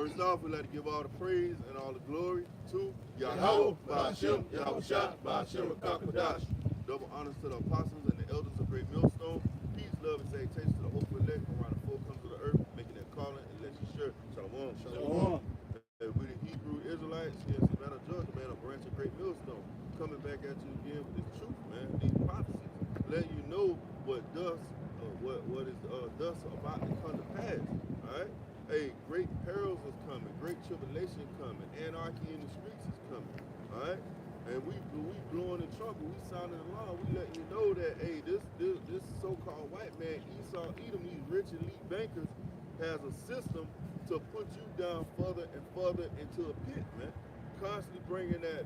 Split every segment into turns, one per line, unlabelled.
First off, we'd like to give all the praise and all the glory to Yahweh, Ba'ashem, Yahushua, Ba'ashem, Rakakadash. Double honors to the apostles and the elders of Great Millstone. Peace, love, and salutations to the hopeful elect around the four corners of the earth, making their calling and letting you sure. Shalom.
Shalom.
We the Hebrew Israelites in Savannah, Georgia, man, a branch of Great Millstone. Coming back at you again with this truth, man, these prophecies. Letting you know what is thus about to come to pass. Alright? Hey, great perils is coming, great tribulation coming, anarchy in the streets is coming. Alright? And we blowing the trumpet, we sounding the alarm, we letting you know that hey, this so-called white man, Esau Edom, these rich elite bankers, has a system to put you down further and further into a pit, man. Constantly bringing that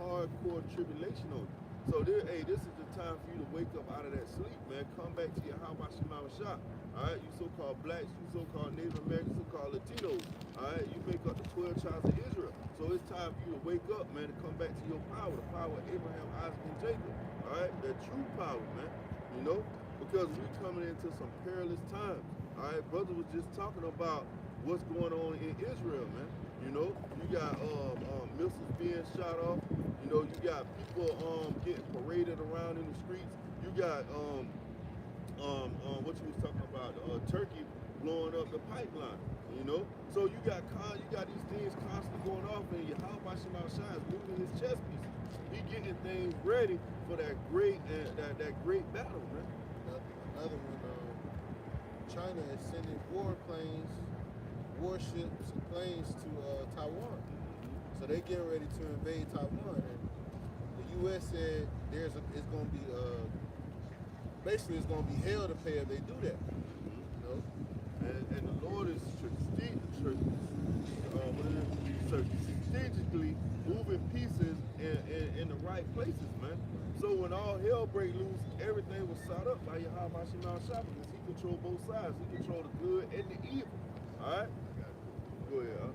hardcore tribulation on you. So this is the time for you to wake up out of that sleep, man. Come back to your Yahweh Shah. Alright, you so-called blacks, you so-called Native Americans, so-called Latinos. Alright, you make up the 12 tribes of Israel. So it's time for you to wake up, man, to come back to your power, the power of Abraham, Isaac, and Jacob. Alright, that true power, man. You know? Because we're coming into some perilous times. Alright, brother was just talking about what's going on in Israel, man. You know, you got missiles being shot off. You know, you got people getting paraded around in the streets. You got what you was talking about, Turkey blowing up the pipeline. You know, so you got these things constantly going off, and Yahweh Shah is moving his chess pieces. He getting things ready for that great battle, man.
Another one, China is sending warships and planes to Taiwan. So they getting ready to invade Taiwan, and the U.S. said it's going to be basically it's going to be hell to pay if they do that. You know,
and the Lord is strategically moving pieces in the right places, man. So when all hell break loose, everything was set up by Yahweh Shah because he controls both sides. He controls the good and the evil. All right. Go ahead.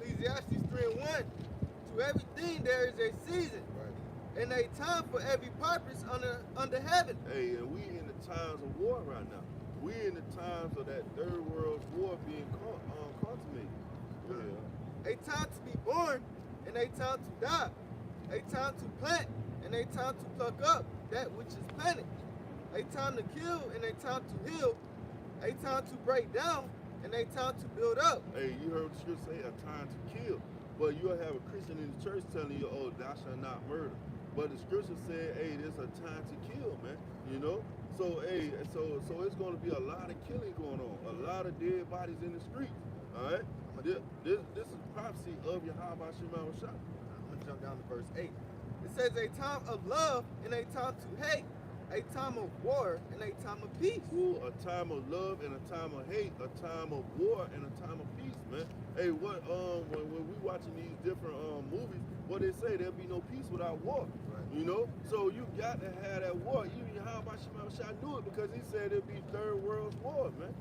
Ecclesiastes 3:1. To everything there is a season, right, and a time for every purpose under heaven.
Hey, and we in the times of war right now. We in the times of that third world war being consummated. Go ahead.
A time to be born and a time to die. A time to plant and a time to pluck up that which is planted. A time to kill and a time to heal. A time to break down and a time to build up.
Hey, you heard the scripture say a time to kill. But you'll have a Christian in the church telling you, oh, thou shalt not murder. But the scripture said, hey, there's a time to kill, man. You know? So, hey, so it's going to be a lot of killing going on. A lot of dead bodies in the streets. All right? This is prophecy of Yahweh Shah.
I'm going to jump down to verse 8. It says a time of love and a time to hate. A time of war and a time of peace.
Ooh, a time of love and a time of hate, a time of war and a time of peace, man. Hey, what when we watching these different movies, what they say, there'll be no peace without war. Right. You know? So you got to have that war. Even Yahweh Shah knew it because he said it'd be third world war, man.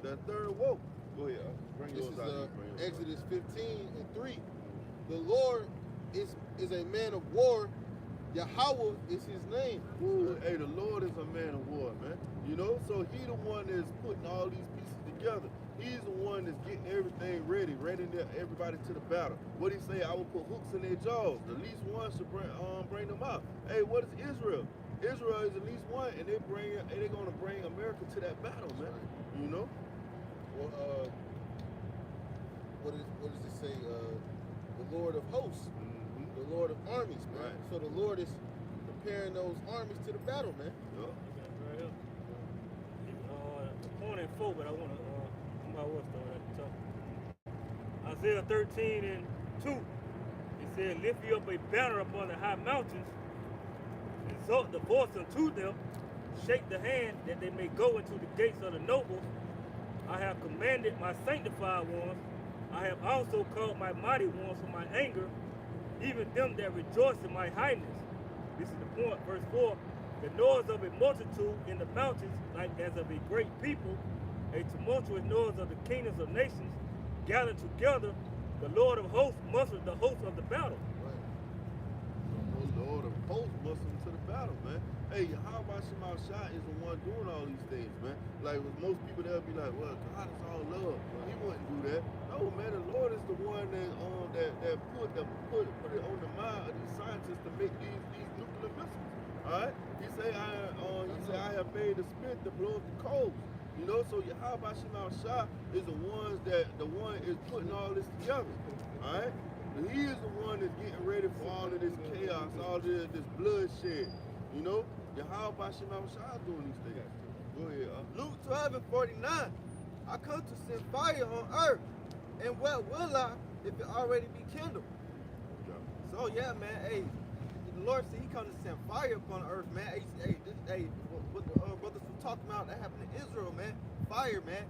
That third war. Go ahead. Bring
this
yours
is
out.
Exodus 15:3. The Lord is a man of war. Yahweh is his name.
Ooh, hey, the Lord is a man of war, man. You know, so he the one that's putting all these pieces together. He's the one that's getting everything ready everybody to the battle. What he say? I will put hooks in their jaws. The least one should bring them out. Hey, what is Israel? Israel is the least one, and they're going to bring America to that battle, man. You know.
Well, what does it say? The Lord of hosts. The Lord of armies, man. Right. So the Lord is preparing those armies to the battle, man.
Yeah. Right here. Point and 4, but I want to, somebody else start at the top. Isaiah 13:2. It said, lift you up a banner upon the high mountains, exalt the voice unto them, shake the hand that they may go into the gates of the nobles. I have commanded my sanctified ones. I have also called my mighty ones for my anger, even them that rejoice in my highness. This is the point, verse 4. The noise of a multitude in the mountains, like as of a great people, a tumultuous noise of the kingdoms of nations, gathered together. The Lord of hosts musters the host of the battle.
Right. The Lord of host Muslims to the battle, man. Hey, how about Shemal Shah is the one doing all these things, man? Like with most people, they'll be like, well, God is all love. He wouldn't do that. No, man, the Lord is the one that put it on the mind of these scientists to make these nuclear missiles. All right? He say I have made the spit to blow up the coals. You know, so Yahweh Shemal Shah is the one is putting all this together. All right? And he is the one that's getting ready for all of this chaos, all this bloodshed. You know, Yahweh Shemal Shah doing these things. Go ahead.
Luke 12:49. I come to send fire on earth, and what will I if it already be kindled?
Yeah.
So yeah, man. Hey, the Lord said He come to send fire upon earth, man. What the brothers were talking about that happened in Israel, man. Fire, man.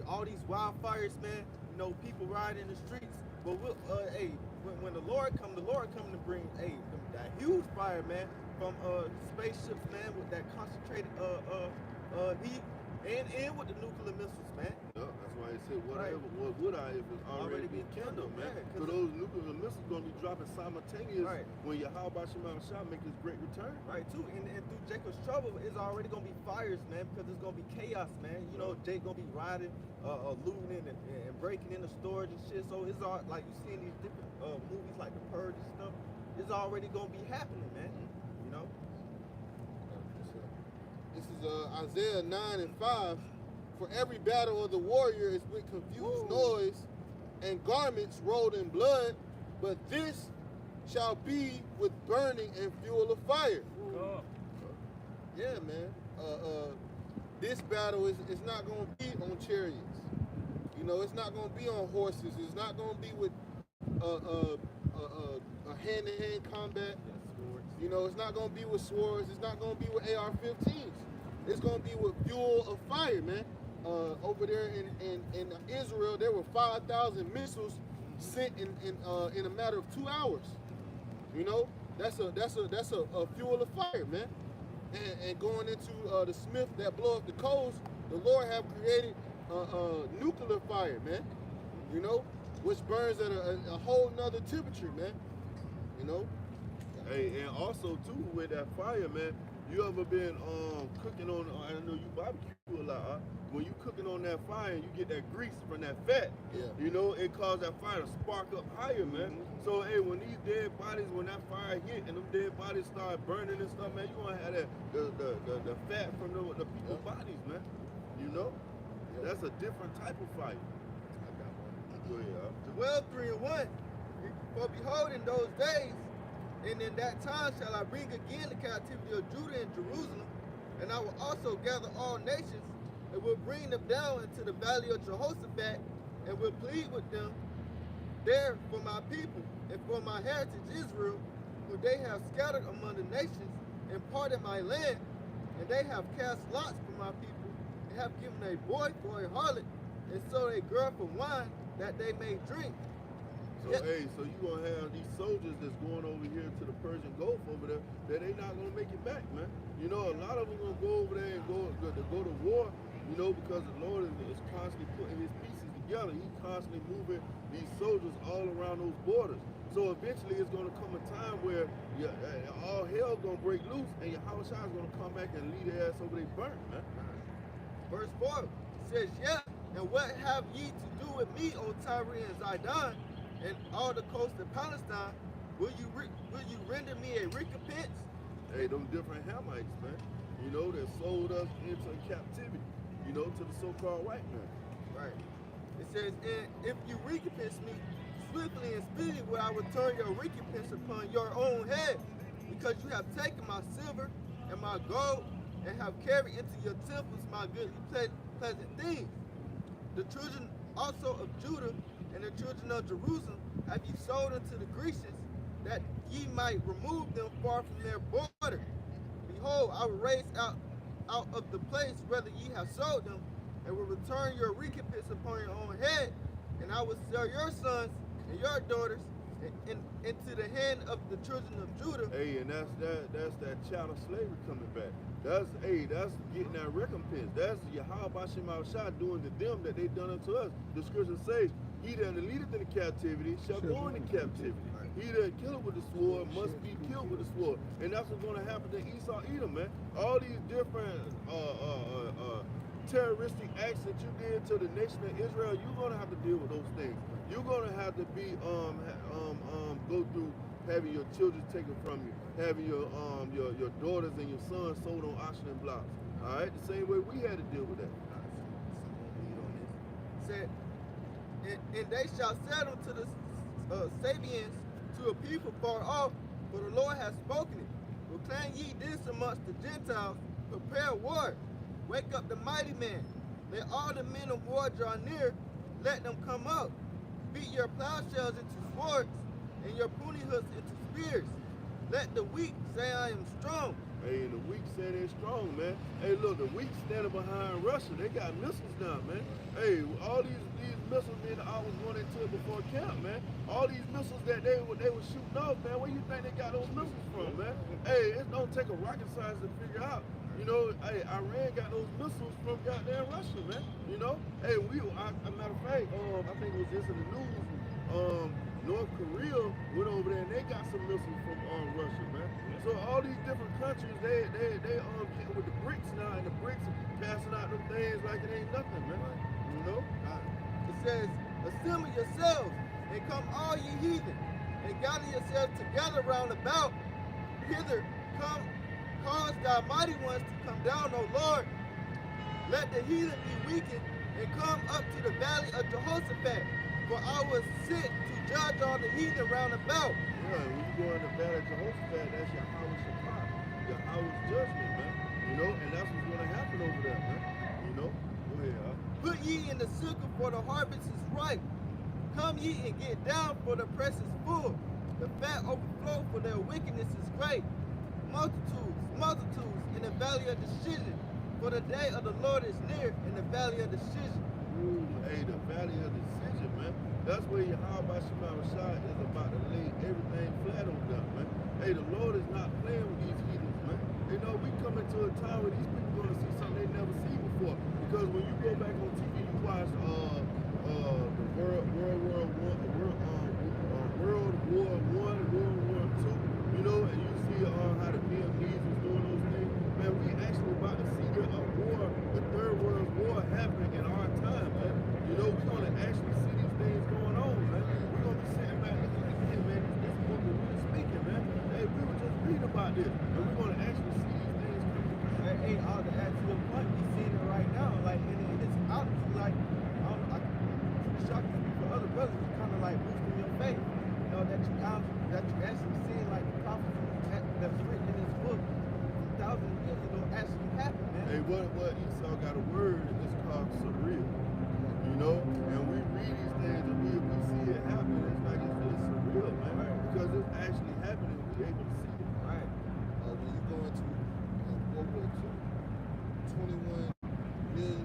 All these wildfires, man. You know, people riding in the streets. But when the Lord come to bring that huge fire, man, from spaceships, man, with that concentrated heat, and with the nuclear missiles, man.
Yeah, that's why he said, what would I if it's already been kindled, man? So those nuclear missiles gonna be dropping simultaneous when Yahweh Shemal Shah make his great return.
Right, too. And through Jacob's trouble, it's already gonna be fires, man, because it's gonna be chaos, man. You know, Jake gonna be riding, looting and breaking into storage and shit. So it's all like you see in these different movies like The Purge and stuff. It's already gonna be happening, man. You know.
This is Isaiah 9:5. For every battle of the warrior is with confused noise and garments rolled in blood, but this shall be with burning and fuel of fire. Yeah, man. This battle is not going to be on chariots. You know, it's not going to be on horses. It's not going to be with a hand-to-hand combat. You know, it's not going to be with swords. It's not going to be with AR-15s. It's going to be with fuel of fire, man. Over there in Israel, there were 5,000 missiles sent in a matter of 2 hours. You know, that's a fuel of fire, man. And going into the Smith that blow up the coals, the Lord have created nuclear fire, man. You know, which burns at a whole nother temperature, man. You know.
Hey, and also too with that fire, man. You ever been cooking on? I know you barbecue a lot. When you cooking on that fire, and you get that grease from that fat.
Yeah.
You know, it causes that fire to spark up higher, man. So hey, when these dead bodies, when that fire hit and them dead bodies start burning and stuff, man, you gonna have that the fat from the people's bodies, man. You know, that's a different type of fire.
I got one.
Go ahead.
Joel 3:1. For behold, in those days, and in that time shall I bring again the captivity of Judah and Jerusalem, and I will also gather all nations, and will bring them down into the valley of Jehoshaphat, and will plead with them there for my people, and for my heritage Israel, who they have scattered among the nations, and parted my land, and they have cast lots for my people, and have given a boy for a harlot, and sold a girl for wine, that they may drink.
So hey, so you gonna have these soldiers that's going over here to the Persian Gulf over there that they not gonna make it back, man. You know, a lot of them gonna go over there and go to war, you know, because the Lord is constantly putting His pieces together. He's constantly moving these soldiers all around those borders. So eventually, it's gonna come a time where all hell gonna break loose, and Yahweh Shai is gonna come back and lead their ass over they burnt, man.
Verse 4 says, yeah, and what have ye to do with me, O Tyre and Zidon, and all the coast of Palestine? Will you render me a recompense?
Hey, them different Hamites, man. You know, that sold us into captivity, you know, to the so-called white man.
Right. It says, and if you recompense me swiftly and speedily, will I return your recompense upon your own head, because you have taken my silver and my gold, and have carried into your temples my goodly pleasant things. The children also of Judah and the children of Jerusalem have ye sold unto the Grecians, that ye might remove them far from their border. Behold, I will raise out of the place whether ye have sold them, and will return your recompense upon your own head, and I will sell your sons and your daughters into the hand of the children of Judah.
Hey, and that's that child of slavery coming back. That's getting that recompense. That's Yahweh Shemal Shah doing to them that they done unto us. The scriptures say, He that leadeth in the captivity shall go into captivity. He that killeth with the sword must be killed with the sword. And that's what's going to happen to Esau Edom, man. All these different terroristic acts that you did to the nation of Israel, you're going to have to deal with those things. You're going to have to be go through having your children taken from you, having your daughters and your sons sold on auction and blocks. All right, the same way we had to deal with that.
Said, and they shall settle to the Sabians, to a people far off, for the Lord has spoken it. Proclaim ye this amongst the Gentiles, prepare war, wake up the mighty man. Let all the men of war draw near, let them come up. Beat your plowshares into swords, and your pruning hooks into spears. Let the weak say I am strong.
Hey, the weak say they're strong, man. Hey, look, the weak standing behind Russia. They got missiles now, man. Hey, all these missiles, man, I was going into it before camp, man. All these missiles that they were shooting off, man. Where you think they got those missiles from, man? Hey, it don't take a rocket science to figure out. You know, hey, Iran got those missiles from goddamn Russia, man. You know, hey, a matter of fact, I think it was just in the news. North Korea went over there and they got some missiles from Russia, man. So all these different countries, they getting with the BRICS now, and the BRICS passing out them things like it ain't nothing, man. You know?
It says, assemble yourselves and come all ye heathen, and gather yourselves together round about. Hither come, cause thy mighty ones to come down, O Lord. Let the heathen be weakened and come up to the valley of Jehoshaphat, for I was sent to judge all the heathen round about.
Yeah, when you go in the valley of Jehoshaphat, that's Yahweh's Shaphat, Yahweh's judgment, man. You know, and that's what's going to happen over there, man. You know? Go ahead,
Put ye in the sickle, for the harvest is ripe. Come ye and get down, for the press is full. The fat overflow, for their wickedness is great. Multitudes, multitudes in the valley of decision, for the day of the Lord is near in the valley of decision.
Ooh, hey, the valley of decision, man. That's where Yahweh Shema Rashad is about to lay everything flat on them, man. Hey, the Lord is not playing with these heathens, man. You know, we come into a time where these people going to see something they never seen before. Because when you go back on TV, you watch the World War I, World War II, you know, and you see how the Vietnamese was doing those things. Man, we actually about to see the Third World War happening in our time, man. You know, we're going to actually see these things going on, man. We're going to be sitting back looking like, hey, man, this book is really speaking, man. Hey, we were just reading about this, and we're going to actually see these things coming.
Hey, all the actual point, we seeing it right now, like, and it's out, like, I'm pretty shocked for other brothers, it's kind of like boosting your faith, you know, that you actually seeing, like, the prophecy that's written in this book 1,000 years ago actually happened, man.
Hey, what Esau got a word, it's called surreal, you know, and we read these things and we see it happen, it's like it's surreal, man, right? Because it's actually happening, we're able to see it.
Right.
When you go into World War II, 21 million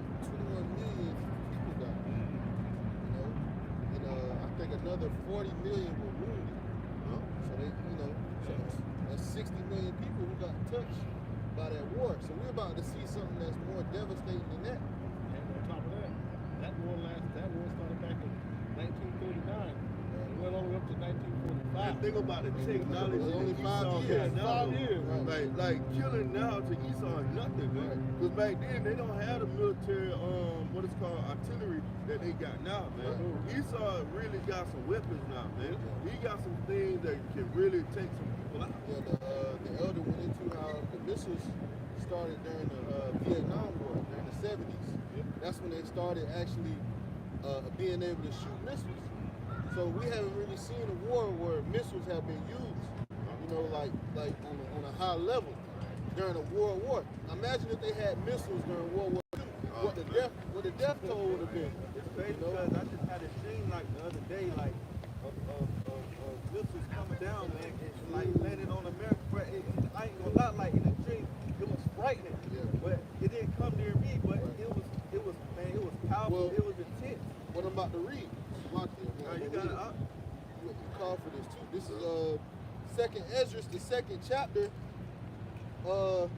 people died, you know, and I think another 40 million were wounded. So they, you know, so that's 60 million people who got touched by that war. So we're about to see something that's more devastating than that.
And on top of that, that war started back in 1939. It went all the way up to 1945.
And think about the technology
It's only
that
5
Esau
years.
got now.
5 years.
Like killing now to Esau is nothing, man. Because back then they don't have the military, what it's called, artillery that they got now, man. Esau really got some weapons now, man. He got some things that can really take some people out.
Yeah, the elder went into how the missiles started during the Vietnam War, during the 70s. That's when they started actually being able to shoot missiles. So we haven't really seen a war where missiles have been used, you know, like on a high level during a world war. Imagine if they had missiles during World War II. What the death toll would have been.
It's crazy
You know?
because I just had a dream like the other day, like of missiles coming down, man, and like landing on America. But I ain't gonna lie, like in the dream, it was frightening.
Yeah.
But it didn't come near me. But it was powerful.
Well,
it was intense.
What I'm about to read. Watch this.
You got it up.
You call for this too. This is Second Ezra, the 2nd chapter. I'm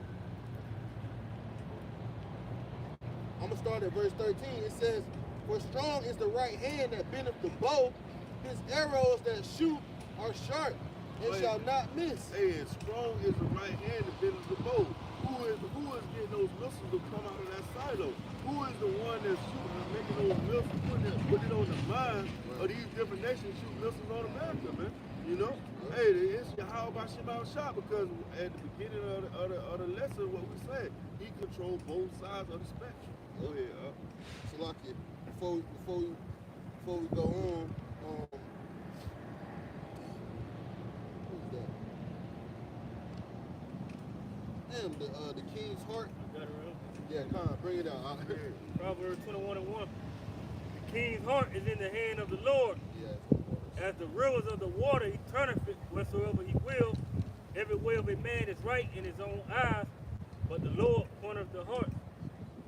gonna start at verse 13. It says, For strong is the right hand that bendeth the bow. His arrows that shoot are sharp and shall not miss.
Hey, and strong is the right hand that bends the bow. Who is getting those missiles to come out of that silo? Who is the one that's shooting and making those missiles, putting it on the minds of these different nations shooting missiles on America, man? You know? Hey, it's how about Shema shot, because at the beginning of the lesson, what we said, he controlled both sides of the spectrum. Go ahead,
Salaki, before we go on, who's that? Damn, the King's Heart.
Got it real.
Yeah, come on, bring it out.
Proverbs 21:1. The king's heart is in the hand of the Lord.
Yeah.
As the rivers of the water, he turneth it wheresoever he will. Every way of a man is right in his own eyes, but the Lord pointeth the heart.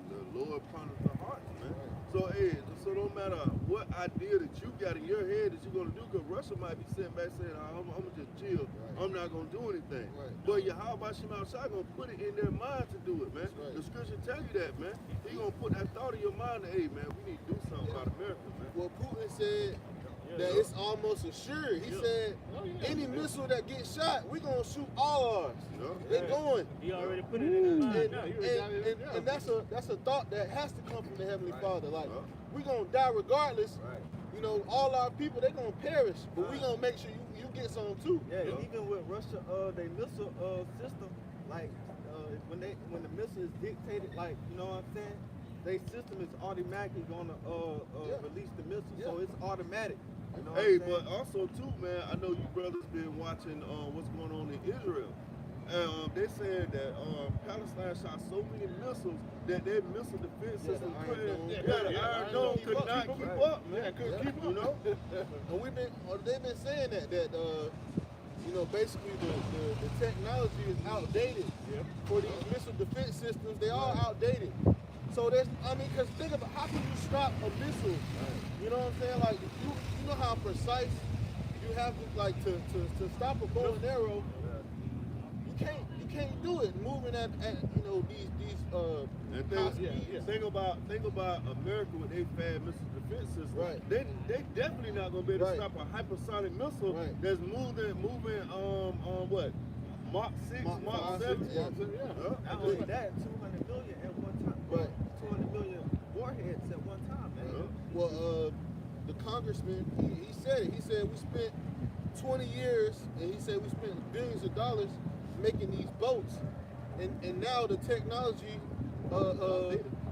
The Lord punishes the heart, man. So, hey, so no matter what idea that you got in your head that you're going to do, because Russia might be sitting back saying, I'm going to just chill. Right. I'm not going to do anything. Right. But Yahweh Shema Shai going to put it in their mind to do it, man. Right. The scripture tell you that, man. He going to put that thought in your mind that, hey, man, we need to do something about America, man.
Well, Putin said that it's almost assured. He said, any missile that gets shot, we're going to shoot all ours. They're going.
He already put it in his mind.
And that's a thought that has to come from the Heavenly Father. Like, we're going to die regardless. You know, all our people, they're going to perish. But we're going to make sure you get some too.
Yeah, and even with Russia, they missile system, like, when the missile is dictated, like, you know what I'm saying? Their system is automatically gonna release the missile, so it's automatic. You know
hey, but also too, man, I know you brothers been watching what's going on in Israel. They said that Palestine shot so many missiles that their missile defense system couldn't. The Iron Dome could not keep up, man. Couldn't keep up, you know.
And they've been saying that you know, basically the technology is outdated for these missile defense systems. They are outdated. So because think about how can you stop a missile? You know what I'm saying? Like you know how precise you have to to stop a bow and arrow. You can't do it moving at you know these high speeds.
Think about America with their fast missile defense system. Right. They definitely not gonna be able to stop a hypersonic missile that's moving what? Mach 6, Mach 7.
Not only that, 200 million at one time. Right. 200 million warheads at one time, man.
Well, the congressman, he said it. He said we spent 20 years, and he said we spent billions of dollars making these boats, and now the technology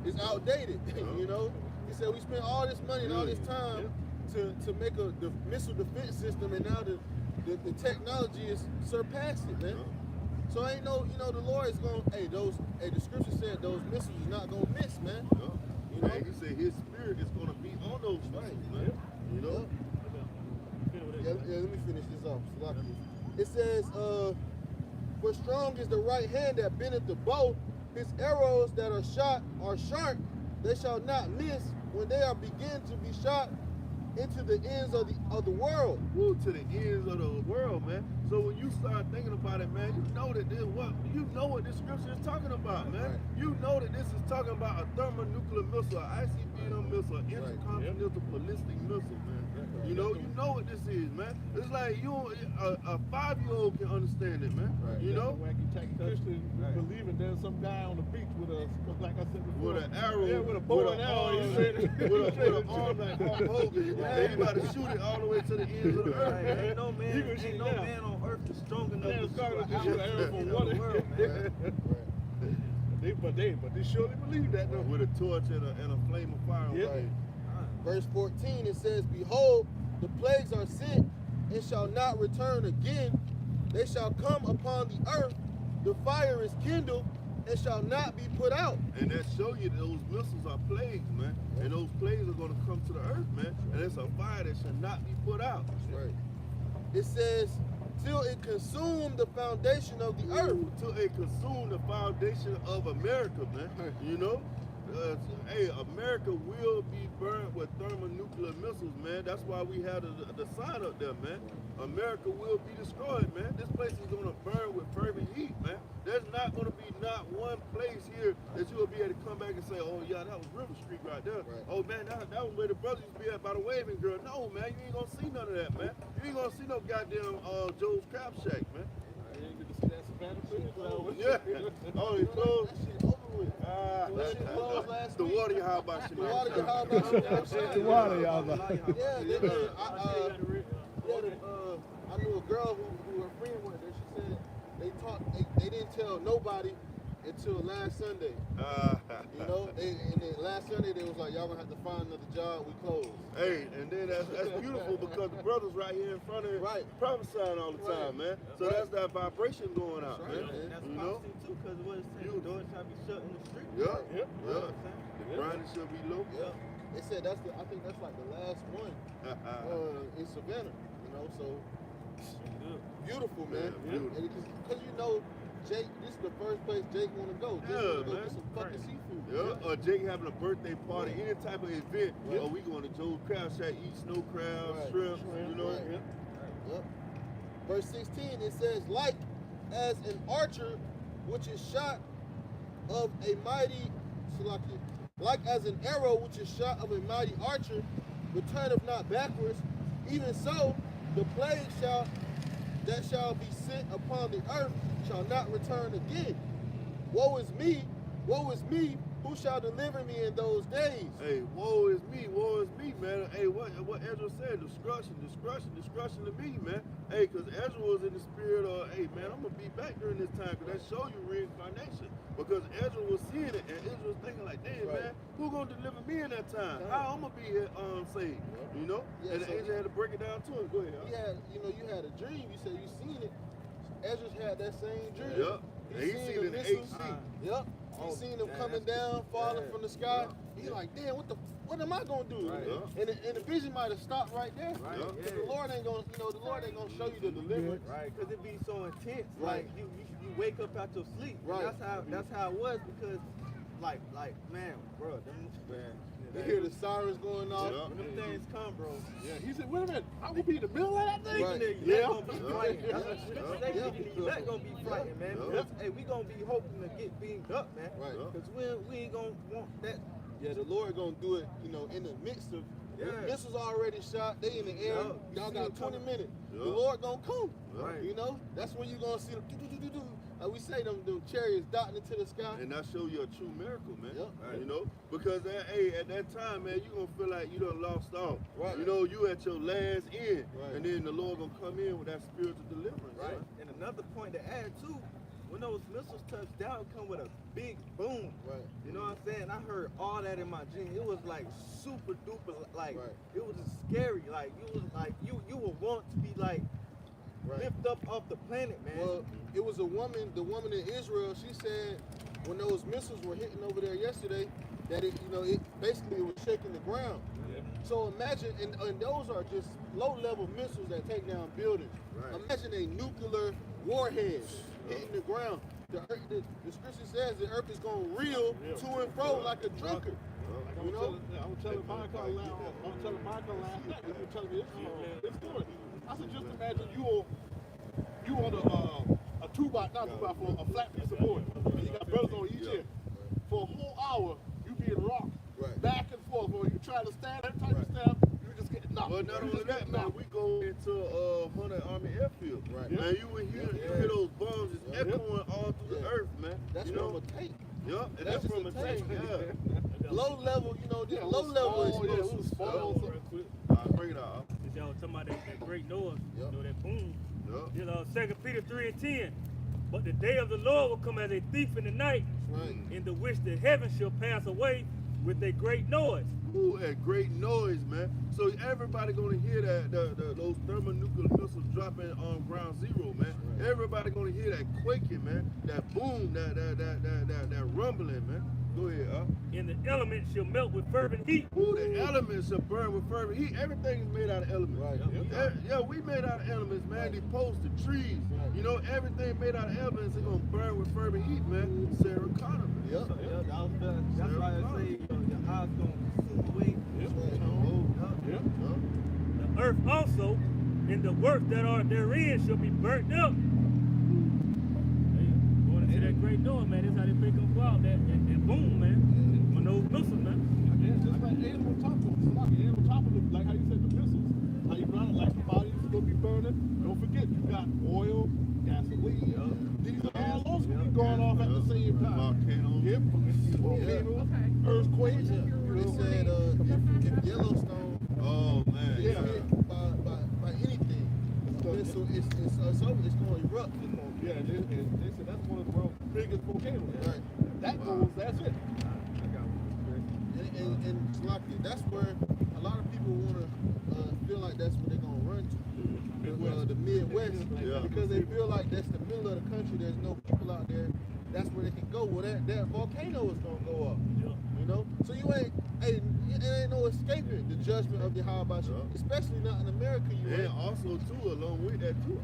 is outdated. You know, he said we spent all this money and all this time to make the missile defense system, and now the technology is surpassed it, man. So ain't no, you know, the Lord is going, the scripture said those missiles is not going to miss, man. You know?
He said his spirit is going to be on those missiles, man. You know?
Yeah, let me finish this off. It says, for strong is the right hand that bendeth the bow. His arrows that are shot are sharp. They shall not miss when they are begin to be shot into the ends of the world.
Woo, to the ends of the world, man. So when you start thinking about it, man, you know what this scripture is talking about, man. Right. You know that this is talking about a thermonuclear missile, an ICBM missile, an intercontinental ballistic missile, man. You know what this is, man. It's like a 5-year-old can understand it, man. Right. You know?
Wacky tacky Christian believing there's some guy on the beach with like I said before,
with an arrow,
with a bow and arrow,
with an arm like Hulk Hogan. They about to shoot it all the way to the ends of the earth.
Ain't no man on earth is strong enough to shoot an arrow from one world, man.
But they surely believe that though.
With a torch and a flame of fire.
Right. Verse 14, it says, behold, the plagues are sent and shall not return again. They shall come upon the earth. The fire is kindled and shall not be put out.
And that show you that those missiles are plagues, man. And those plagues are going to come to the earth, man. And it's a fire that shall not be put out.
Right. It says, till it consume the foundation of the earth.
Till it consume the foundation of America, man. You know? hey, America will be burned with thermonuclear missiles, man. That's why we had the sign up there, man. America will be destroyed, man. This place is gonna burn with fervent heat, man. There's not gonna be not one place here that you will be able to come back and say, oh yeah, that was River Street right there.
Right.
Oh man, that was where the brothers used to be at by the waving girl. No, man, you ain't gonna see none of that, man. You ain't gonna see no goddamn Joe's Crab Shack, man.
You ain't get to see that Savannah finish line.
Yeah. Oh, it closed.
That shit over with. That shit closed last
The
week.
water you how about
The water you how about
The water, y'all.
Yeah, they did. I knew a girl who her friend went there. She said they didn't tell nobody until last Sunday. You know, and then last Sunday they was like, y'all gonna have to find another job. We closed.
Hey, and then that's beautiful because the brothers right here in front of it prophesying all the time, man. So that's that vibration going out,
That's right,
man.
man.
That's
You know?
prophecy too, because what it says, the doors shall be shut in the street.
Yeah,
You know what I'm saying?
The grinding should be low.
Yeah. They said I think that's like the last one in Savannah. You know, so beautiful, man.
Yeah, beautiful.
Because you know, Jake, this is the first place Jake want to go. Jake
Yeah,
want to go
man.
get some fucking seafood.
Yeah, or Jake having a birthday party, any type of event.
Right.
Or we going to Joe's Crab Shack, eat snow crabs,
Right.
shrimp, you know.
Right. Yep. Verse 16, it says, like as an archer which is shot of a mighty, like as an arrow which is shot of a mighty archer, returneth not backwards, even so the plague that shall be sent upon the earth shall not return again. Woe is me, who shall deliver me in those days?
Hey, woe is me, man. Hey, what Ezra said, destruction to me, man. Hey, because Ezra was in the spirit of, hey, man, I'm going to be back during this time because that show you reincarnation. Because Ezra was seeing it, and Ezra was thinking like, damn, man, who going to deliver me in that time? How I'm going to be here saved, you know?
Yeah,
and
so
Ezra had to break it down to him. Go ahead.
You had a dream. You said you seen it. Ezra's had that same dream.
Yep. And he seen it in
missiles.
HC.
Yep. He seen them coming down, falling from the sky. He like, damn, what am I gonna do?
Right.
And the vision might have stopped right there.
Right.
Because the Lord ain't gonna, the Lord ain't gonna show you the deliverance.
Right, because it be so intense.
Right.
Like you wake up out your sleep.
Right.
That's how it was because, like man, bro,
You hear the sirens going off.
Yeah.
when them things come, bro.
Yeah, he said, wait a minute, I will be in the middle of that thing.
Right.
You're gonna be frightened. That's what scripture say.
Yeah.
You're not gonna be frightened, man.
Yeah.
Because, hey, we gonna be hoping to get beamed up, man.
Right.
Because we ain't gonna want that.
Yeah, the Lord gonna do it, in the midst of missiles already shot, they in the air,
Yeah.
y'all got 20 minutes.
Yeah.
The Lord gonna come.
Right.
That's when you gonna see them like we say them chariots dotting into the sky.
And that show you a true miracle, man.
Yep.
You know, because at that time, man, you gonna feel like you done lost all.
Right.
You know, you at your last end,
Right.
and then the Lord gonna come in with that spiritual deliverance.
Right.
Man.
And another point to add too, when those missiles touch down, come with a big boom.
Right.
You know what I'm saying? I heard all that in my dream. It was like super duper, like it was just scary. Like you would want to be like lift up off the planet, man.
Well, it was the woman in Israel, she said when those missiles were hitting over there yesterday, that it basically was shaking the ground.
Yeah.
So imagine, and those are just low-level missiles that take down buildings.
Right.
Imagine a nuclear warhead hitting the ground. The scripture says the earth is going to reel to and fro like a drunkard.
I was telling Michael last night, he was telling me this story. I said, just imagine you on a 2x4, a flat piece of board, and you got brothers on each end. For a whole hour, you being rocked back and forth. When you try to stand, every time you stand, you just get knocked.
Well, not only that, man, we go into 100 Army Airfield.
Right.
Man, you would hear those bombs just echoing all through the earth, man.
That's
you
from
know?
a tank.
Yeah, and that's
just
from a tank. Yeah.
Low level, low level explosives.
Bring it out.
Since y'all was talking about that great noise,
Yep.
that boom.
Yeah.
2 Peter 3:10. But the day of the Lord will come as a thief in the night,
Right.
in the which the heavens shall pass away with a great noise.
Ooh, that great noise, man. So everybody gonna hear that those thermonuclear missiles drop stopping on ground zero, man. Everybody gonna hear that quaking, man. That boom, that rumbling, man. Go ahead,
And the elements shall melt with fervent heat.
Ooh, the elements shall burn with fervent heat. Everything is made out of elements.
Right.
Yeah, we made out of elements, man. The posts, the trees,
Right.
you know, everything made out of elements is gonna burn with fervent heat, man. Sarah Connor, man.
Yep.
That's why I say your eyes gonna consume away.
That's right.
Yep.
The earth also and the works that are therein shall be burnt up. Hey, going into that great door, man. That's how they make them go out. That boom, man. When those missiles, man.
Yeah, just like and on top of them, like how you said the missiles, how you run it, like the bodies are gonna be burning. Don't forget, you got oil, gasoline. These are all those gonna be going off at the same time.
Volcanoes.
Yep, volcanoes, earthquakes.
They said if Yellowstone
Oh, man.
is hit by anything, it's going to erupt.
Yeah, and they said that's one of the world's biggest volcanoes.
Right.
That goes, that's it.
And Slocky, that's where a lot of people want to feel like that's where they're going to run to. The Midwest,
Yeah.
because they feel like that's the middle of the country. There's no people out there. That's where they can go. Well, that volcano is gonna go up. You know, so it ain't no escaping the judgment of the Yahweh, especially not in America.
And also too, along with that too,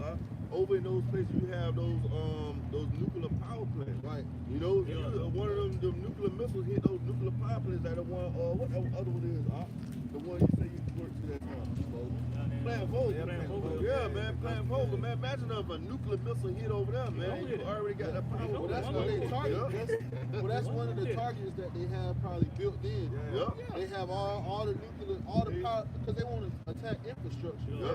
over in those places you have those nuclear power plants.
Right.
You know, one of them nuclear missiles hit those nuclear power plants. That the one, what the other one is? The one you say you work to that time. Plant Vogel. Yeah, man, Plant Vogel, man. Imagine if a nuclear missile hit over there, man. You already got that power.
Well, that's what they target. That's one of the targets that they have probably built in.
Yeah.
They have all the nuclear, all the power, because they want to attack infrastructure.
Yeah.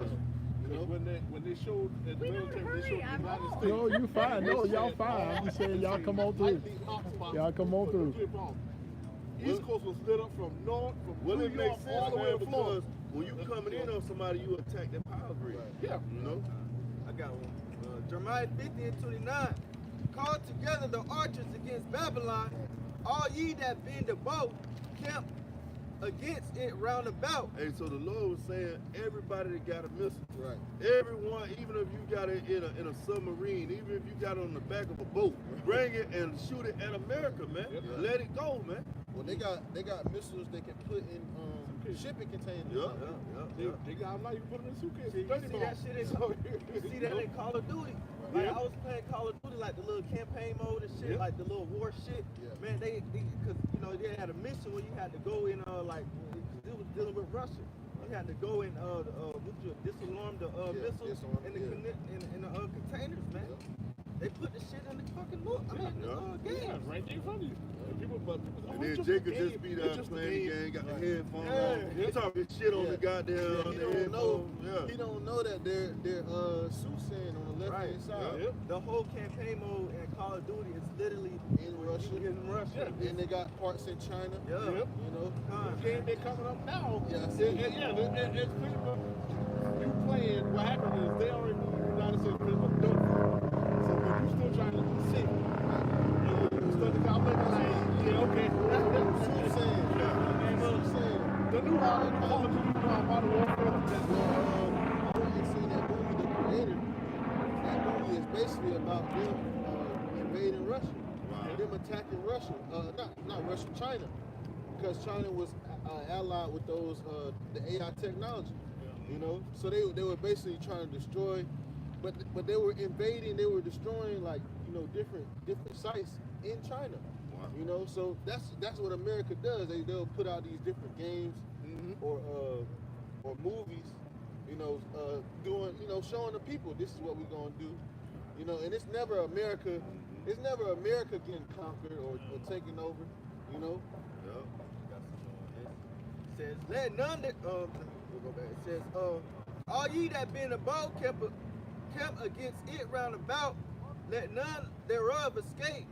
You know?
When they showed at the military, they showed the United States.
No, you fine. No, y'all fine. I'm just saying y'all come on through. Y'all come on through.
East Coast was lit up from north, from
Well,
New
it
York
makes
all
sense,
the way
man,
to Florida.
because when you coming in on somebody, you attack that power grid.
Yeah.
You know?
I got one. Jeremiah 50 and 29. Call together the archers against Babylon, all ye that bend the bow, camp against it round about.
And so the Lord was saying, everybody that got a missile,
Right.
everyone, even if you got it in a submarine, even if you got it on the back of a boat, bring it and shoot it at America, man.
Yep.
Let it go, man.
Well, they got missiles they can put in shipping containers.
They got now you put them in suitcases.
See, you see that shit in you see that in Call of Duty. Like I was playing Call of Duty, like the little campaign mode and shit, like the little war shit.
Yeah.
Man, they cause you know they had a mission where you had to go in like cause it was dealing with Russia. You had to go in disarm the missiles
disarm,
in the in the containers, man.
Yeah.
They put the shit in the fucking game.
Yeah, right there in front of you. People,
And then Jacob just be there playing the game, got the headphones on, talking shit on the goddamn headphones.
He don't know that they're soothsaying on the left hand side.
Yep.
The whole campaign mode in Call of Duty is literally
In Russia. And they got parts in China.
Yeah.
Yep.
You know.
The game they're coming up now.
Yeah, I
it's
see.
pretty much you playing. What happened is they already knew the United States pretty much done. So when you still trying to see, you start to calculate like, yeah, okay, that's
Soothsaying. Soothsaying.
the new Call of Duty, Modern Warfare.
You seen that movie, The Creator. That movie is basically about them invading Russia. Them attacking Russia. Not Russia, China. Because China was allied with those the AI technology. You know? So they were basically trying to destroy, but they were invading, they were destroying like, you know, different sites in China. You know, so that's what America does. They'll put out these different games or movies, you know, doing, you know, showing the people this is what we're gonna do. You know, and it's never America getting conquered or taken over, you know.
It says, let none that we'll go back. It says, all ye that been above kept against it round about, let none thereof escape.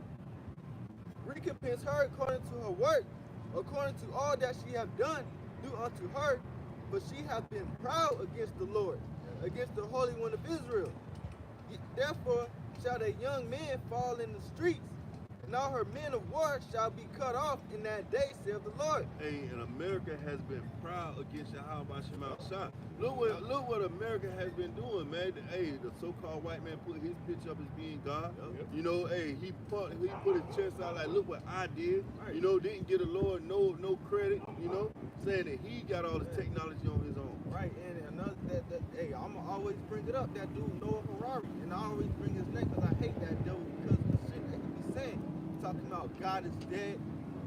Recompense her according to her work, according to all that she have done, do unto her, for she hath been proud against the Lord, against the Holy One of Israel. Therefore shall the young men fall in the streets, and all her men of war shall be cut off in that day, saith the Lord.
Hey, and America has been proud against Yahweh Shemashah. Look what America has been doing, man. Hey, the so-called white man put his picture up as being God. You know, hey, he put his chest out like, look what I did. You know, didn't get the Lord no credit. You know, saying that he got all the technology on his own.
Right, and another hey, I'ma always bring it up. That dude Noah Harari, and I always bring his name because I hate that dude because of the shit that he be saying, talking about God is dead.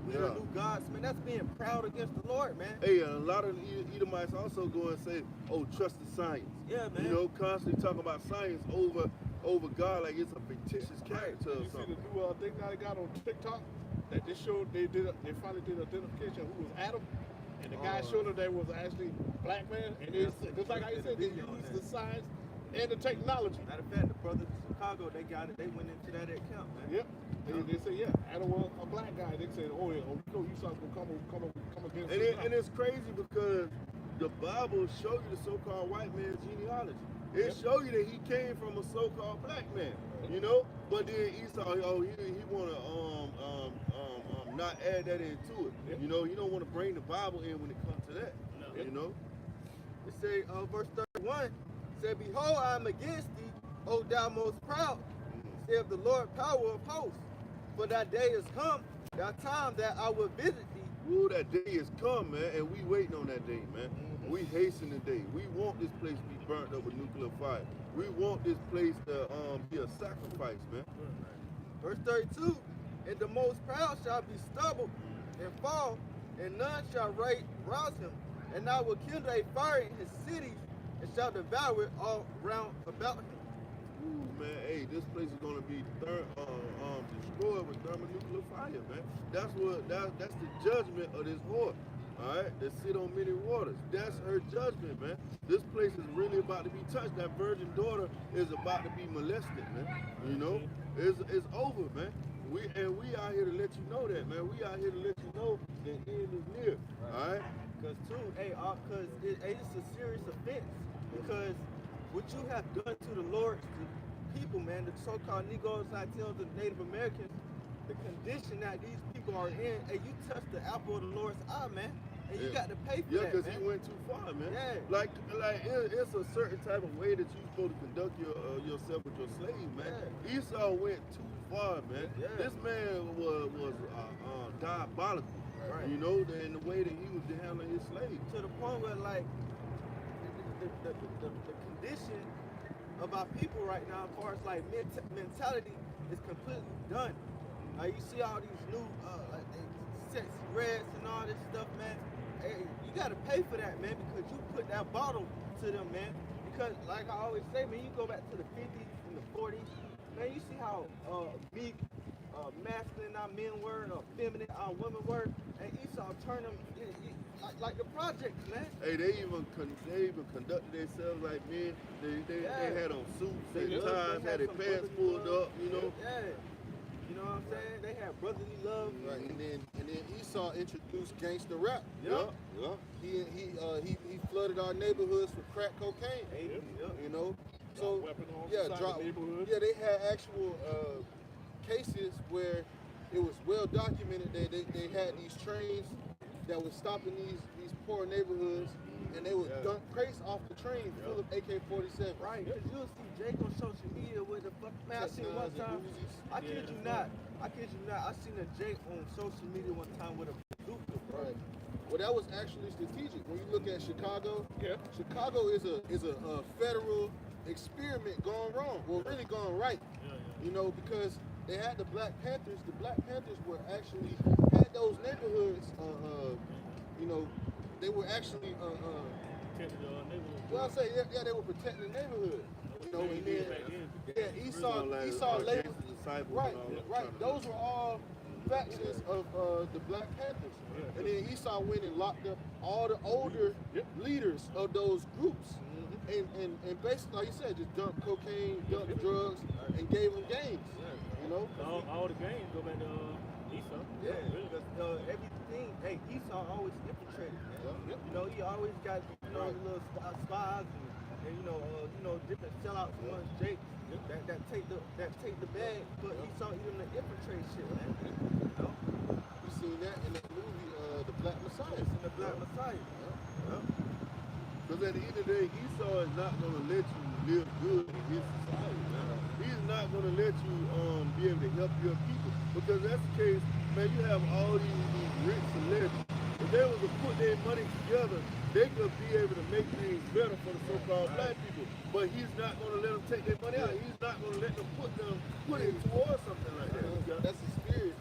We the new gods, man. That's being proud against the Lord, man.
Hey, and a lot of the Edomites also go and say, "Oh, trust the science."
Yeah, man.
You know, constantly talking about science over God like it's a fictitious character or
You see
something.
the new thing that I got on TikTok that just showed they finally did identification of who was Adam, and the guy showed that there was actually black man, and it's just like I said, they used the science and the technology.
Matter of fact, the brothers in Chicago, they got it. They went into that account, man.
Yep. They say, yeah, Adam was a black guy. They said, oh yeah, Esau's gonna come against us.
And it's crazy because the Bible show you the so-called white man's genealogy. It show you that he came from a so-called black man, you know. But then Esau, he wanna not add that into it. You know, you don't want to bring the Bible in when it comes to that. You know.
It say, verse 31, said, behold, I am against thee, O thou most proud, saith the Lord power of hosts. For that day is come, that time that I will visit thee.
Ooh, that day is come, man, and we waiting on that day, man. We hasten the day. We want this place to be burnt up with nuclear fire. We want this place to be a sacrifice, man.
Verse 32, and the most proud shall be stubbled and fall, and none shall rouse him. And I will kindle a fire in his cities, and shall devour it all round about him.
Ooh, man, hey, this place is gonna be destroyed with thermonuclear fire, man. That's the judgment of this whore, all right, that sit on many waters. That's her judgment, man. This place is really about to be touched. That virgin daughter is about to be molested, man. You know, it's over, man. We out here to let you know that, man. We out here to let you know that the end is near, all right?
Because because it's a serious offense. Because what you have done to the Lord's people, man, the so-called Negroes, Latinos, and Native Americans, the condition that these people are in, and you touch the apple of the Lord's eye, man, and you got to pay for that,
because
man.
he went too far, man.
Yeah.
Like it's a certain type of way that you're supposed to conduct yourself with your slave, man.
Yeah.
Esau went too far, man.
Yeah.
This man was diabolical,
Right.
you know, in the way that he was handling his slaves.
To the point where, like, the condition of our people right now, as far as like mentality, is completely done. You see all these new like sexy reds and all this stuff, man. Hey, you gotta pay for that, man, because you put that bottle to them, man. Because like I always say, man, you go back to the 50s and the 40s, man, you see how meek, masculine our men were, feminine our women were, and Esau turned them like the projects, man.
Hey, they even conducted themselves like men. They had on suits and ties, had their pants pulled up, you know.
Yeah. You know what I'm saying? They had brotherly love.
Right, and then Esau introduced gangster rap.
Yeah.
He flooded our neighborhoods with crack cocaine. You know, so
neighborhoods.
yeah, they had actual cases where it was well documented that they had these trains that was stopping these poor neighborhoods, and they would dump crates off the train full of AK-47.
Right, because you'll see Jake on social media with the fuck. Man, I seen one time. I kid you not. I seen a Jake on social media one time with a bazooka, bro.
Right. Well, that was actually strategic. When you look at Chicago, Chicago is a federal experiment gone wrong. Well, really gone right. You know, because they had the Black Panthers. The Black Panthers were actually had those neighborhoods. You know, they were actually. Well, I say they were protecting the neighborhood. You know, and then Esau labeled right. Those were all factions of the Black Panthers. And then Esau went and locked up all the older leaders of those groups. And basically, like you said, just dumped cocaine, dumped drugs, and gave them games. You know?
All the games go back to Esau.
Yeah, because everything, hey, Esau always infiltrated, man. You know, he always got, little spies and different sellouts amongst Jake that take the bag, but he saw even the infiltrate shit, man. You know?
You seen that in that movie, The Black Messiah.
It's in the Black Messiah.
Because at the end of the day, Esau is not going to let you live good in his society, man. He's not going to let you be able to help your people. Because that's the case, man, you have all these rich celebrities. If they was to put their money together, they could be able to make things better for the so-called black people. But he's not going to let them take their money out. He's not going to let them put it towards something like that.
That's the spirit.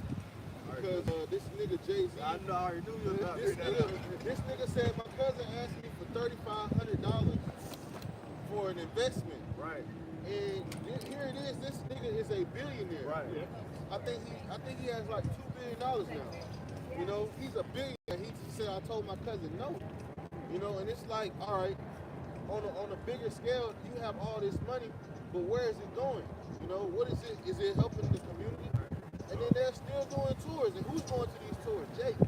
Because this nigga Jay-Z,
I already knew you was about
this nigga said my cousin asked me for $3,500 for an investment.
Right.
And here it is. This nigga is a billionaire.
Right.
I think he has like $2 billion now. You know, he's a billionaire. He said I told my cousin no. You know, and it's like, all right, on a bigger scale, you have all this money, but where is it going? You know, what is it? Is it helping the community? And then they're still doing tours, and who's going to these tours? Jake.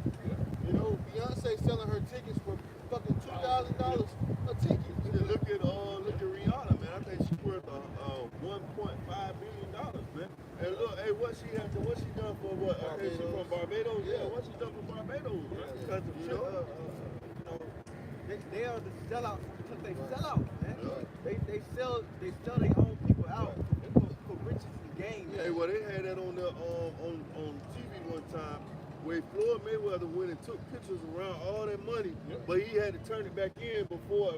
You know, Beyonce selling her tickets for fucking $2,000 a ticket.
Look at Rihanna, man. I think she's worth $1.5 billion, man. And look, hey, what she done for what? Okay, she's from Barbados. Yeah, what she done for Barbados?
Because they are the sellouts because they sell out, man. They sell their own people out for riches and gain.
Hey, well, they had that on TV one time where Floyd Mayweather went and took pictures around all that money, but he had to turn it back in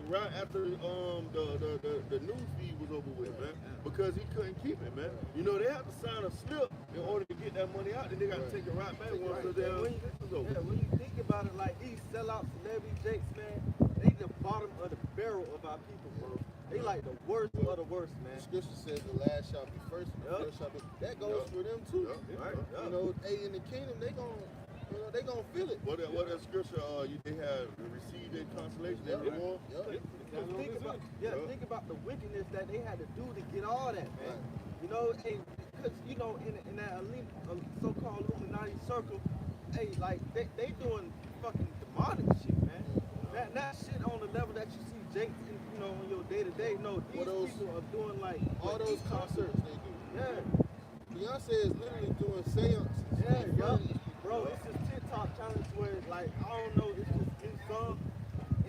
right after the news feed was over with, man, because he couldn't keep it, man. You know, they have to sign a slip in order to get that money out, then they got to take it right back once the damn is over.
Yeah, when you think about it, like these sellout celebrity Jakes, man, they the bottom of the barrel of our people, bro. They like the worst of the worst, man.
The scripture says the last shall be first, and the first shall be. That goes for them too.
Right.
You know, in the kingdom, they gonna feel it.
What that scripture? They have received their consolation, their reward.
Think about the wickedness that they had to do to get all that, man. You know, because you know, in that elite, so-called Illuminati circle, like they doing fucking demonic shit, man. That shit on the level that you see Jake, you know, on your day-to-day. No, these people are doing like
all those concerts they do.
Yeah.
Beyonce is literally doing seances.
Yeah, bro, it's this TikTok challenge where it's like, I don't know, it's this new song,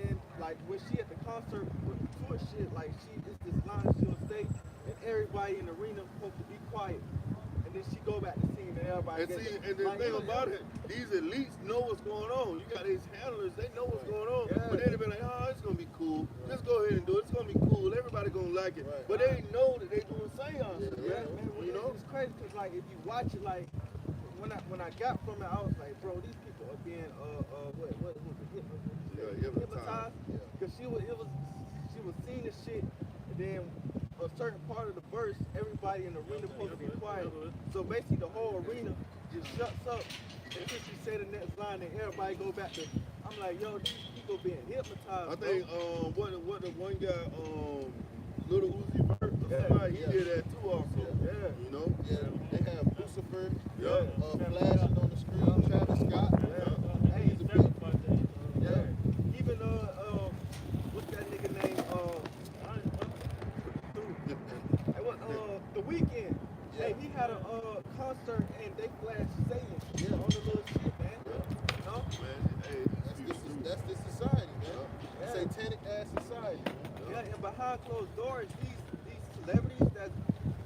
and like when she at the concert with the tour shit, like it's this line she'll say, and everybody in the arena supposed to be quiet. And then she go back to singing and everybody
And the thing about it, these elites know what's going on. You got these handlers, they know what's going on. But then they be like, oh, it's gonna be cool. Just go ahead and do it. It's gonna be cool. Everybody gonna like it. But they know that they doing seances.
Man, you know? It's crazy because like if you watch it, like when I got from it, I was like, bro, these people are being what was it, hypnotized? Because she was seeing this shit, and then a certain part of the verse, everybody in the arena supposed to be quiet. So basically the whole arena just shuts up until she say the next line, and everybody go back to. I'm like, yo, these people being hypnotized.
I think what the one guy Little Uzi Vert, somebody he did that too also. You know.
They have Lucifer, flashing on the screen. Travis Scott.
Hey, he's a big. Even what's that nigga name? The Weeknd. Hey, he had a concert and they flashed Satan on the little shit, man. You know?
That's this society, man. Satanic ass society.
Yeah, and behind closed doors, these celebrities that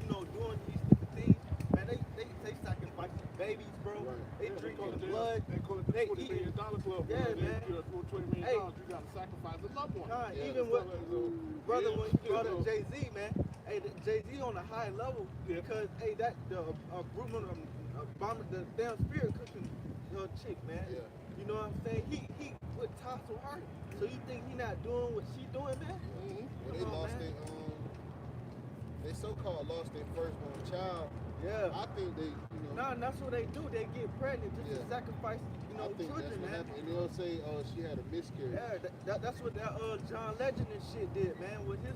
doing these different things, man, they sacrifice babies, bro. They drinking the blood.
They $20 million club.
Yeah, man.
For $20 million, you gotta sacrifice a loved one.
Even with brother when you brought up Jay-Z, man. Hey, Jay-Z on a high level because that the Bruno the damn spirit cooking chick, man. You know what I'm saying? He would top so hard. So you think he not doing what she doing, man?
Well, they lost they so-called lost their firstborn child.
Yeah.
I think they,
that's what they do. They get pregnant just to sacrifice, children, man.
And they'll say, she had a miscarriage.
Yeah, that's what that John Legend and shit did, man, with his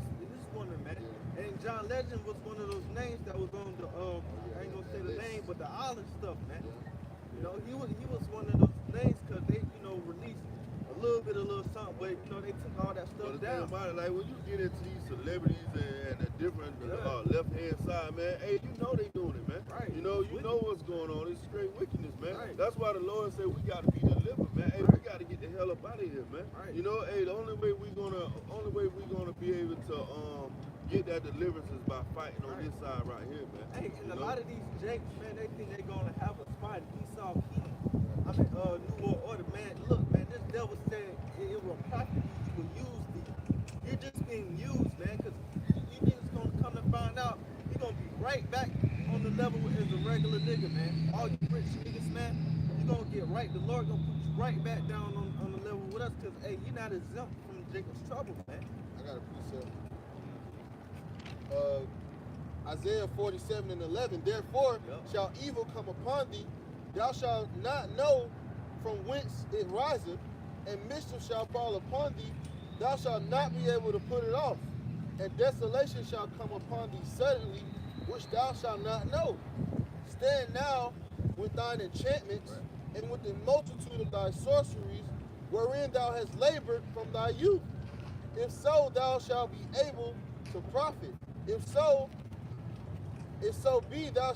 woman, man. And John Legend was one of those names that was on the I ain't gonna say the name, but the island stuff, man. You know, he was one of those names because they, released a little something, but they took all that stuff down.
About it, like when you get into these celebrities and different left-hand side, man. Hey, you know they doing it, man.
Right.
You know what's going on. It's straight wickedness, man.
Right.
That's why the Lord said we got to be delivered, man. Hey, we got to get the hell up out of here, man.
Right.
You know, hey, the only way we gonna be able to get that deliverance is by fighting on this side right here, man.
Hey, and a lot of these jakes, man, they think they're gonna have a spot in Esau King. I mean, New World Order, man. Look, man, this devil said it will profit you. You will use thee. You're just being used, man, because you niggas gonna come to find out you're gonna be right back on the level as a regular nigga, man. All you rich niggas, man, you're gonna get right. The Lord gonna put you right back down on the level with us, because, hey, you're not exempt from Jacob's trouble, man.
I got a precept. Isaiah 47:11. Therefore shall evil come upon thee, thou shalt not know from whence it riseth, and mischief shall fall upon thee, thou shalt not be able to put it off, and desolation shall come upon thee suddenly, which thou shalt not know. Stand now with thine enchantments, and with the multitude of thy sorceries, wherein thou hast labored from thy youth. If so, thou shalt be able to profit. If so be, thou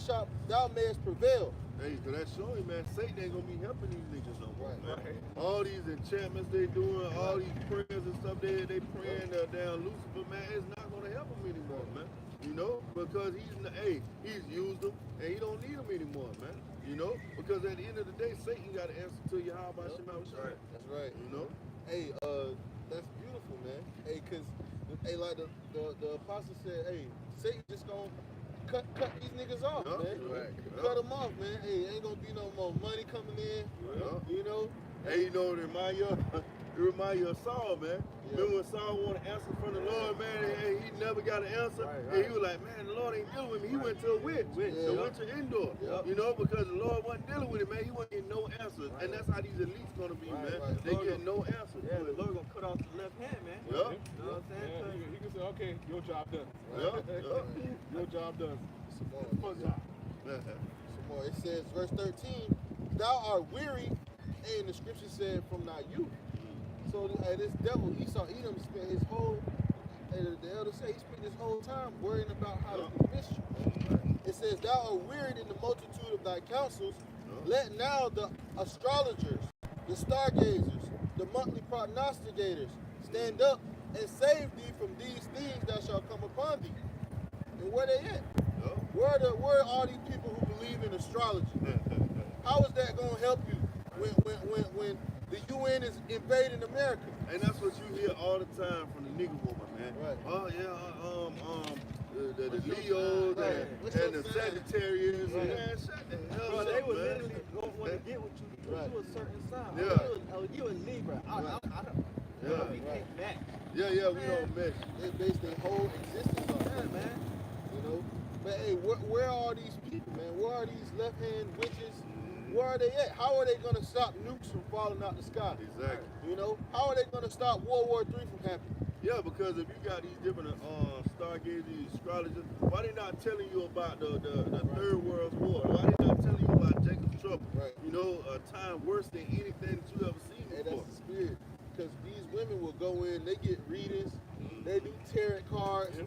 mayest prevail.
Hey, cause that's showing, man, Satan ain't gonna be helping these niggas no more, man.
Right.
All these enchantments they doing, all these prayers and stuff they praying down Lucifer, man, it's not gonna help them anymore, man. You know, because he's used them and he don't need them anymore, man. You know, because at the end of the day, Satan got to answer to you how about Shema Shai.
That's right.
You know?
Hey, that's beautiful, man. Hey, cause like the apostle said, hey, Satan just gonna cut these niggas off, man.
Right.
Cut them off, man. Hey, ain't gonna be no more money coming in. You know.
Hey, you know, it remind you of Saul, man.
Yeah.
Remember when Saul wanted an answer from the Lord, man, and he never got an answer? And he was like, man, the Lord ain't dealing with me. He went to a witch, the witch of Endor. You know, because the Lord wasn't dealing with it, man. He wasn't getting no answers. And that's how these elites gonna be, man. They get no answers.
Yeah, the Lord gonna cut off the left hand, man.
Yeah.
You know what I'm saying?
Yeah, he can say, okay, your job done.
Yeah.
Your job done.
Some more.
Fun job.
Some more. It says, verse 13, thou art weary, and the scripture said, from thy youth. So this devil, Esau, Edom, spent his whole, the elder say, he spent his whole time worrying about how to convince you. It says, thou art wearied in the multitude of thy counsels. Let now the astrologers, the stargazers, the monthly prognosticators stand up and save thee from these things that shall come upon thee. And where they at? Where are all these people who believe in astrology? How is that going to help you when the UN is invading America?
And that's what you hear all the time from the nigga woman, man.
Right.
Oh yeah, the Leos and the Sagittarius.
Right.
Man, shut the hell
Bro,
up,
they would
man.
literally want to get with you because you a certain sign.
Yeah.
You a Libra. I don't. We can't match.
Yeah, we don't mess.
They base their whole existence on
Yeah,
it,
man.
you know? But hey, where are all these people, man? Where are these left-hand witches? Where are they at? How are they going to stop nukes from falling out the sky?
Exactly.
You know? How are they going to stop World War III from happening?
Yeah, because if you got these different stargazers, these astrologers, why they not telling you about the Third World War? Why they not telling you about Jacob's trouble?
Right.
You know, a time worse than anything that you ever seen
Hey,
before.
that's the spirit. Because these women will go in, they get readings, they do tarot cards.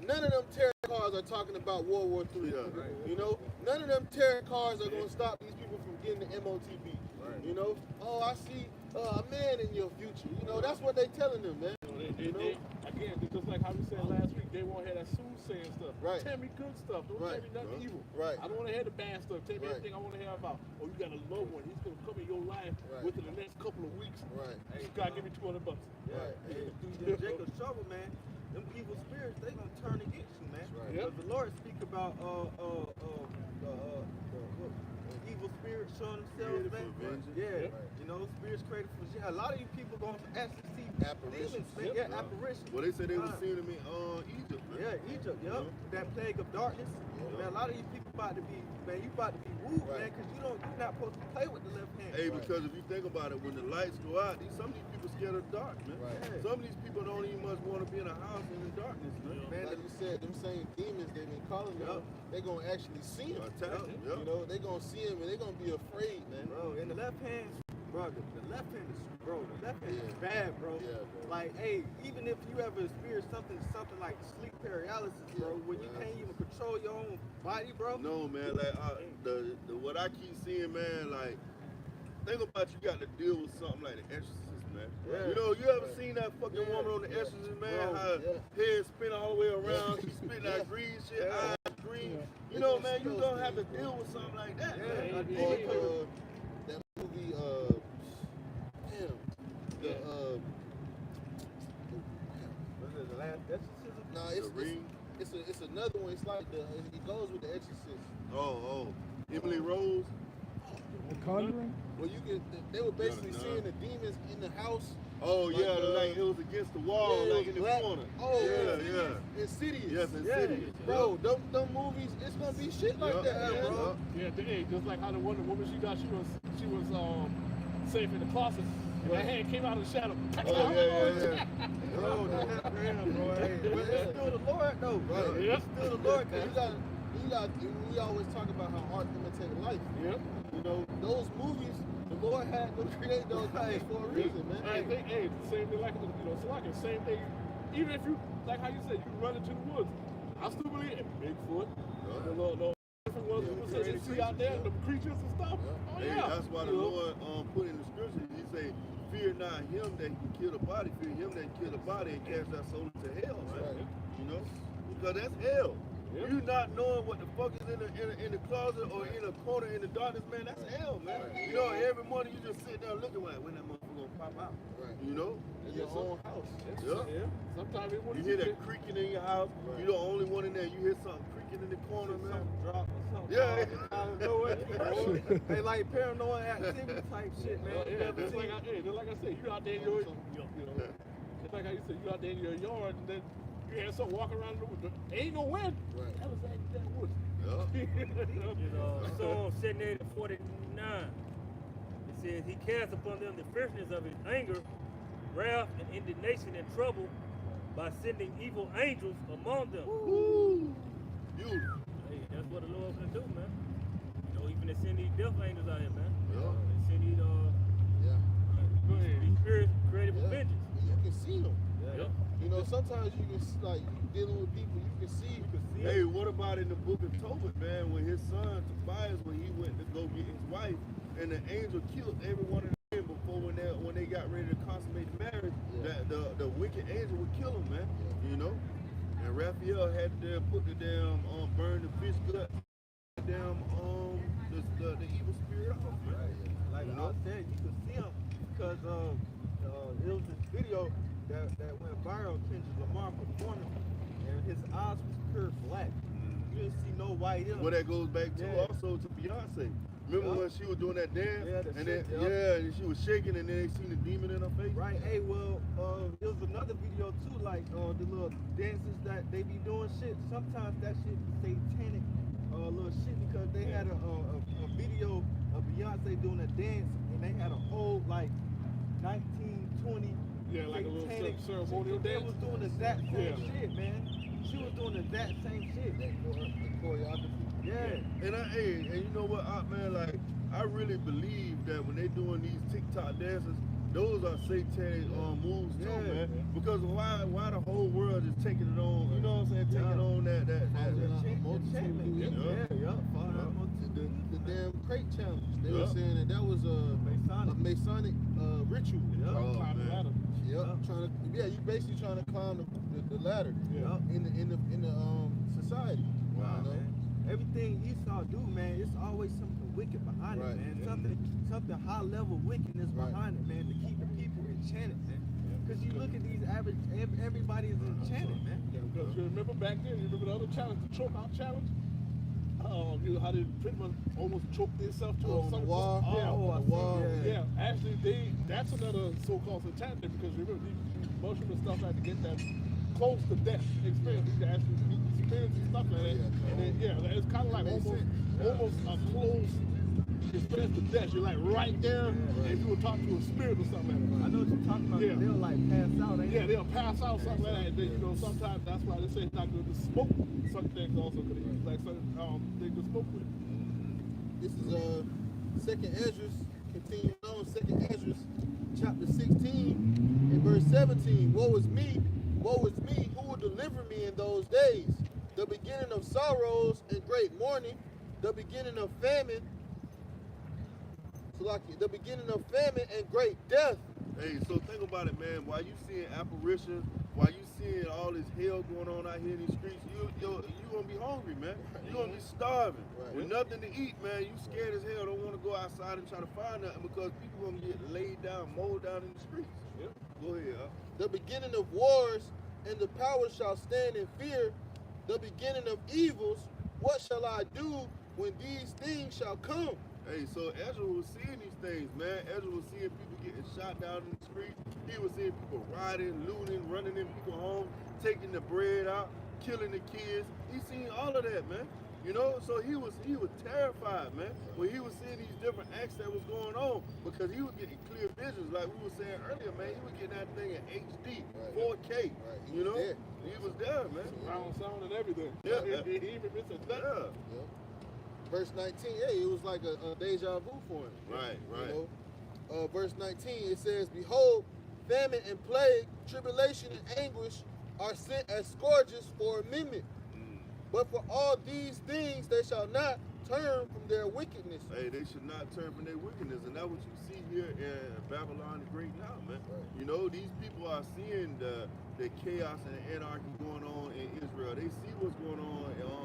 None of them tarot cards are talking about World War III.
Yeah.
You know, none of them tarot cards are going to stop these people from getting the MOTB. You know, oh, I see a man in your future. You know, that's what they telling them, man.
Again, just like how we said last week, they won't have that soothsaying stuff.
Right.
Tell me good stuff. Don't tell me nothing evil.
Right.
I don't want to hear the bad stuff. Tell me everything I want to hear about. Oh, you got a loved one. He's going to come in your life within the next couple of weeks.
Right.
Hey, God, give me $200.
Yeah. Hey, through Jacob's trouble, man, them evil spirits, they gonna turn against you, man.
Right.
Because the Lord speak about the evil spirits showing themselves, man. Yeah. You know, spirits created for shit. A lot of you people gonna actually see
Apparitions.
demons, man. Yeah, apparitions.
Well, they said they were seeing them in Egypt, man.
Yeah, Egypt, that plague of darkness. Man, a lot of you people about to be, man, you about to be wooed, man, because you're not supposed to play with the left hand.
Hey, because if you think about it, when the lights go out, some of these people scared of the dark, man.
Right.
Some of these people don't even much want to be in a house in the darkness, man.
Like you said, them same demons they've been calling them, they going to actually see them.
Attack them,
You know, they going to see them and they going to be afraid, man.
Bro, in the left hand, bro, the left hand is, bro, the left hand is
Yeah.
bad, bro.
Yeah, bro.
Like, hey, even if you ever experience something like sleep paralysis, bro,
Yeah,
when you can't even
paralysis.
control your own body, bro.
No, man, like the what I keep seeing, man, like think about you got to deal with something like The Exorcist, man.
Yeah.
You know, you ever seen that fucking
Yeah.
woman on The Exorcist, man?
Bro,
How her head spin all the way around, she spitting out green shit,
Yeah.
eyes green.
Yeah.
You know, man, you gonna have to deal with something like that,
Yeah.
man.
Or that movie, damn,
Was it the last exorcism?
nah,
The Ring.
it's another one. It's like it goes with The Exorcist.
Oh, Emily Rose.
The Conjuring?
Where you get, they were basically
No.
seeing the demons in the house.
Oh
Like,
yeah, like it was against the wall,
yeah,
like in the
black-
corner.
Oh,
yeah.
Insidious.
Yes, Insidious.
Bro, them movies, it's gonna be shit like that,
Yeah,
man.
bro.
Yeah, hey, just like how the Wonder Woman she was safe in the closet, and that hand came out of the shadow.
Oh yeah.
Bro, that's damn, bro. Hey, but it's still the Lord, though.
Right.
Yeah.
It's still the Lord,
You
cause
got, we always talk about how art imitated life.
Yep.
You know, those movies, the Lord had them create those movies for a reason, man.
Hey, same thing like so like the same thing. Even if you like how you said you run into the woods, I still believe in Bigfoot, the little different ones people say they see out there, the creatures and stuff. Oh
Hey,
yeah.
that's why the
You know?
Lord put in the scriptures, he say, fear not him that can kill the body, fear him that can kill the body and cast that soul into hell, man.
Right.
You know? Because that's hell.
Yep.
You not knowing what the fuck is in the closet or in a corner in the darkness, man, that's hell, man.
Right.
You know, every morning you just sit there looking like when that motherfucker gonna pop out.
Right.
You know?
In your own house.
Yeah.
Sometimes it
You hear that creaking in your house,
Right.
you're the only one in there, you hear something creaking in the corner, man.
something drop or something.
Yeah.
Out of nowhere. Hey, like paranormal activity type shit, man. You
Yeah,
never
just
seen
like I said, you out there in your, you know, just like how you said, you out there in your yard, and then you had something walking around the woods. Ain't no wind.
Right.
That was that woods.
Yeah.
In Psalm 78:49, it says, He casts upon them the fierceness of his anger, wrath, and indignation and trouble by sending evil angels among them.
Woo. Beautiful.
Hey, that's what the Lord's gonna do, man. You know, even they send these death angels out here, man.
Yeah.
They send these
Yeah.
these spirits created for
Yeah.
vengeance.
You can see them.
Yep.
You know, sometimes you can, like, you dealing with people, you can see.
Hey, what about in the book of Tobit, man, when his son Tobias, when he went to go get his wife, and the angel killed every one of them before when they got ready to consummate the marriage,
Yeah.
that the wicked angel would kill him, man. You know? And Raphael had to put the damn burn the fish gut, damn the evil spirit off, man.
Like
You know?
I said, you can see him because it was this video that went viral, Kendrick Lamar performing, and his eyes was pure black. You didn't see no white in them.
Well, that goes back to
Yeah.
also to Beyonce. Remember when she was doing that dance?
Yeah, the
and
shit,
then,
yeah.
and she was shaking, and then they seen the demon in her face.
Right, hey, well, there was another video too, like the little dances that they be doing shit. Sometimes that shit be satanic, little shit, because they had a video of Beyonce doing a dance, and they had a whole like 1920
Yeah, like a little
satanic
ceremonial
They
dance.
was doing the exact same
Yeah.
shit, man. She was doing the exact same shit.
The choreography.
Yeah.
And you know what, man, like I really believe that when they doing these TikTok dances, those are satanic moves too,
Yeah.
man. Because why the whole world is taking it on, you know what I'm saying, taking on that
Enchantment. Yeah.
The damn crate challenge. They were
Yeah.
saying that was a Masonic ritual.
Oh,
Climb the
man.
ladder.
Yep. You basically trying to climb the ladder.
Yeah.
In the society.
Wow,
You know?
Man. Everything Esau do, man, it's always something wicked behind
Right.
it, man. Something high level wickedness
Right.
behind it, man, to keep the people enchanted, man. Because you look at these average, everybody is enchanted, man.
Yeah, because you remember back then, you remember the other challenge, the choke out challenge? You know how they pretty much almost choked themselves to
On the wall.
Yeah,
Oh, I
on the
see,
wall.
yeah.
yeah. Actually, that's another so-called satanic, because remember these mushrooms and stuff like to get that close to death experience. You can actually experience and stuff like that.
Yeah,
And then it's kind of like
makes
almost a close experience to death. You're like right there, and you will talk to a spirit or something like that.
I know what you're talking about.
Yeah.
They'll like pass out, ain't
Yeah,
they?
they'll pass out, something like that. And then, you know, sometimes that's why they say it's not good to smoke certain things also, because they use like certain things to smoke with.
This is second Esdras Continuing on, 2nd Ezra chapter 16 and verse 17. Woe is me, who will deliver me in those days? The beginning of sorrows and great mourning, the beginning of famine, the beginning of famine and great death.
Hey, so think about it, man. While you seeing apparitions, while you seeing all this hell going on out here in these streets, you gonna be hungry, man. You gonna be starving with nothing to eat, man. You scared as hell. Don't want to go outside and try to find nothing because people gonna get laid down, mowed down in the streets. Yep. Go ahead.
The beginning of wars and the power shall stand in fear. The beginning of evils. What shall I do when these things shall come?
Hey, so Ezra was seeing these things, man. Ezra was seeing people getting shot down in the street. He was seeing people rioting, looting, running in people's homes, taking the bread out, killing the kids. He seen all of that, man. You know, so he was terrified, man, when he was seeing these different acts that was going on because he was getting clear visions, like we were saying earlier, man. He was getting that thing in HD, 4K. You know, he was there, man.
Round sound and everything.
Yeah,
he even missed a
yeah.
Verse 19, it was like a deja vu for him.
Right.
You know? Verse 19, it says, behold, famine and plague, tribulation and anguish are sent as scourges for a minute. But for all these things they shall not turn from their wickedness.
Hey, they should not turn from their wickedness. And that's what you see here in Babylon the Great now, man.
Right.
You know, these people are seeing the chaos and the anarchy going on in Israel. They see what's going on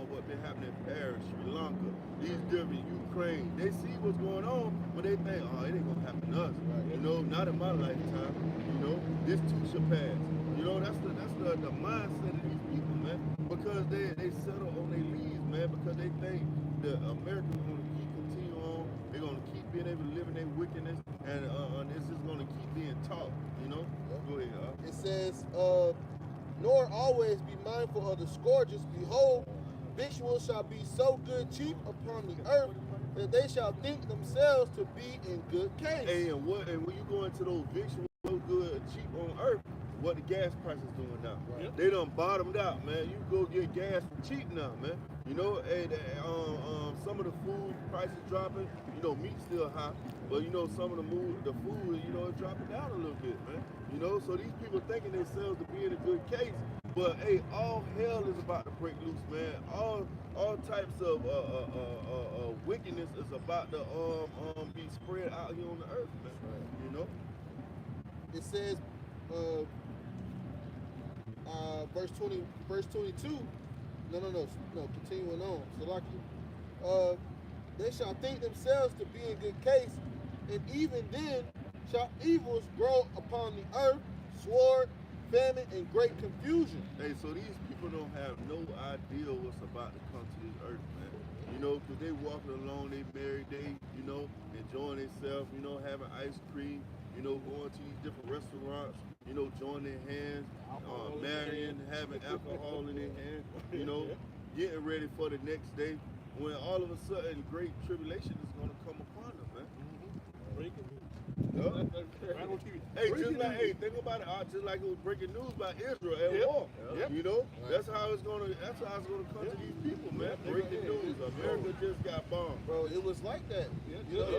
what been happening in Paris, Sri Lanka, these different Ukraine. They see what's going on, but they think, oh, it ain't gonna happen to us. Right. You know, not in my lifetime. You know, this too shall pass. You know, that's the mindset of these people, man. Because they settle on their leaves, man, because they think that America's gonna continue on. They're gonna keep being able to live in their wickedness, and this is gonna keep being taught. You know. Go ahead.
It says, nor always be mindful of the scourges. Behold, victuals shall be so good cheap upon the earth that they shall think themselves to be in good case.
Hey, and when you go into those victuals so good cheap on earth, what the gas prices doing now? Right. They done bottomed out, man. You go get gas for cheap now, man. You know, hey, some of the food prices dropping. You know, meat's still high, but you know some of the food, you know, it's dropping down a little bit, man. You know, so these people thinking themselves to be in a good case, but hey, all hell is about to break loose, man. All types of wickedness is about to be spread out here on the earth, man. Right. You know,
it says. Verse 22. No. Continuing on. So they shall think themselves to be in good case, and even then shall evils grow upon the earth, sword, famine, and great confusion.
Hey, so these people don't have no idea what's about to come to this earth, man. You know, because they walking along, they married, they, you know, enjoying themselves, you know, having ice cream, you know, going to these different restaurants, you know, joining their hands, marrying, having alcohol in their hands, you know, getting ready for the next day, when all of a sudden great tribulation is going to come upon them, man.
Breaking news.
Hey, think about it. Just like it was breaking news about Israel at war. You know, that's how it's gonna come to these people, man. Breaking news. America just got bombed,
bro. It was like that.
Because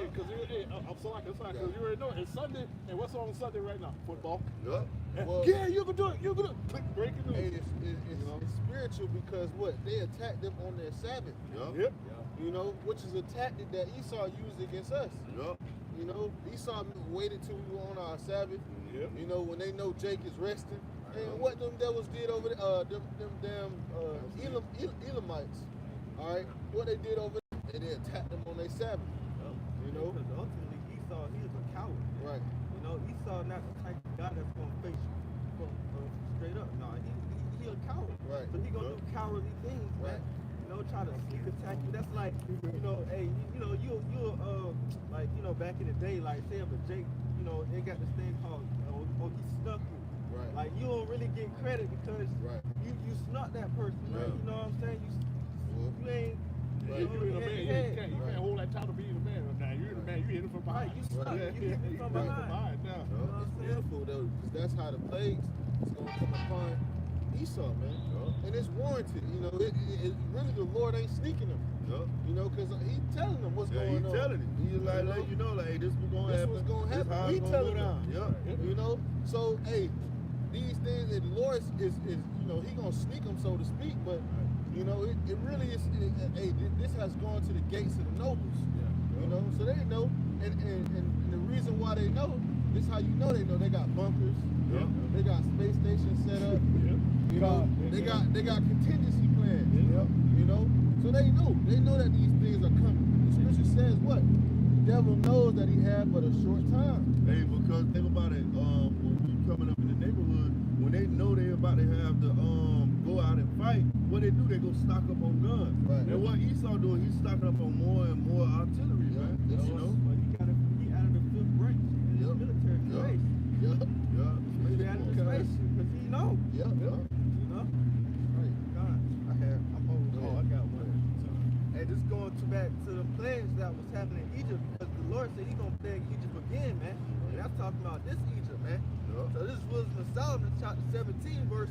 I'm sorry, because you already know it's Sunday, and what's on Sunday right now? Football.
Yeah.
Well,
yeah, you can do it. You can do it. Click breaking news.
Hey, it's spiritual because what they attacked them on their Sabbath.
Yep.
You know, which is a tactic that Esau used against us.
Yep.
You know, Esau waited till we were on our Sabbath.
Yep.
You know, when they know Jake is resting. And what them devils did over there, them damn Elamites, all right, what they did over there, they attacked them on their Sabbath. You know?
Because ultimately Esau, he is a coward.
Right.
You know, Esau not the type of guy that's going to face you from straight up. No, he a coward.
Right.
So he going to do cowardly things, man.
Right.
You know, try to sneak attack you. That's like, you know, hey, you know, you'll like, you know, back in the day, like, say if a Jake, you know, they got this thing called, he snuck you.
Right.
Like, you don't really get credit because you snuck that person, right? You know what I'm saying? You ain't.
Right. You ain't a man. You can't hold that title of being a man. Now you're the man. You hit it from behind.
You snuck. You hit it from behind.
Now.
It's beautiful though, because that's how the plagues is going to come upon Esau, man. And it's warranted. You know, it really the Lord ain't sneaking him. You know, because he's telling them what's going on.
He's telling him. He's like, let you know, like, hey, this was going to happen.
This was going to happen. We telling them. You know, so, hey, these things, the Lord is you know, he going to sneak them, so to speak, but, you know, it really is, hey, this has gone to the gates of the nobles. You know, so they know. And the reason why they know, this is how you know they know. They got bunkers. They got space stations set up. You know, they got contingency plans. You know, so they know that these things are coming. The scripture says what? The devil knows that he had but a short time.
Hey, because think about it. When we coming up in the neighborhood, when they know they're about to have to go out and fight, what they do? They go stock up on guns. Right. And what Esau doing? He's stocking up on more and more artillery, man. You know.
But you gotta be out of the fifth branch in the military space. Maybe out of the space because he know. You know. Right. God, I'm holding. Oh, I got one. Hey, just going back to the plagues that was happening in Egypt, because the Lord said He's gonna plague Egypt again, man. And I'm talking about this Egypt, man. So this is Wisdom of Solomon, chapter 17, verse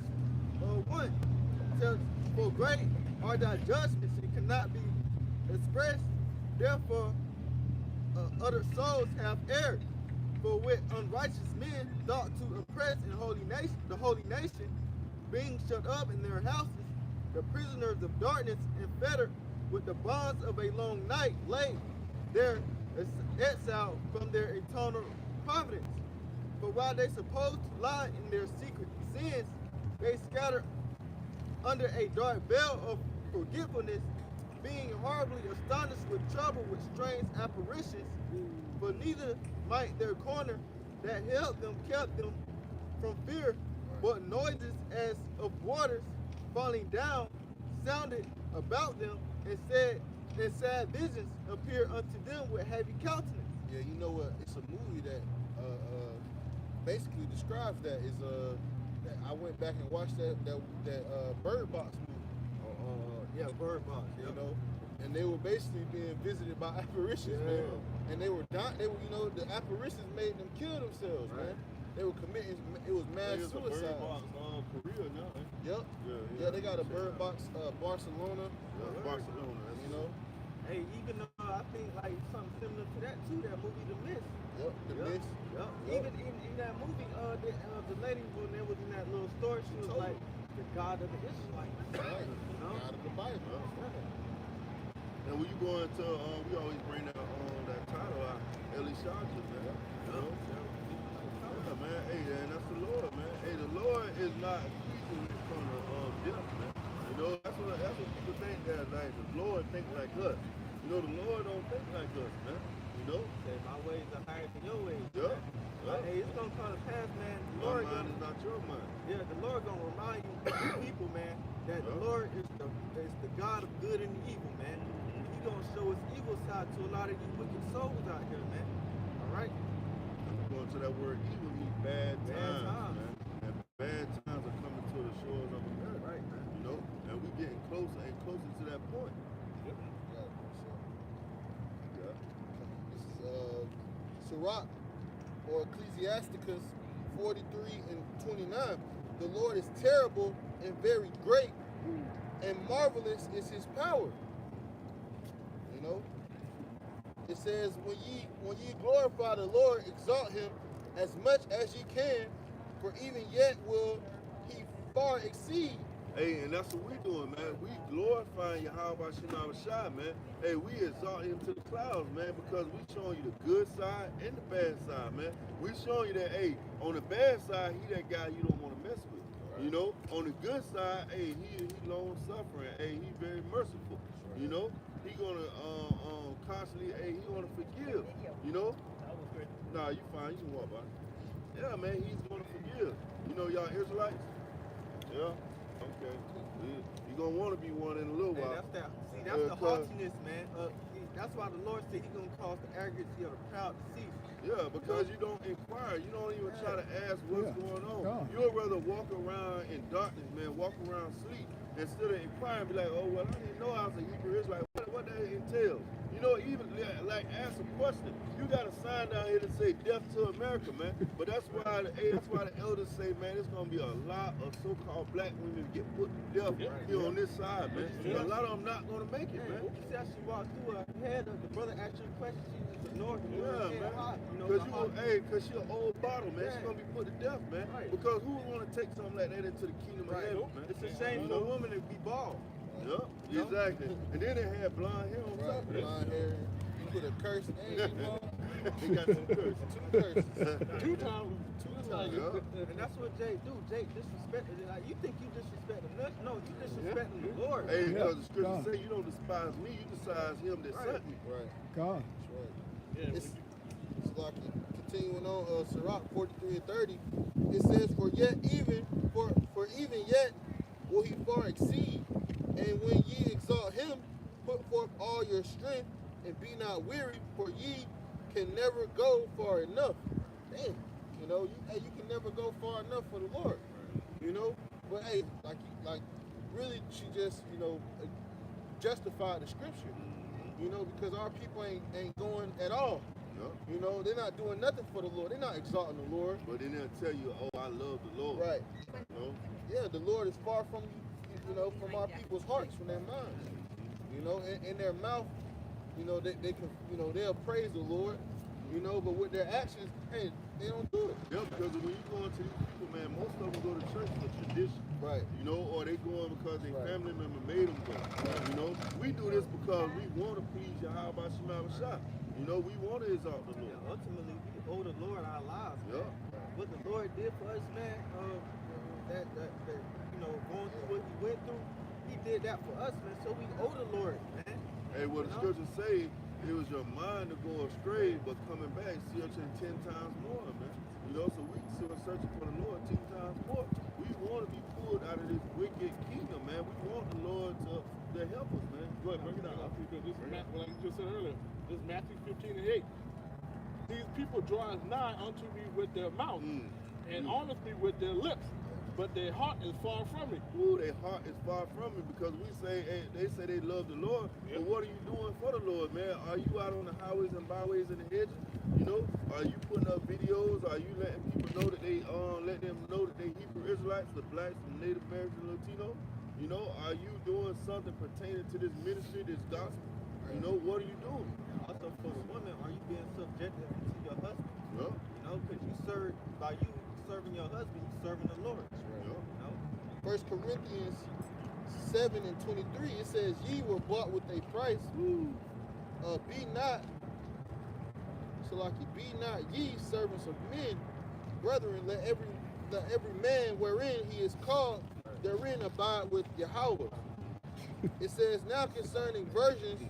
1. It tells, for great are thy judgments, and cannot be expressed. Therefore, other souls have erred. For with unrighteous men thought to oppress the holy nation, being shut up in their houses, the prisoners of darkness and fettered with the bonds of a long night, laid there exiled from their eternal providence. For while they supposed to lie in their secret sins, they scattered under a dark veil of forgetfulness, being horribly astonished with trouble with strange apparitions, for neither might their corner that held them kept them from fear, but noises as of waters falling down sounded about them, and sad visions appeared unto them with heavy countenance.
Yeah, you know what? It's a movie that basically describes that. Is that I went back and watched that Bird Box movie.
Bird Box.
You know, and they were basically being visited by apparitions, man. And they were dying. You know, the apparitions made them kill themselves, man. They were committing. It was mass suicide.
Bird Box, Korea now.
Yep. They got a Bird Box, Barcelona.
Barcelona.
You know.
Hey, even I think like something similar to that too. That movie, The Mist.
The Mist.
Even in that movie, the lady when they was in that little story, she was like the God of the Israelites.
Right.
You know?
God of the Bible.
And when you go into, we always bring that title out, Elisha, man. You know? Yeah, man. Hey, man, that's the Lord, man. Hey, the Lord is not easy from the death, man. You know, that's what people think that, like, the Lord think like us. You know, the Lord don't think like us, man. You know?
Say, my ways are higher than your ways. Hey, it's gonna come to pass, man. The Lord
my mind is not your mind.
Yeah, the Lord gonna remind you people, man, that the Lord is the God of good and evil, man. He gonna show his evil side to a lot of you wicked souls out here, man. All right?
Going to that word evil means bad times, man. And bad times are coming to the shores of America.
Right, man.
You know? And we getting closer and closer to that point.
This is Sirach, or Ecclesiasticus 43 and 29. The Lord is terrible and very great, and marvelous is his power. You know? It says, when ye glorify the Lord, exalt him as much as ye can, for even yet will he far exceed.
Hey, and that's what we doing, man. We glorifying Yahweh Shem Shai, man. Hey, we exalt him to the clouds, man, because we showing you the good side and the bad side, man. We showing you that, hey, on the bad side, he that guy you don't want to mess with. Right. You know, on the good side, hey, he long suffering. Hey, he very merciful. Right. You know, he gonna constantly, hey, he gonna forgive. You know? Nah, you fine. You can walk by. Yeah, man, he's gonna forgive. You know, y'all Israelites? Yeah. Okay. You're going to want to be one in a little while.
That's the haughtiness, man. That's why the Lord said he's going to cause the arrogancy of the proud to cease.
Yeah, because you don't inquire. You don't even try to ask what's going on. You would rather walk around in darkness, man, walk around sleep, instead of inquiring, be like, oh, well, I didn't know I was a Hebrew Israelite. What what that entails. You know, even like ask a question. You got a sign down here that say "Death to America," man. But that's why the elders say, man, it's gonna be a lot of so-called black women get put to death here on this side, man. A lot of them not gonna make it, man.
You see how she walked through her head of the brother asked her a question, she just ignored the
Yeah, man. Cause she an old bottle, man. She gonna be put to death, man.
Right.
Because who would want to take something like that into the kingdom of heaven, man?
It's a shame for a woman to be bald.
Yep, exactly. And then they had blonde hair on top of that.
Blonde hair. You put a curse name on.
They got some curses.
Two curses.
Two times.
And that's what Jay do. Jay disrespected it. Like, you think you disrespecting us? No, you disrespecting the Lord.
Hey, because the scripture say you don't despise me, you despise him that sent me.
Right.
God.
That's right.
Yeah,
It's like continuing on Sirach 43 and 30. It says, for even yet will he far exceed, and when ye exalt him, put forth all your strength, and be not weary, for ye can never go far enough. Damn, you know, you can never go far enough for the Lord, you know. But hey, like really, she just, you know, justified the scripture, you know, because our people ain't going at all.
Yeah.
You know, they're not doing nothing for the Lord. They're not exalting the Lord.
But then they'll tell you, oh, I love the Lord.
Right.
You know?
Yeah, the Lord is far from you know, from our people's hearts, from their minds. You know, in their mouth, you know, they can, you know, they'll praise the Lord, you know, but with their actions, hey, they don't do it.
Yeah, because when you go into these people, man, most of them go to church for tradition.
Right.
You know, or they go in because their family member made them go. You know, we do this because we want to please Yahweh Shema Shah. You know, we want to exalt the Lord.
Yeah, ultimately, we owe the Lord our lives.
Yeah.
Man. What the Lord did for us, man, that you know, going through what he went through, he did that for us, man. So we owe the Lord, man.
Hey, what the scriptures say, it was your mind to go astray, but coming back, searching 10 times more, man. You know, so we still searching for the Lord 10 times more. We want to be pulled out of this wicked kingdom, man. We want the Lord to help us, man.
Go ahead, break it down. Because this is Matthew, like you just said earlier, this is Matthew 15 and 8. These people draw nigh unto me with their mouth and honestly with their lips, but their heart is far from me.
Ooh, their heart is far from me because we say, hey, they say they love the Lord, but what are you doing for the Lord, man? Are you out on the highways and byways and the hedges? You know, are you putting up videos? Are you letting people know that they let them know that they Hebrew Israelites, the blacks, the Native American, Latino? You know, are you doing something pertaining to this ministry, this gospel? You know, what are you doing?
Also for the woman, are you being subjective to your husband?
Yeah.
You know, because you serve, by you serving your husband, you serving the Lord.
Yeah.
You know?
1 Corinthians 7 and 23, it says, ye were bought with a price. Be not, be not ye servants of men, brethren, let every man wherein he is called, therein abide with Yahweh. It says, now concerning virgins,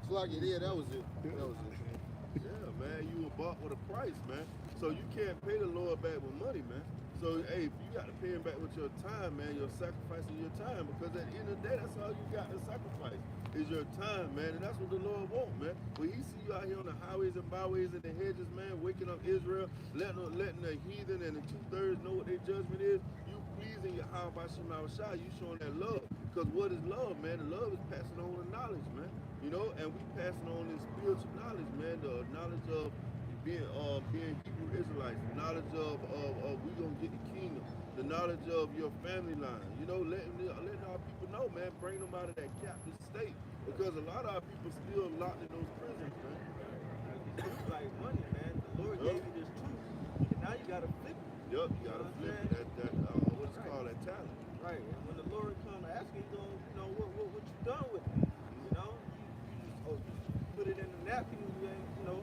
yeah, that was it.
Yeah, man, you were bought with a price, man. So you can't pay the Lord back with money, man. So, hey, you got to pay him back with your time, man, your sacrifice of your time, because at the end of the day, that's all you got to sacrifice is your time, man, and that's what the Lord wants, man. When he see you out here on the highways and byways and the hedges, man, waking up Israel, letting the heathen and the 2/3 know what their judgment is, you pleasing Yahweh Shema Shah, you showing that love. Because what is love, man? The love is passing on the knowledge, man. You know, and we passing on this spiritual knowledge, man, the knowledge of being Hebrew Israelites, the knowledge of we gonna get the kingdom, the knowledge of your family line, you know, letting our people know, man, bring them out of that captive state, because a lot of our people still locked in those prisons, man.
It's like money, man. The Lord gave you this truth, and now you gotta flip it.
Yup, you gotta flip it. That what's it called, that talent.
Right, and when the Lord come asking, you gonna, you know, what you done with it? You know, you just put it in the napkin, you ain't, you know.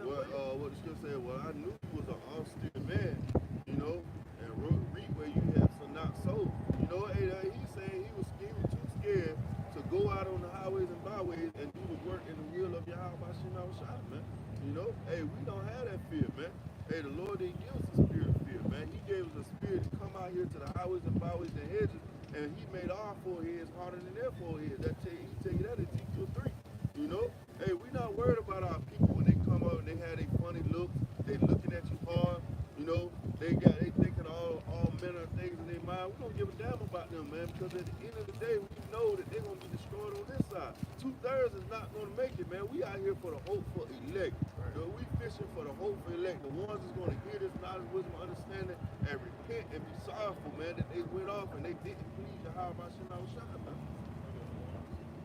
Well, what the scripture said, well, I knew you was an austere man, you know, and reap where you have some not sold. You know, he's saying he was too scared to go out on the highways and byways and do the work in the will of Yahweh Shema Shah, man. You know, hey, we don't have that fear, man. Hey, the Lord didn't give us a spirit of fear, man. He gave us a spirit to come out here to the highways and byways and hedges, and he made our foreheads harder than their foreheads. He tell you that in Ezekiel 3. You know, hey, we not worried about our people when they come out and they have their funny looks, they looking at you hard, you You know, they thinking all manner of things in their mind. We don't give a damn about them, man, because at the end of the day, we know that they're gonna be destroyed on this side. 2/3 is not gonna make it, man. We out here for the hope for elect. You know, we fishing for the hope for elect. The ones that's gonna hear this knowledge, wisdom, understanding, and repent and be sorrowful, man, that they went off and they didn't please Yahweh Hashem Shah, man.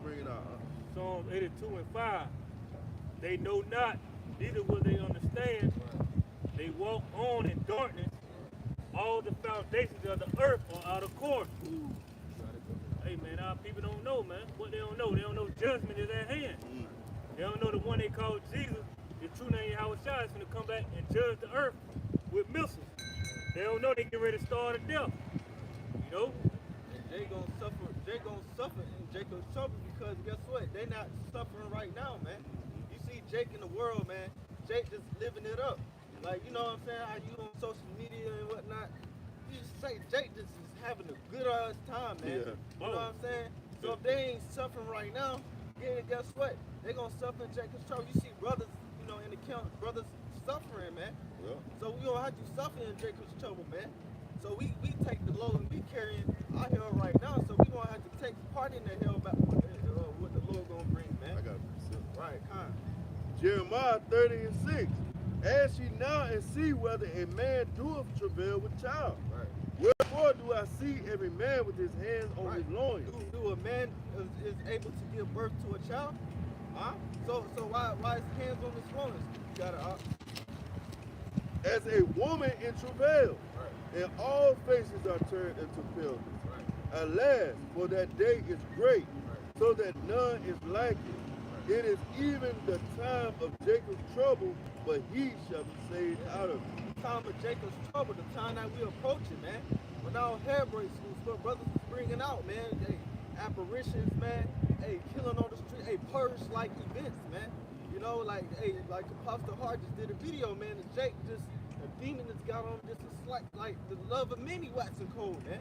Bring it out.
Psalms 82:5. They know not, neither will they understand. They walk on in darkness. All the foundations of the earth are out of course. Hey man, our people don't know, man. What they don't know judgment is at hand. They don't know the one they call Jesus, the true name Yahweh Shai, is going to come back and judge the earth with missiles. They don't know they get ready to starve to death. You know?
And they gonna suffer in Jacob's trouble because guess what? They not suffering right now, man. You see Jake in the world, man. Jake just living it up. Like, you know what I'm saying? How you on social media and whatnot. You just say Jake just is having a good ass time, man.
Yeah.
You know what I'm saying? So if they ain't suffering right now, then guess what? They gonna suffer in Jacob's trouble. You see brothers, you know, in the camp, brothers suffering, man.
Yeah.
So we don't have to suffer in Jacob's trouble, man. So we take the load and we carrying our hell right now. So we gonna have to take part in the hell about what the Lord gonna bring, man.
I got it.
Right, kind.
Jeremiah 30:6. Ask ye now and see whether a man doeth travail with child.
Right.
Wherefore do I see every man with his hands on his loins?
Do a man is able to give birth to a child? Huh? So why is hands on his loins? You gotta
As a woman in travail,
Right.
and all faces are turned into pilgrims.
Right.
Alas, for that day is great,
Right.
so that none is like it. It is even the time of Jacob's trouble, but he shall be saved out of it.
The time of Jacob's trouble, the time that we approaching, man. When our hair breaks loose, what brothers is bringing out, man. Hey, apparitions, man. Hey, killing on the street. Hey, purge-like events, man. You know, like Apostle Hart just did a video, man. And Jake just, a demon that's got on just a like the love of many waxing cold, man.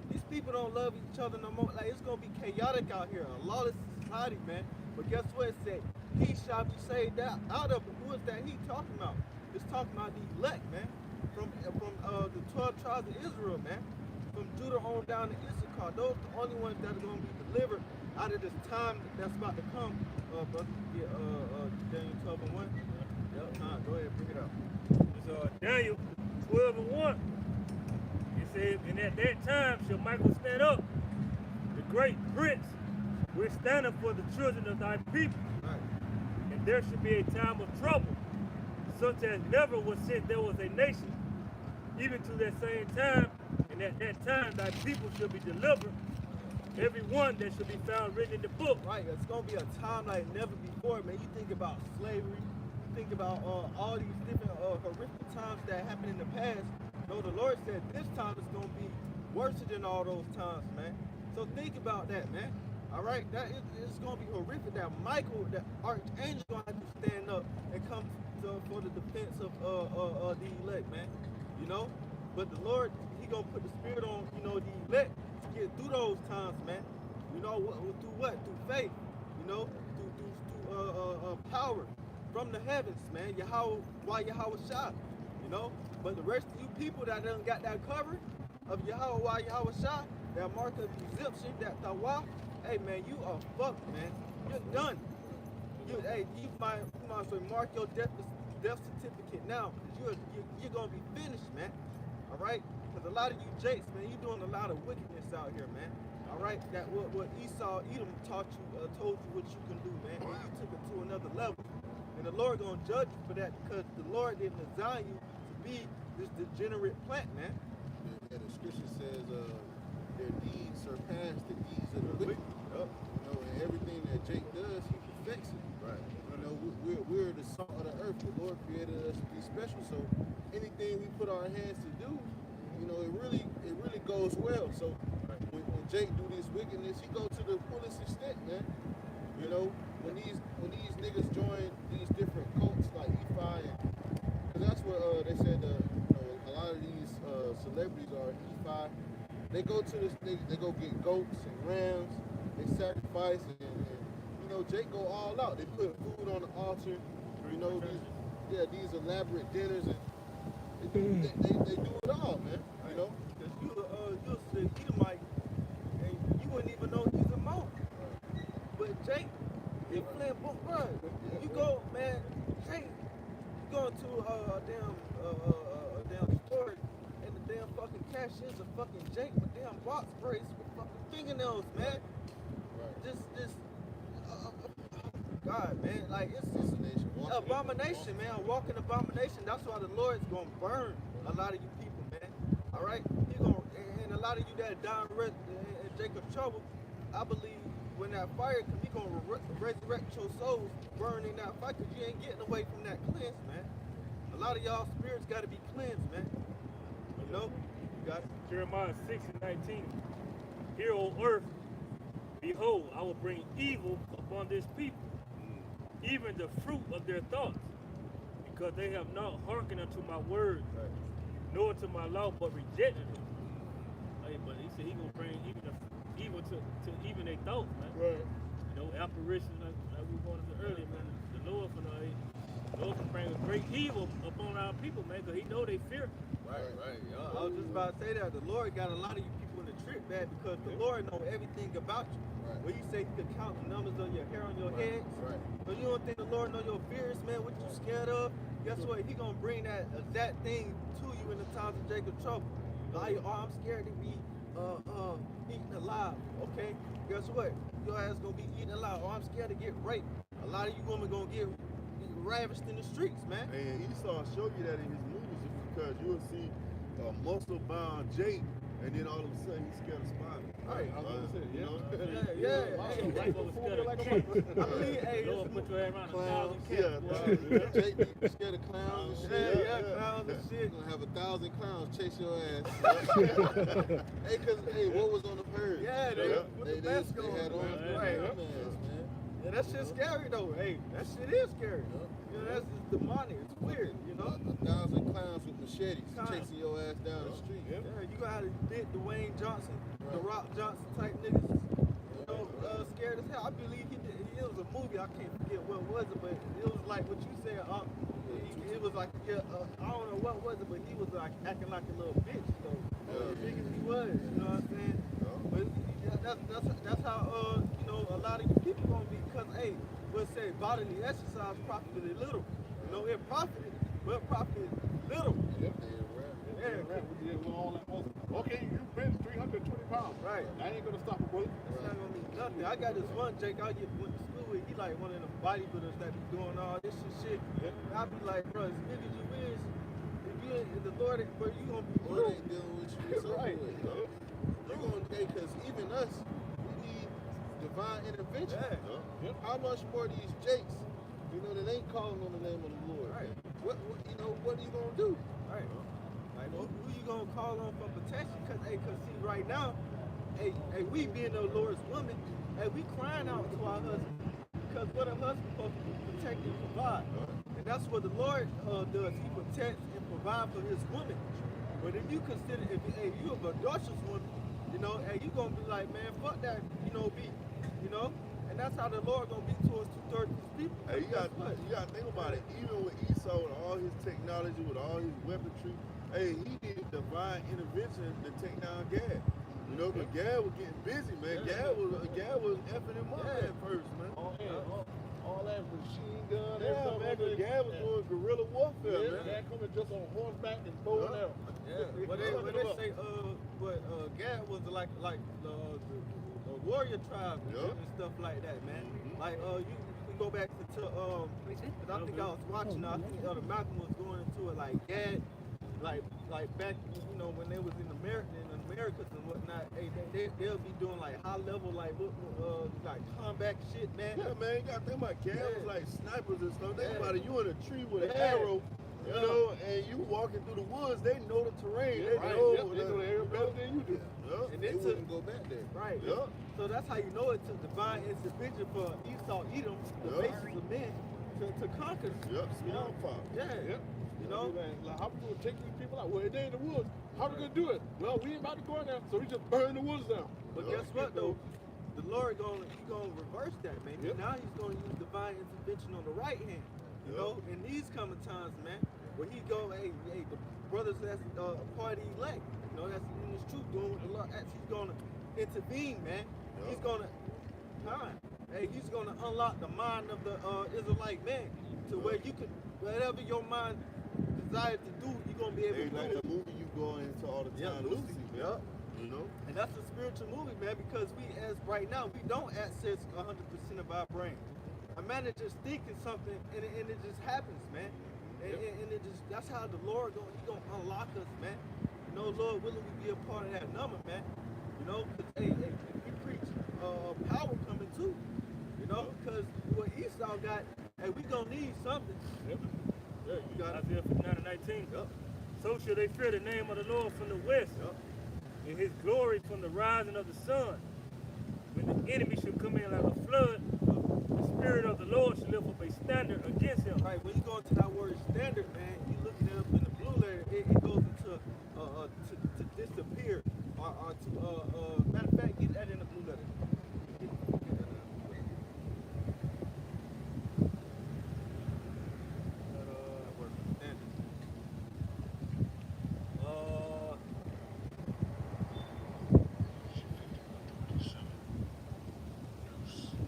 These people don't love each other no more. Like, it's gonna be chaotic out here, a lawless society, man. But guess what it said? He shall be saved out of it. Who is that he talking about? It's talking about the elect, man. From the 12 tribes of Israel, man. From Judah on down to Issachar. Those are the only ones that are gonna be delivered out of this time that's about to come. Brother, Daniel 12:1. Yep, go ahead, bring it up.
It's Daniel 12:1. It says, and at that time shall Michael stand up, the great prince, which standeth for the children of thy people.
Right.
And there should be a time of trouble, such as never was since there was a nation, even to that same time. And at that time thy people shall be delivered, every one that should be found written in the book.
Right, it's gonna be a time like never before, man. You think about slavery, you think about all these different horrific times that happened in the past. No, the Lord said this time is gonna be worse than all those times, man. So think about that, man. All right, it's gonna be horrific. That Michael, that archangel, gonna have to stand up and come for the defense of the elect, man. You know, but the Lord, He gonna put the Spirit on, you know, the elect to get through those times, man. You know, through what? Through faith. You know, through power from the heavens, man. Yahweh Shai. You know, but the rest of you people that done got that cover of Yahweh Shai, that mark of exemption, that tawaf, hey man, you are fucked, man. You're done. You might as well mark your death certificate now, because you're gonna be finished, man. All right, because a lot of you jakes, man, you doing a lot of wickedness out here, man. All right, that what Edom taught you, told you what you can do, man, and you took it to another level. And the Lord gonna judge you for that, because the Lord didn't design you to be this degenerate plant, man.
And the scripture says their deeds surpass the deeds of the wicked. You know, and everything that Jake does, he perfects it.
Right.
You know, we're the salt of the earth. The Lord created us to be special. So anything we put our hands to do, you know, it really goes well. So when Jake do this wickedness, he go to the fullest extent, man. You know, when these niggas join these different cults like E5, because that's what they said. You know, a lot of these celebrities are E5. They go to this, they go get goats and rams. They sacrifice and you know, Jake go all out. They put food on the altar. You know, these elaborate dinners, and They do it all, man. You know.
Cause you'll see Edomite, and you wouldn't even know he's a Mo. But Jake, you playing book, bro. You go, man. Jake, you go to a damn store, and the damn fucking cashier's a fucking Jake with damn box braids with fucking fingernails, man. Just God, man, like it's abomination, man. A walking abomination. That's why the Lord's gonna burn a lot of you people, man. All right, He gonna, and a lot of you that down in Jacob's trouble. I believe when that fire comes, He gonna resurrect your souls, burn in that fire, cause you ain't getting away from that cleanse, man. A lot of y'all spirits got to be cleansed, man. You know, you got
Jeremiah 6:19. Hear, O earth, behold, I will bring evil upon this people, even the fruit of their thoughts, because they have not hearkened unto my words, nor to my law, but rejected it. Hey, but he said he gonna bring even the evil to even their thoughts, man.
Right.
You know, apparitions like we were going into earlier, man. The Lord can bring a great evil upon our people, man, because He know they fear.
Right. I was just about to say that the Lord got a lot of you people in the trip, man, because the Lord know everything about you. When you say He could count the numbers of your hair on your head, so you don't think the Lord know your fears, man? What you scared of? Guess what? He gonna bring that exact thing to you in the times of Jacob's trouble. Like, oh, I'm scared to be eaten alive. Okay, guess what? Your ass gonna be eaten alive. Oh, I'm scared to get raped. A lot of you women gonna get ravished in the streets, man.
And Esau show you that in his movies because you'll see a muscle-bound Jake, and then all of a sudden he's scared of spiders.
Right, I was gonna say,
You know?
Right over scared of cats.
I believe, hey,
Lord, put your head around
Clowns.
1,000 cats.
Yeah,
Jake be scared of clowns and shit.
clowns and shit.
You're gonna have 1,000 clowns chase your ass. Hey, what was on the purge?
Yeah, they with the mask on.
They had on
Right.
masks, man.
Yeah, that shit's scary though. Hey, that shit is scary. You know, that's just demonic. It's weird, you know?
1,000 clowns with machetes chasing your ass down the street.
Yeah, you gonna have to bit Dwayne Johnson, the Rock Johnson type niggas. You know, scared as hell. I believe it was a movie, I can't forget what was it, but it was like what you said, it was like, I don't know what was it, but he was like acting like a little bitch, though. As big as he was, you know what I'm saying? But that's how, you know, a lot of you people gonna be, because, hey, we'll say bodily exercise profited little. You know, it profited, but profited little.
Yep. Okay, you bench 320 pounds.
Right.
That ain't gonna stop a bullet.
It's not gonna mean nothing. I got this one Jake I went to school with. He like one of them bodybuilders that be doing all this shit. I be like, bro, as big as you is, if the Lord, bro, you gonna be
Lord ain't dealing with you. It's
right.
You're gonna, because even us, we need divine intervention.
Yeah.
How much more these Jakes, you know, that ain't calling on the name of the Lord?
Right.
What you know, what are you gonna do?
Right. Like, who you gonna call on for protection? Cause see, right now, hey, we being the Lord's woman, hey, we crying out to our husband. Because what a husband supposed to protect and provide. And that's what the Lord does. He protects and provides for his woman. But if you consider, if you a adulterous woman, you know, and you gonna be like, man, fuck that, you know, you know, and that's how the Lord gonna be towards 2/3 of his people.
Hey, you gotta think about it. Even with Esau, with all his technology, with all his weaponry, hey, he needed divine intervention to take down Gad. You know, because Gad was getting busy, man. Gad was effing him up at first, man.
All that machine gun.
Yeah, man, because Gad was doing guerrilla warfare, man.
Gad coming just on horseback and bow and arrow.
Yeah, but they say, Gad was like the warrior tribe and stuff like that, man. Like, you go back to I think I was watching, I think Malcolm was going into it, like Gad, like back, you know, when they was in Americas and whatnot, hey, they'll be doing like high level, like combat shit, man.
Yeah, man, you gotta think about Gad was like snipers and stuff. Think about it, you in a tree with an arrow, you know, and you walking through the woods, they know the terrain. They know
the area better than you do.
And
They wouldn't go back there.
Right. So that's how you know it took divine intervention for Esau, Edom, the basis of men, to conquer.
Smallpox.
You know?
Like, how we gonna take these people out? Well, they in the woods. How we gonna do it? Well, we ain't about to go in there, so we just burn the woods down.
But guess what though? The Lord gonna reverse that, man. Now he's gonna use divine intervention on the right hand. You know, in these coming times, man. where he go, hey, the brothers that's part of the elect, you know, that's in this truth doing what the Lord asks. He's gonna intervene, man.
Yup.
He's gonna, he's gonna unlock the mind of the Israelite man to where you can, whatever your mind desires to do, you're gonna be able
Ain't
to
like
do
the
it.
movie you go into all the
Yeah,
time.
Lucy,
man.
yup.
You know?
And that's a spiritual movie, man, because we, as right now, we don't access 100% of our brain. A man is just thinking something, and it just happens, man. And it just, that's how the Lord he gonna unlock us, man. You know, Lord willing, we be a part of that number, man. You know, because, we preach power coming too. You know, because what Esau got, hey, we gonna need something.
Yep.
Yeah, you got it.
Isaiah 59:19.
Yup.
So shall they fear the name of the Lord from the west,
Yup.
and his glory from the rising of the sun. When the enemy shall come in like a flood, the spirit of the Lord shall lift up a standard against him.
Right, when you go into that word standard, man, you looking it up in the blue letter, it goes into to disappear or to matter of fact, get that in the blue letter. Word standard.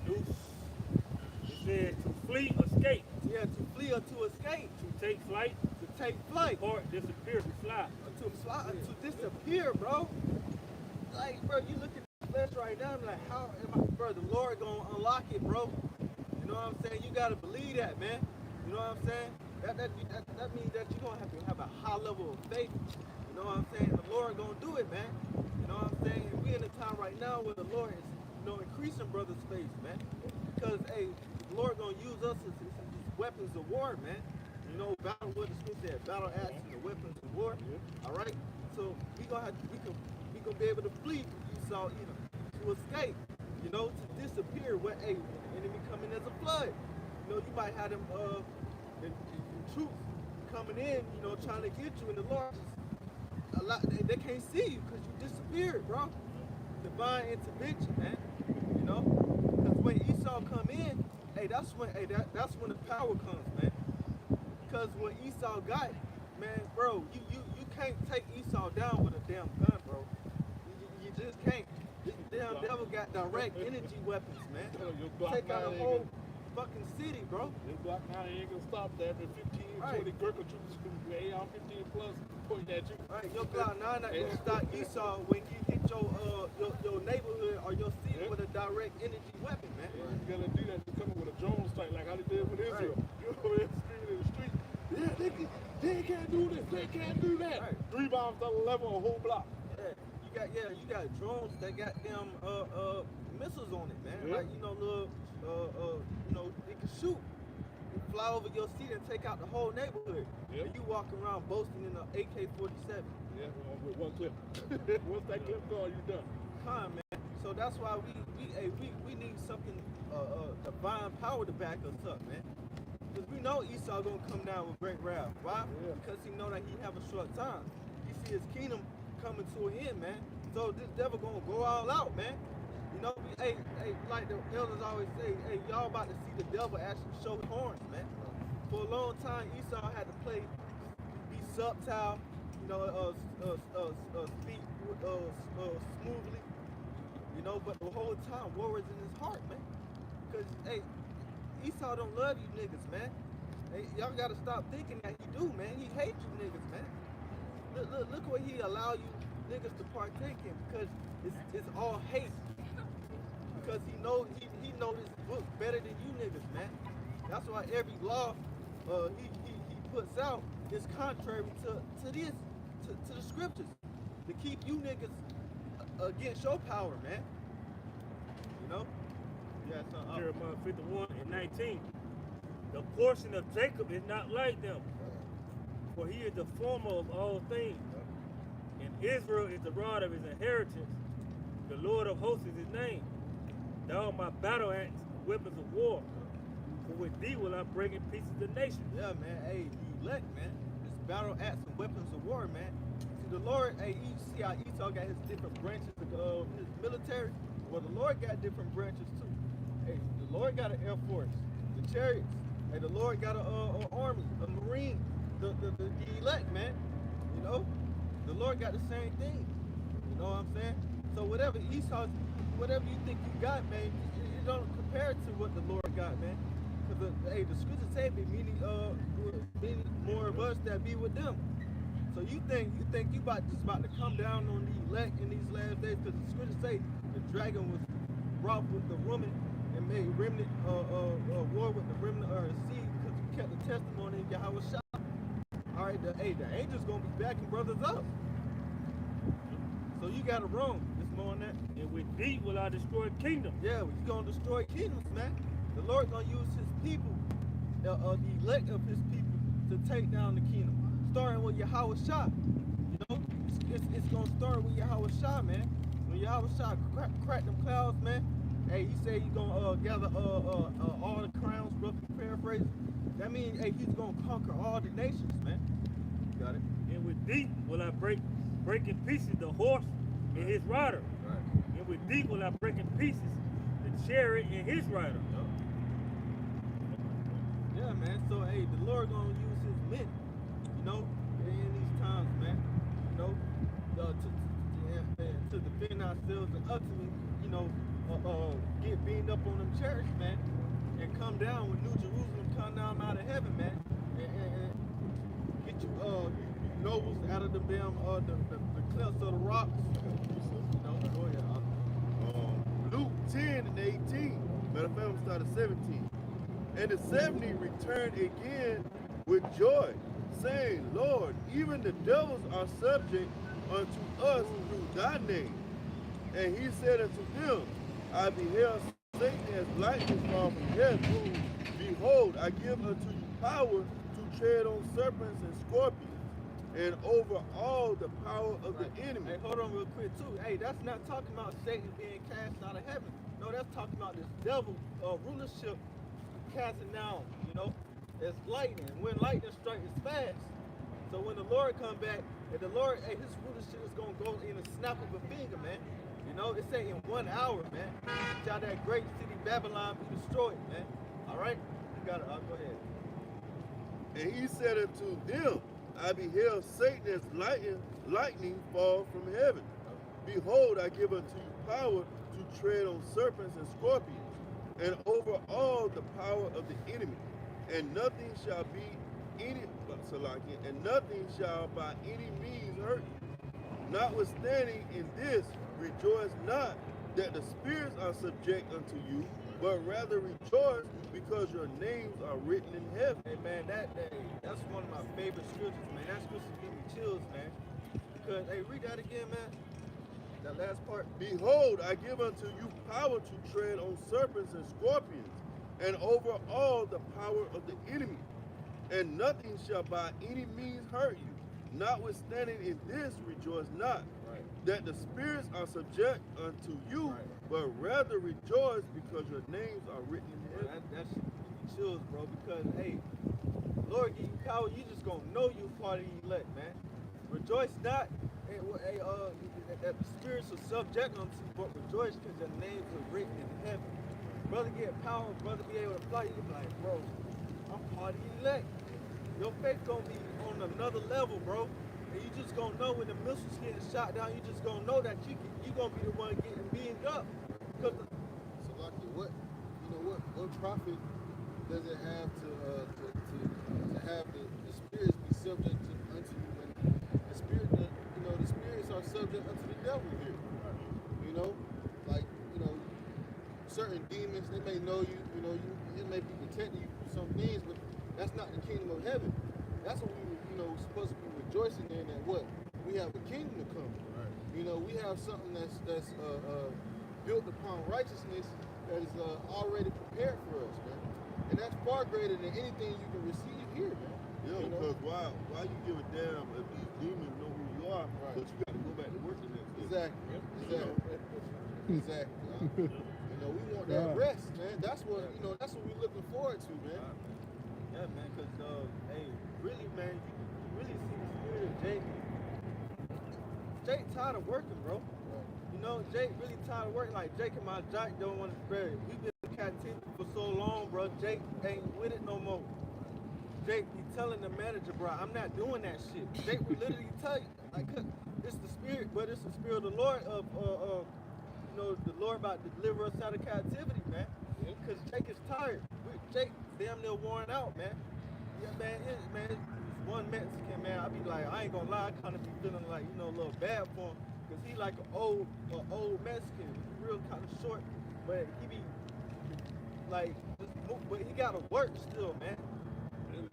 Noose. It says to flee, escape,
Yeah, to flee or to escape,
to take flight,
to take flight,
or disappear, to fly.
to fly, to disappear, bro. Like, bro, you look at the flesh right now, I'm like, how am I, bro? The Lord gonna unlock it, bro. You know what I'm saying? You gotta believe that, man. You know what I'm saying? That means that you're gonna have to have a high level of faith. You know what I'm saying? The Lord gonna do it, man. You know what I'm saying? And we in a time right now where the Lord is, you know, increasing brothers' faith, man. Because, hey, the Lord gonna use us as weapons of war, man. You know, battle, what the scripture said, battle axe and the weapons of war. All right. So we gonna be able to flee from Esau, either to escape, you know, to disappear. Where the enemy coming as a flood. You know, you might have them in troops coming in, you know, trying to get you, and the Lord just a lot. They can't see you because you disappeared, bro. Divine intervention, man. You know, because when Esau come in, that's when the power comes, man. Because what Esau got, man, bro, you can't take Esau down with a damn gun, bro. You just can't. This damn devil got direct energy weapons, man. Take out a whole fucking city, bro.
This Glock 9 ain't gonna stop that. Every 15,
Right.
20 Gurkha troops gonna be AR-15 plus pointing at you.
Right, your Glock 9 not gonna stop Esau when you hit your neighborhood or your city with a direct energy weapon, man.
Yeah, you gotta do that. You're coming with a drone strike like how they did with Israel.
Right.
You know, they're screaming in the street. Yeah, they can't do this. They can't do that.
Right.
3 bombs on the level a whole block.
Yeah, you got drones that got them missiles on it, man.
Yeah.
Like, you know, little you know, they can shoot. They fly over your city and take out the whole neighborhood.
Yeah.
And you walking around boasting in an AK-47.
Yeah, with one clip. Once that clip gone, you done.
Con, man. So that's why we need something divine power to back us up, man. Because we know Esau gonna come down with great wrath. Why?
Yeah.
Because he know that he have a short time. He see his kingdom coming to an end, man. So this devil gonna go all out, man. You know, like the elders always say, y'all about to see the devil actually show his horns, man. For a long time, Esau had to be subtle, you know, speak smoothly, you know, but the whole time war is in his heart, man. Because, Esau don't love you niggas, man. Y'all gotta stop thinking that he do, man. He hates you niggas, man. Look what he allow you niggas to partake in, because it's all hate. Because he know this book better than you niggas, man. That's why every law he puts out is contrary to the scriptures, to keep you niggas against your power, man. You know? Yeah, so
Jeremiah 51:19. The portion of Jacob is not like them, for he is the former of all things. And Israel is the rod of his inheritance. The Lord of hosts is his name. Thou art my battle axe, weapons of war. For with thee will I break in pieces the nation.
yeah, man. Hey, you elect, man. This battle axe and weapons of war, man. See, the Lord, you see how Esau got his different branches of his military? Well, the Lord got different branches too. Hey, the Lord got an air force, the chariots. Hey, the Lord got an army, a marine. the elect, man. You know, the Lord got the same thing. You know what I'm saying? So whatever Esau, whatever you think you got, man, you don't compare it to what the Lord got, man. Because the scriptures say be many more of us that be with them. So you think you about to come down on the elect in these last days? Because the scriptures say the dragon was brought with the woman and made remnant war with the remnant of her seed because you kept the testimony of Yahweh Shah. All right, the angels gonna be backing brothers up. So you got it wrong. It's more than that.
And with thee will I destroy kingdoms.
Yeah, well, you gonna destroy kingdoms, man. The Lord gonna use his people, the elect of his people, to take down the kingdom. Starting with Yahweh Shah. You know, it's gonna start with Yahweh Shah, man. When Yahweh Shah crack them clouds, man. Hey, he said he's gonna gather all the crowns, roughly paraphrase. That means, hey, he's gonna conquer all the nations, man. You got it?
And with thee will I break in pieces the horse and his rider.
Right.
And with thee will I break in pieces the chariot and his rider.
Yeah, man. So, hey, the Lord gonna use his men, you know, in these times, man. You know, to defend ourselves and ultimately, you know, get beamed up on them chariots, man, and come down with New Jerusalem, come down out of heaven, man, and get you nobles out of the damn the clefts of the rocks. You know, go ahead.
Luke 10 and 18. Matter of fact, I'm starting 17. And the 70 returned again with joy, saying, Lord, even the devils are subject unto us through thy name. And he said unto them, I beheld Satan as lightning fall from heaven. Behold, I give unto you power to tread on serpents and scorpions, and over all the power of the enemy.
Hey, hold on real quick too. Hey, that's not talking about Satan being cast out of heaven. No, that's talking about this devil rulership casting down, you know. It's lightning. When lightning strikes, it's fast. So when the Lord come back, and the Lord, hey, his rulership is gonna go in a snap of a finger, man. You know, it say in 1 hour, man, shall that great city Babylon be destroyed, man. All right, you got it. I'll go ahead.
And he said unto them, I beheld Satan as lightning fall from heaven. Behold, I give unto you power to tread on serpents and scorpions, and over all the power of the enemy, and nothing shall be and nothing shall by any means hurt you. Notwithstanding in this, rejoice not that the spirits are subject unto you, but rather rejoice because your names are written in heaven.
Hey man, that's one of my favorite scriptures, man. That scripture give me chills, man. Because, hey, read that again, man. That last part.
Behold, I give unto you power to tread on serpents and scorpions, and over all the power of the enemy, and nothing shall by any means hurt you. Notwithstanding in this, rejoice not that the spirits are subject unto you, but rather rejoice because your names are written in heaven.
That should give me chills, bro, because, hey, Lord give you power, you just gonna know you part of the elect, man. Rejoice not that the spirits are subject unto you, but rejoice because your names are written in heaven. Brother get power, brother be able to fly, you be like, bro, I'm part of the elect. Your faith gonna be on another level, bro. And you just gonna know when the missiles getting shot down, you just gonna know that you gonna be the one getting beamed up. Cause
so like what prophet does it have to have the spirits be subject to unto you when the spirit the spirits are subject unto the devil here. You know, like, certain demons, they may know you, it may be protecting you from some things, but that's not the kingdom of heaven. That's what we supposed to be rejoicing in, that what? We have a kingdom to come. Right. We have something that's built upon righteousness that is already prepared for us, man. And that's far greater than anything you can receive here, man.
Yeah, because why you give a damn if these demons know who you are, but you got to go back to work the next day.
Exactly. We want that rest, man. That's what we're looking forward to, man.
Yeah, man, because, hey, really, man, you really see the spirit of Jake. Jake tired of working, bro. Jake really tired of working. Like, Jake and my Jack don't want to spread it. We've been in captivity for so long, bro. Jake ain't with it no more. Jake be telling the manager, bro, I'm not doing that shit. Jake will literally tell you, like, it's the spirit, but it's the spirit of the Lord of, you know, the Lord about to deliver us out of captivity, man. Because Jake is tired. Jake damn near worn out, man. Yeah, man, it's one Mexican, man. I be like, I ain't gonna lie, I kind of be feeling like, you know, a little bad for him. Because he like an old Mexican, real kind of short, but he be like, but he gotta work still, man.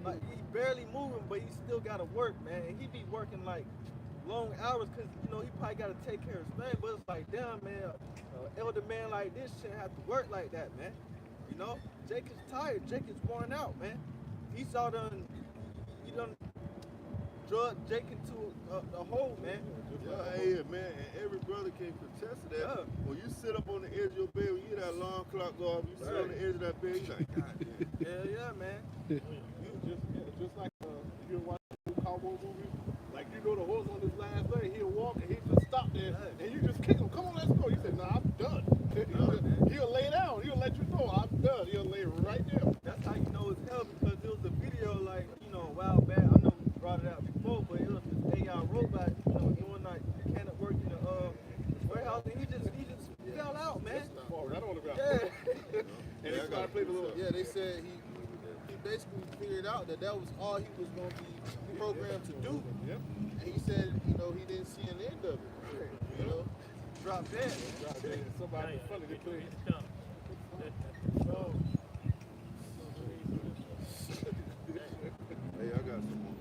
Like, he barely moving, but he still gotta work, man. And he be working like long hours because, you know, he probably gotta take care of his thing. But it's like, damn, man, elder man like this shouldn't have to work like that, man. You know, Jake is tired. Jake is worn out, man. He done drug Jake into a hole, man.
Yeah, man, and every brother can contest to that.
Yeah.
When you sit up on the edge of your bed, when you hear that alarm clock go off, you sit on the edge of that bed, you like, God damn.
Yeah, man.
You just like if you watch a cowboy movie, like you know the horse on his last leg, he'll walk and he just stop there, and you just kick him. Come on, let's go. You say, nah, I'm done. He'll lay down. He'll let you know I'm done. He'll lay right there.
That's how you know it's hell, because there was a video like, you know, a while back. I know we brought it out before, but it was this AI robot, you know, doing like mechanic work in the warehouse, and he just fell out, man.
Right on the ground.
Yeah.
And he started playing a little.
Yeah, they said he basically figured out that was all he was going to be programmed to do.
Yep.
And he said, you know, he didn't see an end of it. You know,
Drop dead.
Somebody funny to play.
Hey, I got some more.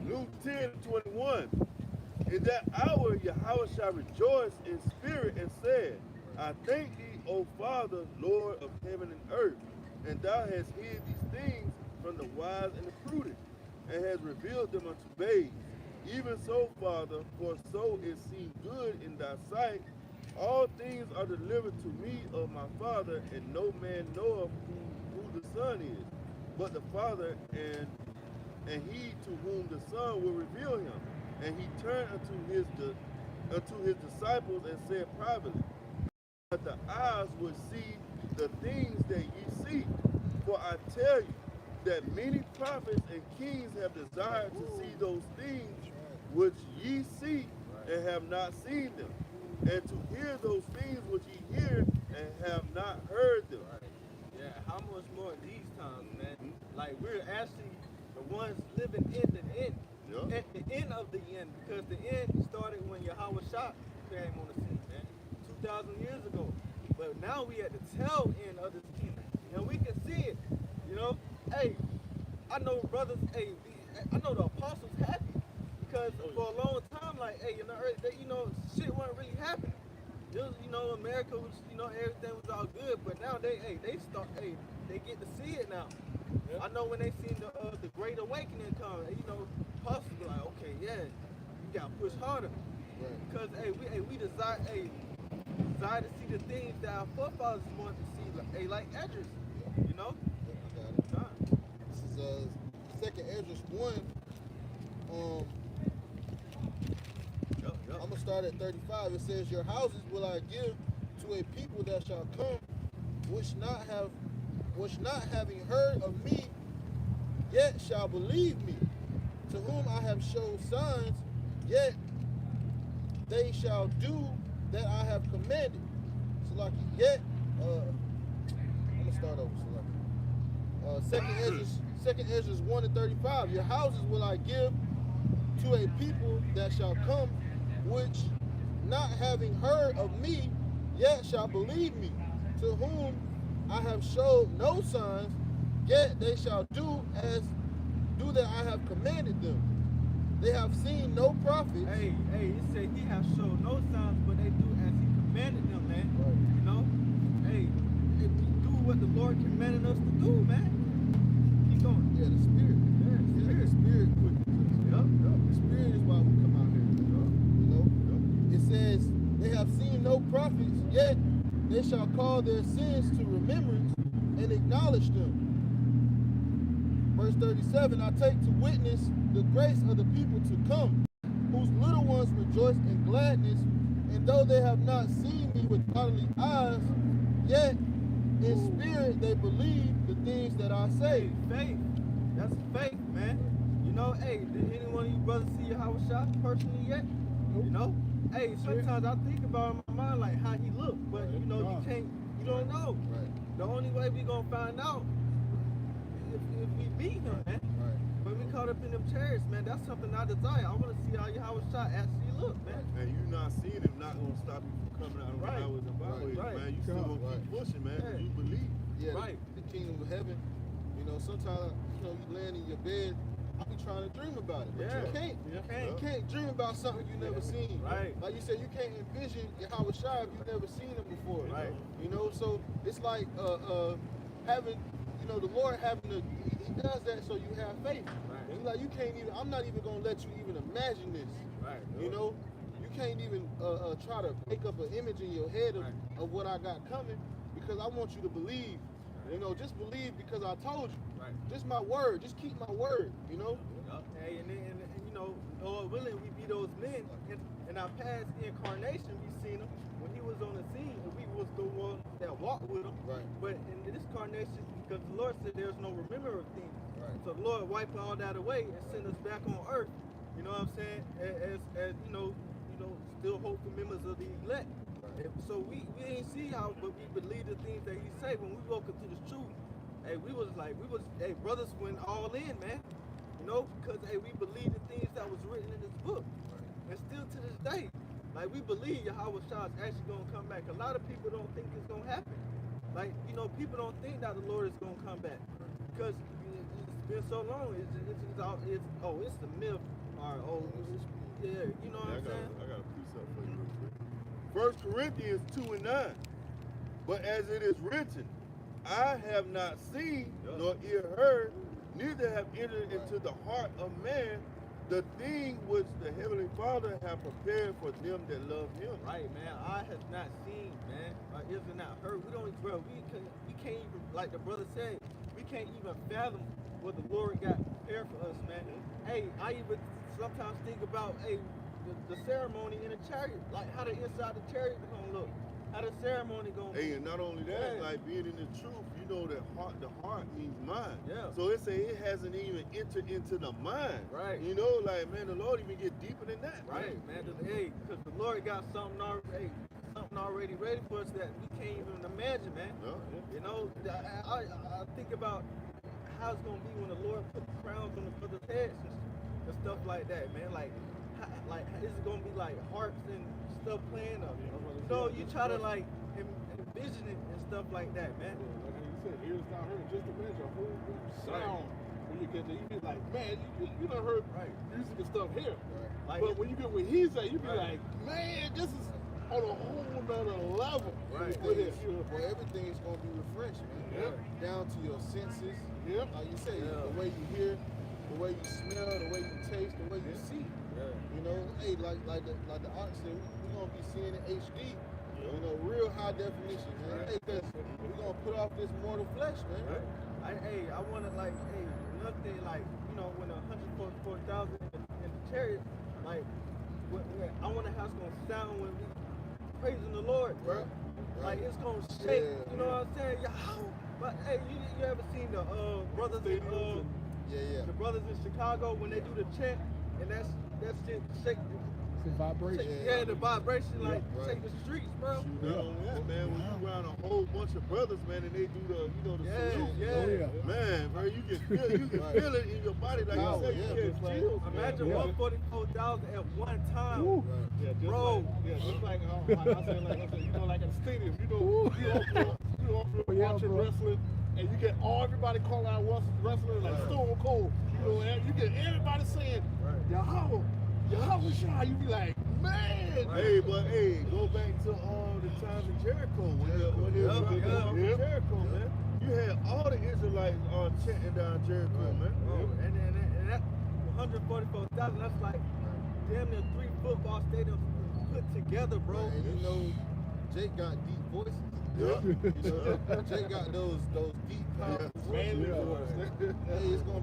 Luke 10:21. In that hour, Yahweh shall rejoice in spirit and said, I thank thee, O Father, Lord of heaven and earth, and thou hast hid these things from the wise and the prudent, and hast revealed them unto babes. Even so, Father, for so it seemed good in thy sight. All things are delivered to me of my Father, and no man knoweth who the Son is, but the Father, and he to whom the Son will reveal him. And he turned unto his disciples and said privately, that the eyes would see the things that ye see. For I tell you that many prophets and kings have desired to see those things which ye see and have not seen them, and to hear those things which ye hear and have not heard them.
Yeah, how much more in these times, man? Like, we're actually the ones living in the end.
Yeah.
At the end of the end, because the end started when Yahweh Shah came on the scene, man, 2,000 years ago. But now we at the tail end of this kingdom, and we can see it. You know, hey, I know brothers. Hey, I know the apostles happy because for a long time, like, hey, in the earth, you know, shit wasn't really happening. It was, you know, America was, you know, everything was all good, but now they get to see it now. I know when they seen the Great Awakening come, you know, apostles be like, okay, yeah, you gotta push harder, because we desire to see the things that our forefathers wanted to see, like Edris, you know.
This is second Edris 1. I'm gonna start at 35. It says, your houses will I give to a people that shall come, which not having heard of me, yet shall believe me, to whom I have showed signs, yet they shall do that I have commanded. So like, yet, I'm gonna start over. So like, second Ezra 1:35. Your houses will I give to a people that shall come, which not having heard of me, yet shall believe me, to whom I have showed no signs, yet they shall do that I have commanded them. They have seen no prophets.
Hey, he said he has showed no signs, but they do as he commanded them, man.
Right.
You know? Hey, if we do what the Lord commanded us to do, man. Keep going.
Yeah, the spirit. The spirit quickens us.
Yup.
The spirit is why we come out here. You know? It says, they have seen no prophets, yet they shall call their sins to remembrance and acknowledge them. Verse 37, I take to witness the grace of the people to come, whose little ones rejoice in gladness, and though they have not seen me with bodily eyes, yet in spirit they believe the things that I say.
Faith. That's faith, man. You know, hey, did any one of you brothers see Yahweh Shah personally yet? You know? Hey, sometimes I think about in my mind like how he looked, but you know, you can't, you don't know.
Right.
The only way we gonna find out if we meet him, man.
Right.
When we caught up in them chariots, man, that's something I desire. I want to see how Yahweh Shah actually look, man.
And you not seeing him not gonna stop you from coming out of the highways and byways,
Right.
man. You still gonna keep pushing, man. 'Cause you believe.
Yeah,
Right.
the kingdom of heaven. You know, sometimes you know you laying in your bed, I be trying to dream about it, but
Yeah.
you can't.
Yeah.
You can't dream about something you never seen.
Right.
Like you said, you can't envision Yahweh Shai if you never seen him before.
Right.
You know, so it's like having, you know, the Lord having the, he does that so you have faith.
Right.
And he's like, you can't even, I'm not even gonna let you even imagine this.
Right.
You know, you can't even try to make up an image in your head of what I got coming, because I want you to believe. You know, just believe because I told you.
Right.
Just my word. Just keep my word. You know.
Hey, and you know, Lord willing, we be those men. In our past incarnation, we seen him when he was on the scene, and we was the ones that walked with him.
Right.
But in this incarnation, because the Lord said there's no remember of things.
Right.
So the Lord wiped all that away and sent us back on earth. You know what I'm saying? As you know, still hopeful members of the elect. And so we ain't see how, but we believe the things that he say. When we woke up to this truth, hey, hey, brothers went all in, man. You know, because hey, we believe the things that was written in this book. And still to this day, like we believe Yahweh Shah is actually gonna come back. A lot of people don't think it's gonna happen. Like, you know, people don't think that the Lord is gonna come back. Because it's been so long. It's a myth. Or yeah, you know what I'm saying?
I got a precept for you real quick. 1 Corinthians 2:9. But as it is written, I have not seen nor ear heard, neither have entered into the heart of man the thing which the Heavenly Father have prepared for them that love him.
Right, man. I have not seen, man. My ears have not heard. We can't even, like the brother said, we can't even fathom what the Lord got prepared for us, man. Hey, I even sometimes think about, hey, the ceremony in a chariot, like how the inside the chariot is gonna look, how the ceremony gonna
Hey,
be.
and not only that, like being in the truth, you know that the heart means mind.
Yeah.
So it hasn't even entered into the mind.
Right.
You know, like, man, the Lord even get deeper than that.
Right, man. Hey, because the Lord got something already ready for us that we can't even imagine, man.
Yeah.
You know, I think about how it's gonna be when the Lord put the crowns on the brothers' heads and stuff like that, man. Like is it gonna be like harps and stuff playing? Or, you know, you try to like envision it and stuff like that, man.
Like you said, ears not heard. Just imagine a whole new sound when you get there. You be like, man, you done heard music and stuff here.
Like,
but when you get what he's at, you be like, man, this is on a whole nother level.
Right.
Well, everything is gonna be refreshed, man.
Yeah.
Down to your senses.
Yeah.
Like you say, the way you hear, the way you smell, the way you taste, the way you see.
Yeah.
You know, hey, like the ox said, we're gonna be seeing it HD. You know, real high definition, man. Hey, cause we're gonna put off this mortal flesh, man.
I wanna like, hey, another thing, like, you know, when 144,000 in the chariot, like, I wonder how it's gonna sound when we praising the Lord, bro. Like it's gonna shake. You know what I'm saying? But hey, you ever seen the brothers in the brothers in Chicago when they do the chant and that shit shake.
It's a vibration.
Yeah, the vibration like shake the streets, bro.
Not only that, man, when you around a whole bunch of brothers, man, and they do the salute. Man, bro, you can feel it in your body, like you say, you get chills.
Imagine 144,000 at one time. Bro.
Just like I said, you know, like in the stadium, you know, you watching wrestling, and you get everybody calling out wrestler like Stone Cold. You know, and you get everybody saying, Yahweh Shah, you be like, man.
Hey, but hey, go back to the times in Jericho when they were Jericho, man. You had all the Israelites chanting down Jericho, man.
And that 144,000, that's like damn near 3 football stadiums put together, bro.
And you know, Jake got deep voices. Jay got those deep powerful
Manly
Yeah.
voice.
Hey, it's gonna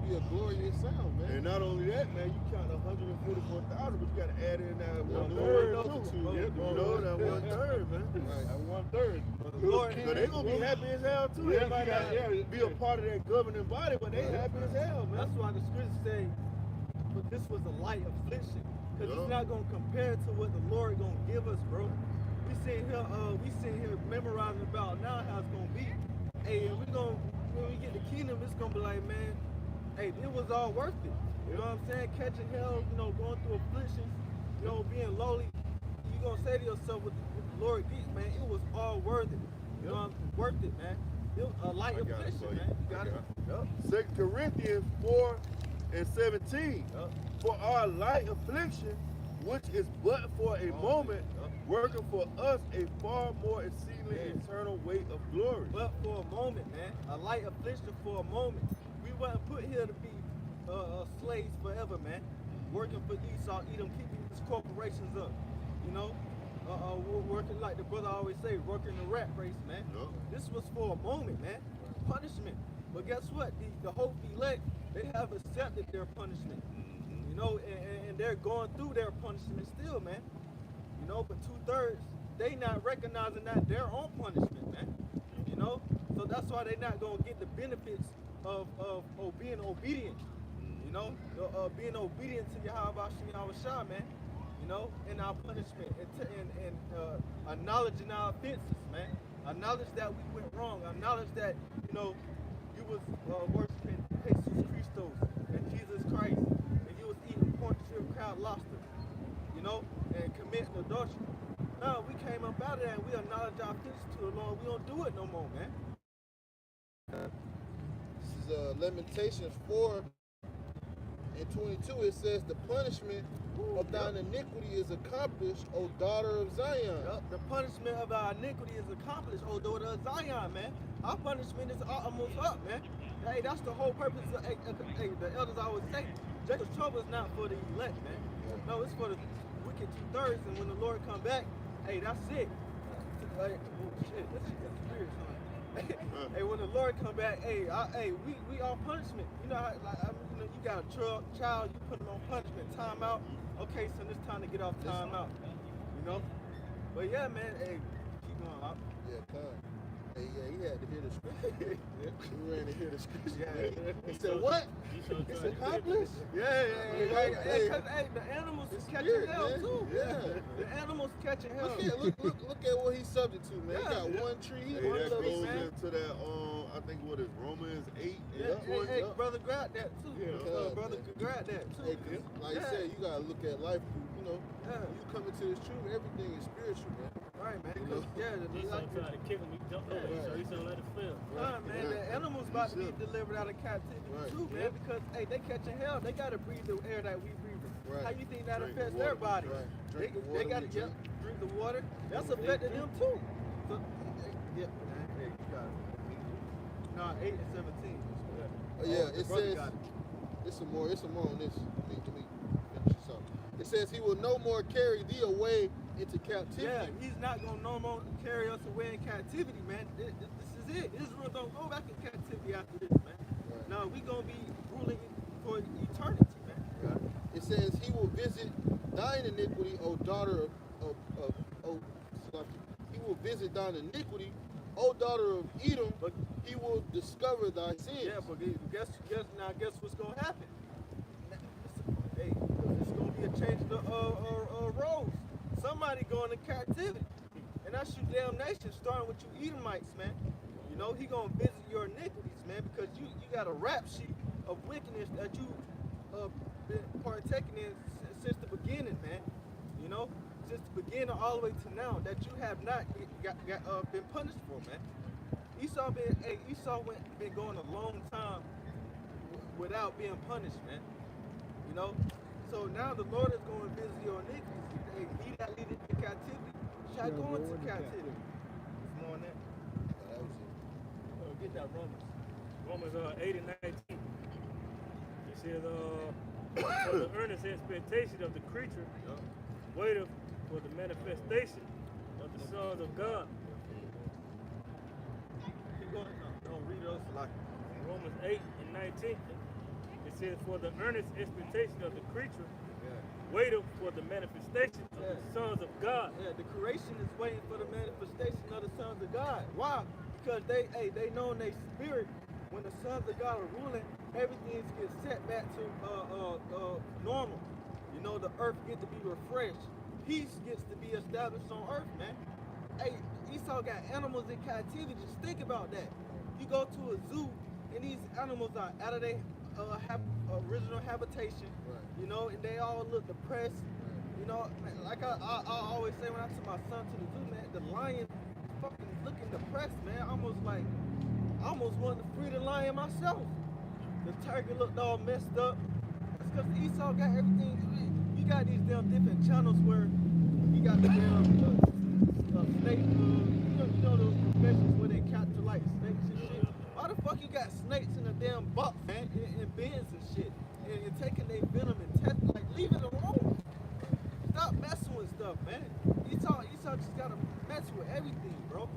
be a glorious sound, man.
And not only that, man, you count 144,000, but you got to add in that one
One
third
third,
too.
too.
You
Yeah,
know that
yeah.
1/3, man.
Right.
And 1/3.
Lord,
So they gonna be happy as hell too.
Yeah,
They might not
yeah.
be a part of that governing body, but they happy as hell, man.
that's why the scriptures say, but this was a light affliction. Because
Yeah.
it's not going to compare to what the Lord going to give us, bro. We sitting here memorizing about now how it's going to be. Hey, and when we get the kingdom, it's going to be like, man, hey, it was all worth it. You know what I'm saying? Catching hell, going through afflictions, being lowly. You going to say to yourself, with the Lord did, man, it was all worth it. You know what I'm saying? Worth it, man. It was a light
I got it
affliction,
for you.
man. You got
I
it?
got
Yup.
2 Corinthians 4:17.
Yup.
For our light affliction, which is but for a moment, working for us a far more exceedingly eternal weight of glory.
But for a moment, man, a light affliction for a moment. We weren't put here to be slaves forever, man. Working for Esau, Edom, keeping these corporations up. We're working like the brother always say, working the rat race, man.
Yup.
This was for a moment, man. Punishment. But guess what? The hope elect, they have accepted their punishment. And they're going through their punishment still, man. But 2/3, they not recognizing that their own punishment, man. So that's why they not gonna get the benefits of being obedient. Being obedient to Yahweh Shah, man. In our punishment and acknowledging our offenses, man. Acknowledge that we went wrong. Acknowledge that you was worshiping Jesus Christos and Jesus Christ, and you was eating pork, shrimp, crab, lobster, and committing adultery. No, we came up out of that and we acknowledge our offenses to the Lord. We don't do it no more, man.
This is Lamentations 4:22. It says, the punishment of thine iniquity is accomplished, O daughter of Zion.
The punishment of our iniquity is accomplished, O daughter of Zion, man. Our punishment is almost up, man. Hey, that's the whole purpose of, the elders always say, Jacob's trouble is not for the elect, man. No, it's for the wicked 2/3, and when the Lord come back, hey, that's it. Like, shit, this shit is weird, son. Hey, when the Lord come back, we on punishment. You know how, you got a child, you put them on punishment, time out. Okay, son, it's time to get off time out. But yeah, man, hey, keep going up.
Yeah, come. Hey, yeah, he had to hear the scripture. He ran to hear the scripture. He said, what? It's accomplished?
Hey, the animals is catching
Spirit,
hell
man.
too.
Yeah.
The animals catching hell.
Look at what he's subject to, man. He got one tree,
Hey,
one
that
little
goes
man.
into that, I think what is Romans 8
Yeah,
and 20.
hey, brother, grab that too.
Yeah.
Brother, grab that too.
Hey, 'cause like you said, you gotta look at life through, you come into this truth, everything is spiritual, man.
Right, man.
You know?
He
Like,
tried to kick him, he jumped over, so he said let it fail.
man, the animals about to be delivered out of captivity too, man, because hey, they catching hell. They gotta breathe the air that we breathe.
Right.
How you think that
Drink
affects
the
their
water.
body?
Right.
They,
Drink the
they
water
gotta
we
drink the water. That's affecting them too. So, yeah, man. Hey, you got it. Nah, 8 and 17.
Yeah,
The
it
brother
says,
got it.
it's some more on this. Let me finish this up. It says, he will no more carry thee away into captivity.
Yeah, he's not gonna no more carry us away in captivity, man. This is it. Israel don't go back in captivity after this, man.
Right.
No, we gonna be ruling for eternity, man.
Right. It says, he will visit thine iniquity, O daughter he will visit thine iniquity, O daughter of Edom, but he will discover thy sins.
Yeah, but guess what's gonna happen? Hey, it's gonna be a change of roles. Somebody going to captivity, and that's your damnation, starting with you Edomites, man. He gonna visit your iniquities, man, because you got a rap sheet of wickedness that you been partaking in since the beginning, man. Since the beginning all the way to now, that you have not been punished for, man. Esau been going a long time without being punished, man. So now the Lord is going to visit your iniquities. Hey, he that leadeth in captivity shall go into captivity. It's more than that.
That was it.
Get that Romans.
Romans 8 and 19. It says, for the earnest expectation of the creature waiteth for the manifestation of the sons of God. Romans 8 and 19. It says, for the earnest expectation of the creature waited for the manifestation of the sons of God.
Yeah, the creation is waiting for the manifestation of the sons of God. Why? Because they know in their spirit, when the sons of God are ruling, everything gets set back to normal. You know, the earth gets to be refreshed. Peace gets to be established on earth, man. Hey, Esau got animals in captivity. Just think about that. You go to a zoo, and these animals are out of their original habitation.
Right.
You know, and they all look depressed. You know, man, like I always say when I took my son to the zoo, man, the lion fucking looking depressed, man. I almost wanted to free the lion myself. The tiger looked all messed up. That's because Esau got everything. You got these damn different channels where you got the damn snake, you know those professions where they capture like snakes and shit. Why the fuck you got snakes in a damn box, man, in bins and shit, and taking their venom and testing? Like, leave it alone. Stop messing with stuff, man. Esau just gotta mess with everything, bro.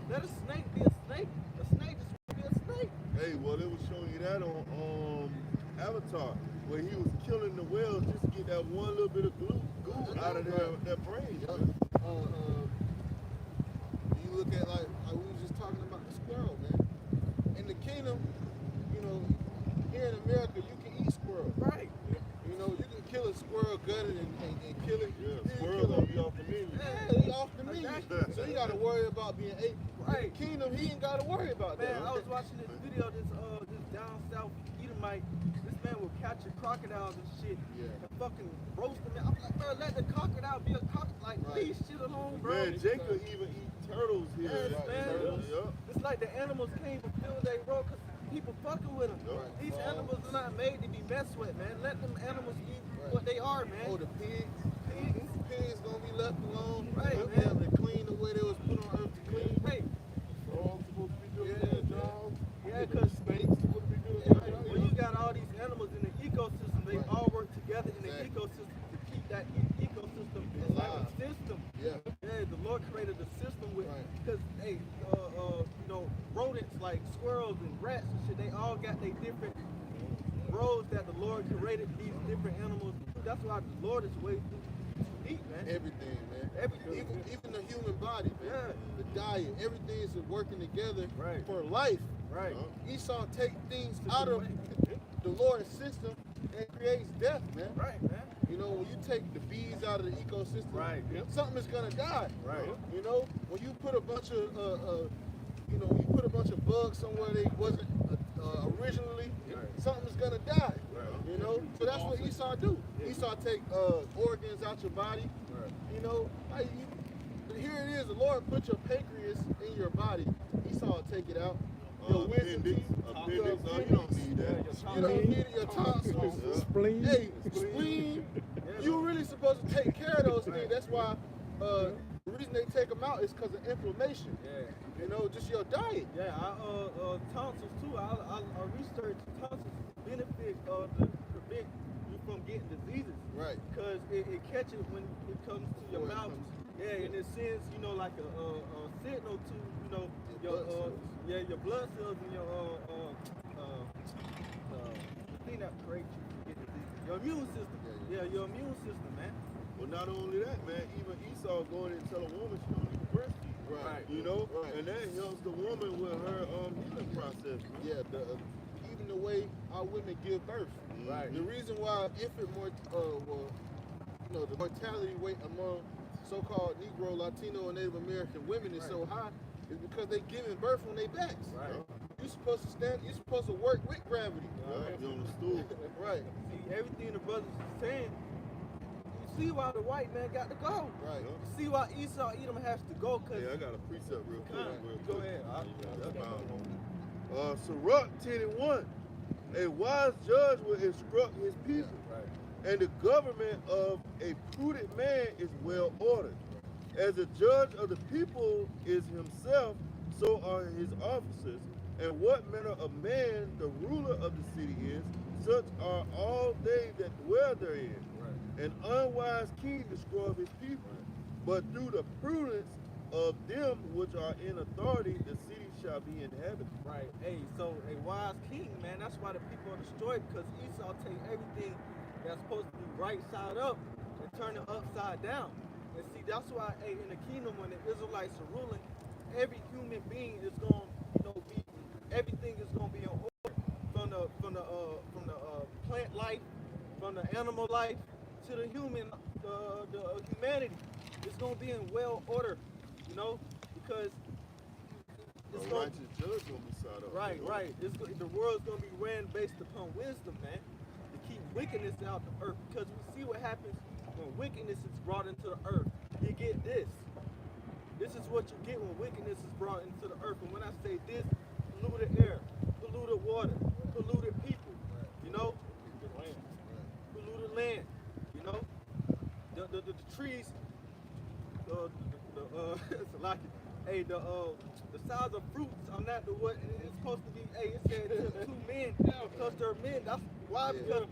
Let a snake be a snake. A snake just be a snake.
Hey, well, it was showing you that on Avatar, where he was killing the whales just to get that one little bit of goo out of their brain.
Yep. You look at like we were just talking about the squirrel, man. In the kingdom, you know, here in America, you can eat squirrel.
Right.
You know, you can kill a squirrel, gut it, and kill it.
Yeah, squirrels gonna be off the menu.
Yeah, he off the meat.
Exactly.
So he got to worry about being ate.
Right.
In the kingdom, he ain't got to worry about
Man,
that.
I was watching this video, this down south Edomite. This man will catch crocodiles and shit and fucking roast them. I'm like, bro, let the crocodile be a crocodile. Like, leave shit alone, bro.
Man, Jacob even eat turtles here.
Yes, man.
Turtles, yup.
It's like the animals came to fill their role because people fucking with them.
Right.
These animals are not made to be messed with, man. Let them animals eat what they are, man.
Oh, the pigs.
Pigs.
Pigs gonna be left alone.
Right,
They'll be
man.
able to clean the way they was put on earth to clean.
Hey,
Frogs supposed to be doing their job.
yeah, because
Snakes supposed to be doing their job.
when you got all these animals in the ecosystem, they all work together in the ecosystem to keep that ecosystem alive. System.
Yeah.
Yeah, the Lord created a system with,
Right.
because, hey, you know, rodents like squirrels and rats and shit, they all got their different roles that the Lord created these different animals. That's why the Lord is way too deep, man.
Everything, man.
Everything.
Even the human body, man.
Yeah.
The diet, everything is working together
Right.
for life.
Right.
Esau take things out of the Lord's system and creates death, man.
Right, man.
You know, when you take the bees out of the ecosystem,
Right.
something is gonna die.
Right.
You know, when you put a bunch of bugs somewhere they wasn't originally, something's gonna die. You know, so that's what Esau do. Esau take organs out your body. You know, like here it is. The Lord put your pancreas in your body. Esau will take it out. Your wisdom
Appendix.
teeth.
You don't need that.
You don't need it. Your tonsils.
Spleen.
Hey, spleen. You really supposed to take care of those things. That's why the reason they take them out is because of inflammation.
Yeah.
You know, just your diet.
Yeah, tonsils too. I researched tonsils benefit to prevent you from getting diseases.
Right.
Because it catches when it comes to your
Before it
mouth.
comes.
Yeah, and it sends, you know, like a signal to, you know,
Your blood cells.
your blood cells and your the thing that creates you to get diseases. Your immune system.
Yeah.
Yeah, your immune system, man.
Well, not only that, man, even Esau going and tell a woman she don't need to breastfeed.
Right.
You know,
Right.
and that helps the woman with her healing process. Man.
Yeah, even the way our women give birth.
Right.
The reason why infant the mortality rate among so-called Negro, Latino, and Native American women is so high is because they giving birth on their backs.
Right.
You're supposed to stand. You're supposed to work with gravity.
Right. You're on the stool.
Right.
See, everything the brothers is saying, you see why the white man got to go.
Right.
You see why Esau Edom has to go, because
Yeah, I got a precept real quick.
go ahead.
Sirach 10:1. A wise judge will instruct his people, and the government of a prudent man is well ordered. As a judge of the people is himself, so are his officers. And what manner of man the ruler of the city is, such are all they that dwell therein. An unwise king destroys his people, but through the prudence of them which are in authority, the city shall be inhabited.
Right. Hey, so a wise king, man, that's why the people are destroyed, because Esau take everything that's supposed to be right side up and turn it upside down. And see, that's why, hey, in the kingdom, when the Israelites are ruling, every human being is going to be, everything is going to be in order, from the plant life, from the animal life to the human, the humanity. It's going to be in well order, because
A righteous judge gonna be side up.
right. The world's gonna be ran based upon wisdom, man. To keep wickedness out the earth, because we see what happens when wickedness is brought into the earth. You get this. This is what you get when wickedness is brought into the earth. And when I say this, polluted air, polluted water, polluted people, polluted land, the trees, it's a lot. Hey, the size of fruits are not what it's supposed to be. Hey, it said to 2 men because they're men. That's why, because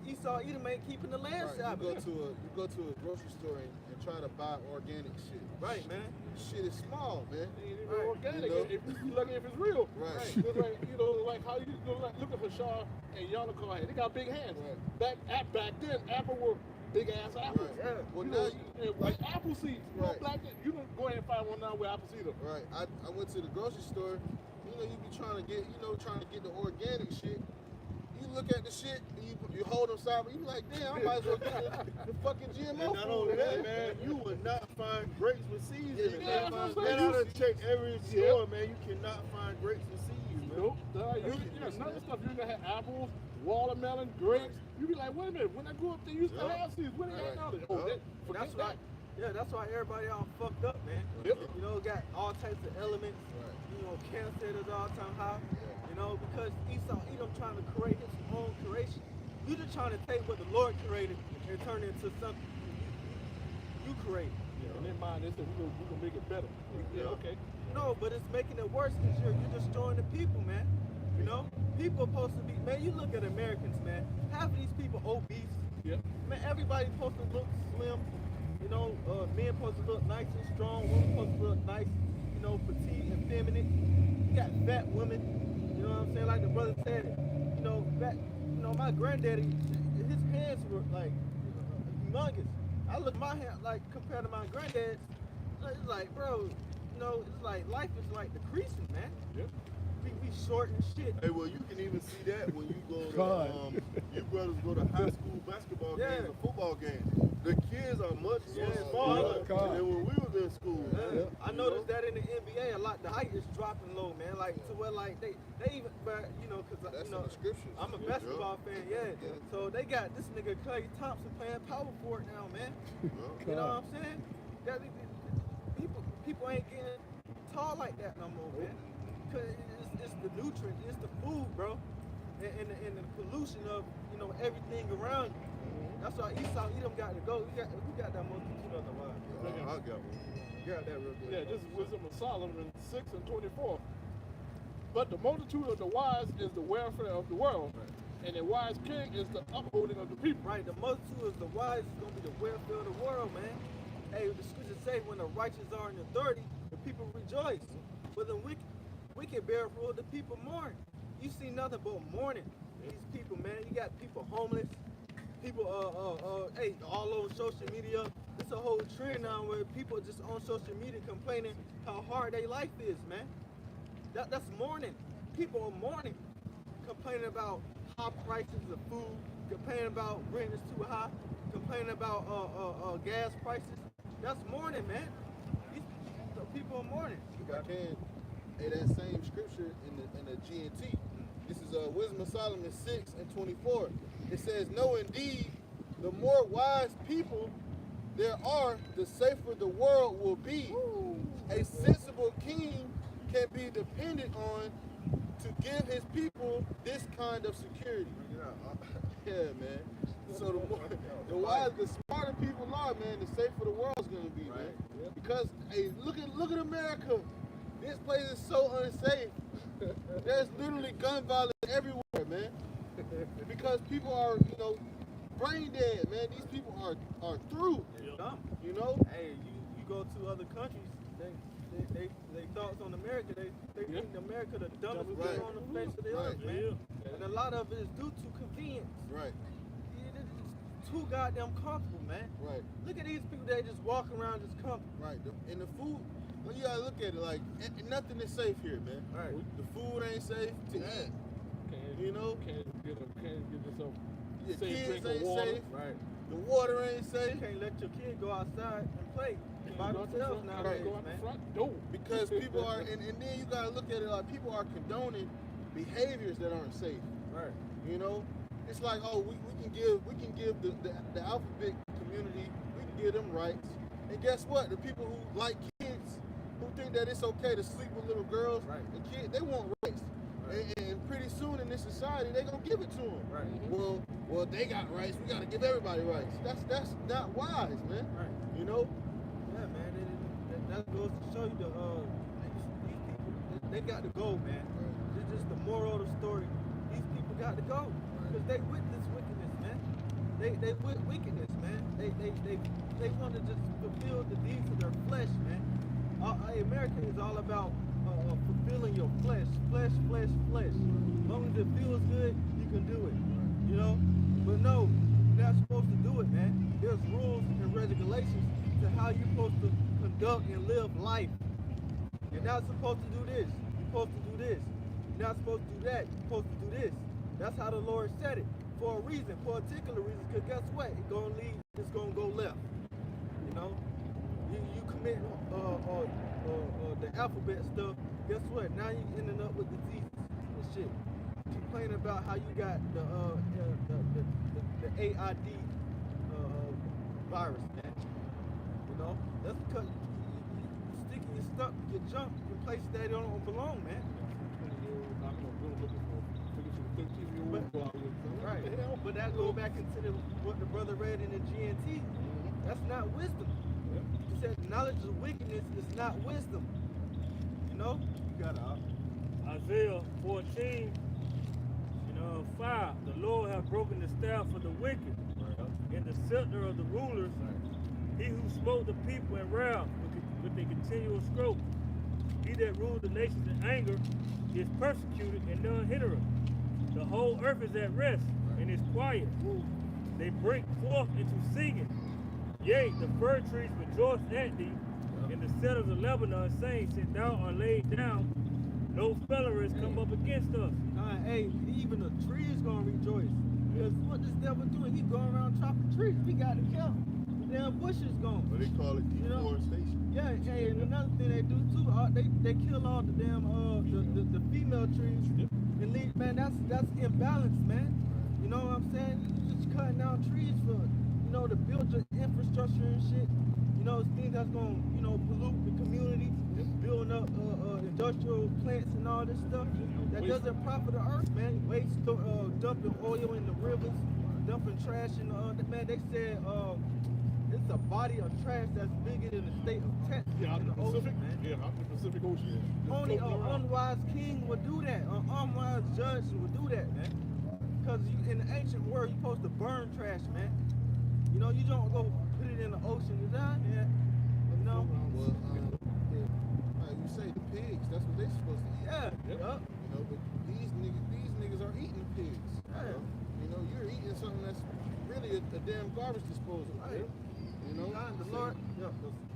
Esau Edom ain't keeping the land Sabbath.
You go to a grocery store and try to buy organic shit.
Right, man.
Shit is small, man.
It ain't even organic. If you lucky if it's real.
Right.
It's like, like how you looking for Shaw and Yannicka had. They got big hands.
Right.
Back then, Apple were big ass apples.
Right.
Yeah.
Well, now
white apple seeds.
Right.
You can go ahead and find one now with apple seeds.
Right. I went to the grocery store. You be trying to get the organic shit. You look at the shit and you hold them side, but you be like, damn, I might as well get the fucking GMO
And not
food,
only that, man, you will not find grapes with seeds in it.
Yeah,
Man,
that's what I'm
I done
saying.
checked every store, man. You cannot find grapes with seeds, man.
Nope. None of the stuff you're gonna have apples, watermelon, grapes. You be like, wait a minute, when I grew up, they used to have seeds. When they got now? Forget
That's
that.
why. Yeah, that's why everybody all fucked up, man.
Yep.
Got all types of elements. Cancer is all time high. Because Esau Edom trying to create his own creation. You just trying to take what the Lord created and turn it into something you created.
Yeah, in their mind, they said we're gonna make it better. Yeah, okay.
No, but it's making it worse because you're destroying the people, man. People are supposed to be, man, you look at Americans, man. Half of these people obese.
Yeah.
Man, everybody's supposed to look slim. Men supposed to look nice and strong. Women supposed to look nice, petite and feminine. You got fat women. You know what I'm saying? Like the brother said it. My granddaddy, his hands were like humongous. I look at my hand like compared to my granddad's. It's like, bro, it's like life is like decreasing, man.
Yep.
We short and shit.
Hey, well, you can even see that when you go to, you brothers go to high school basketball games and football games. The kids are much smaller than when we was in school.
Yeah. I noticed that in the NBA a lot. The height is dropping low, man. Like to where like they even, but because
That's in the scriptures.
I'm a basketball fan, So they got this nigga Klay Thompson playing power forward now, man. You know what I'm saying? People ain't getting tall like that no more, man. Cause it's the nutrients, it's the food, bro, and the pollution of everything around you. That's why Esau Edom got to go. We got that multitude of the wives.
I got one.
You got that real good.
Yeah, this is Wisdom of Solomon 6 and 24. But the multitude of the wise is the welfare of the world, and a wise king is the upholding of the people.
Right, the multitude of the wise is gonna be the welfare of the world, man. Hey, the scriptures say when the righteous are in authority, the people rejoice. But the wicked bear rule, the people mourn. You see nothing but mourning. These people, man. You got people homeless. People, all on social media. It's a whole trend now where people just on social media complaining how hard their life is, man. That's mourning. People are mourning, complaining about high prices of food, complaining about rent is too high, complaining about gas prices. That's mourning, man. These people are mourning.
If I can, that same scripture in the GNT. This is Wisdom of Solomon 6 and 24. It says, "No, indeed, the more wise people there are, the safer the world will be. A sensible king can be depended on to give his people this kind of security." Yeah, man. So the smarter people are, man, the safer the world's gonna be, man. Because hey, look at America. This place is so unsafe. There's literally gun violence everywhere, man. Because people are, brain dead, man. These people are through.
Dumb.
You know?
Hey, you go to other countries, they thoughts on America. They think America the dumbest
Right.
thing on the face of the
Right.
earth, man. And a lot of it is due to convenience.
Right.
It's too goddamn comfortable, man.
Right.
Look at these people that just walk around just comfortable.
Right. And the food, well, you gotta look at it like nothing is safe here, man.
Right.
The food ain't safe to eat. You know?
Can't get yourself
Your
safe
kids
drink of
ain't
water.
safe.
Right.
The water ain't
You
safe
can't let your kid go outside and play by
Go out the
themselves
front-
nowadays,
Go out the
man.
front door.
because people are, and then you gotta look at it like people are condoning behaviors that aren't safe.
Right.
You know, it's like, oh, we can give the alphabet community, we can give them rights, and guess what? The people who like kids, who think that it's okay to sleep with little girls
Right.
and kids, they want rights,
Right.
and pretty soon in this society they gonna give it to them.
Right.
Well, they got rights. We gotta give everybody rights. That's not wise, man.
Right.
You know.
Yeah, man. That goes to show you these people, they got to go, man. It's just the moral of the story. These people got to go because they witness wickedness, man. They wickedness, man. They want to just fulfill the deeds of their flesh, man. America is all about fulfilling your flesh. As long as it feels good, you can do it. You know? But no, you're not supposed to do it, man. There's rules and regulations to how you're supposed to conduct and live life. You're not supposed to do this. You're supposed to do this. You're not supposed to do that. You're supposed to do this. That's how the Lord said it. For a reason, for a particular reason, because guess what? It's gonna go left. You know? You commit the alphabet stuff, guess what? Now you ending up with diseases and shit. Complaining about how you got the AID virus, man. You know, that's because you sticking your stuff, your junk in places that don't belong, man.
20-year-old, I'm looking for 13-year-old.
Right. But that goes back into what the brother read in the GNT. That's not wisdom. He said knowledge of wickedness is not wisdom. You know? You got
Isaiah 14, 5. The Lord hath broken the staff of the wicked, and the scepter of the rulers. He who smote the people in wrath with a continual stroke. He that ruled the nations in anger is persecuted, and none hindereth. The whole earth is at rest and is quiet. They break forth into singing. Yea, the fir trees rejoice at thee, and the cedars of Lebanon saying, since thou art laid down, no feller has come up against us.
hey, even the trees gonna rejoice. Because what this devil doing, he going around chopping trees. We got to kill him. The damn bush is gone.
But they call it deforestation.
Yeah, and another thing they do too, they kill all the damn the female trees and leave, man. That's imbalance, man. You know what I'm saying? You just cutting down trees for to build your infrastructure and shit. Things that's gonna pollute the community, building up industrial plants and all this stuff that doesn't profit the earth, man. Waste, dumping oil in the rivers, dumping trash in the man. They said it's a body of trash that's bigger than the state of Texas in the ocean, man.
Yeah, out in the Pacific Ocean.
Only an unwise king would do that. An unwise judge would do that, man. Because in the ancient world, you're supposed to burn trash, man. You don't go put it in the ocean. Yeah.
Well, you say the pigs, that's what they supposed to eat.
Yeah.
But these niggas are eating pigs.
Yeah.
You're eating something that's really a damn garbage disposal.
Right. The Lord.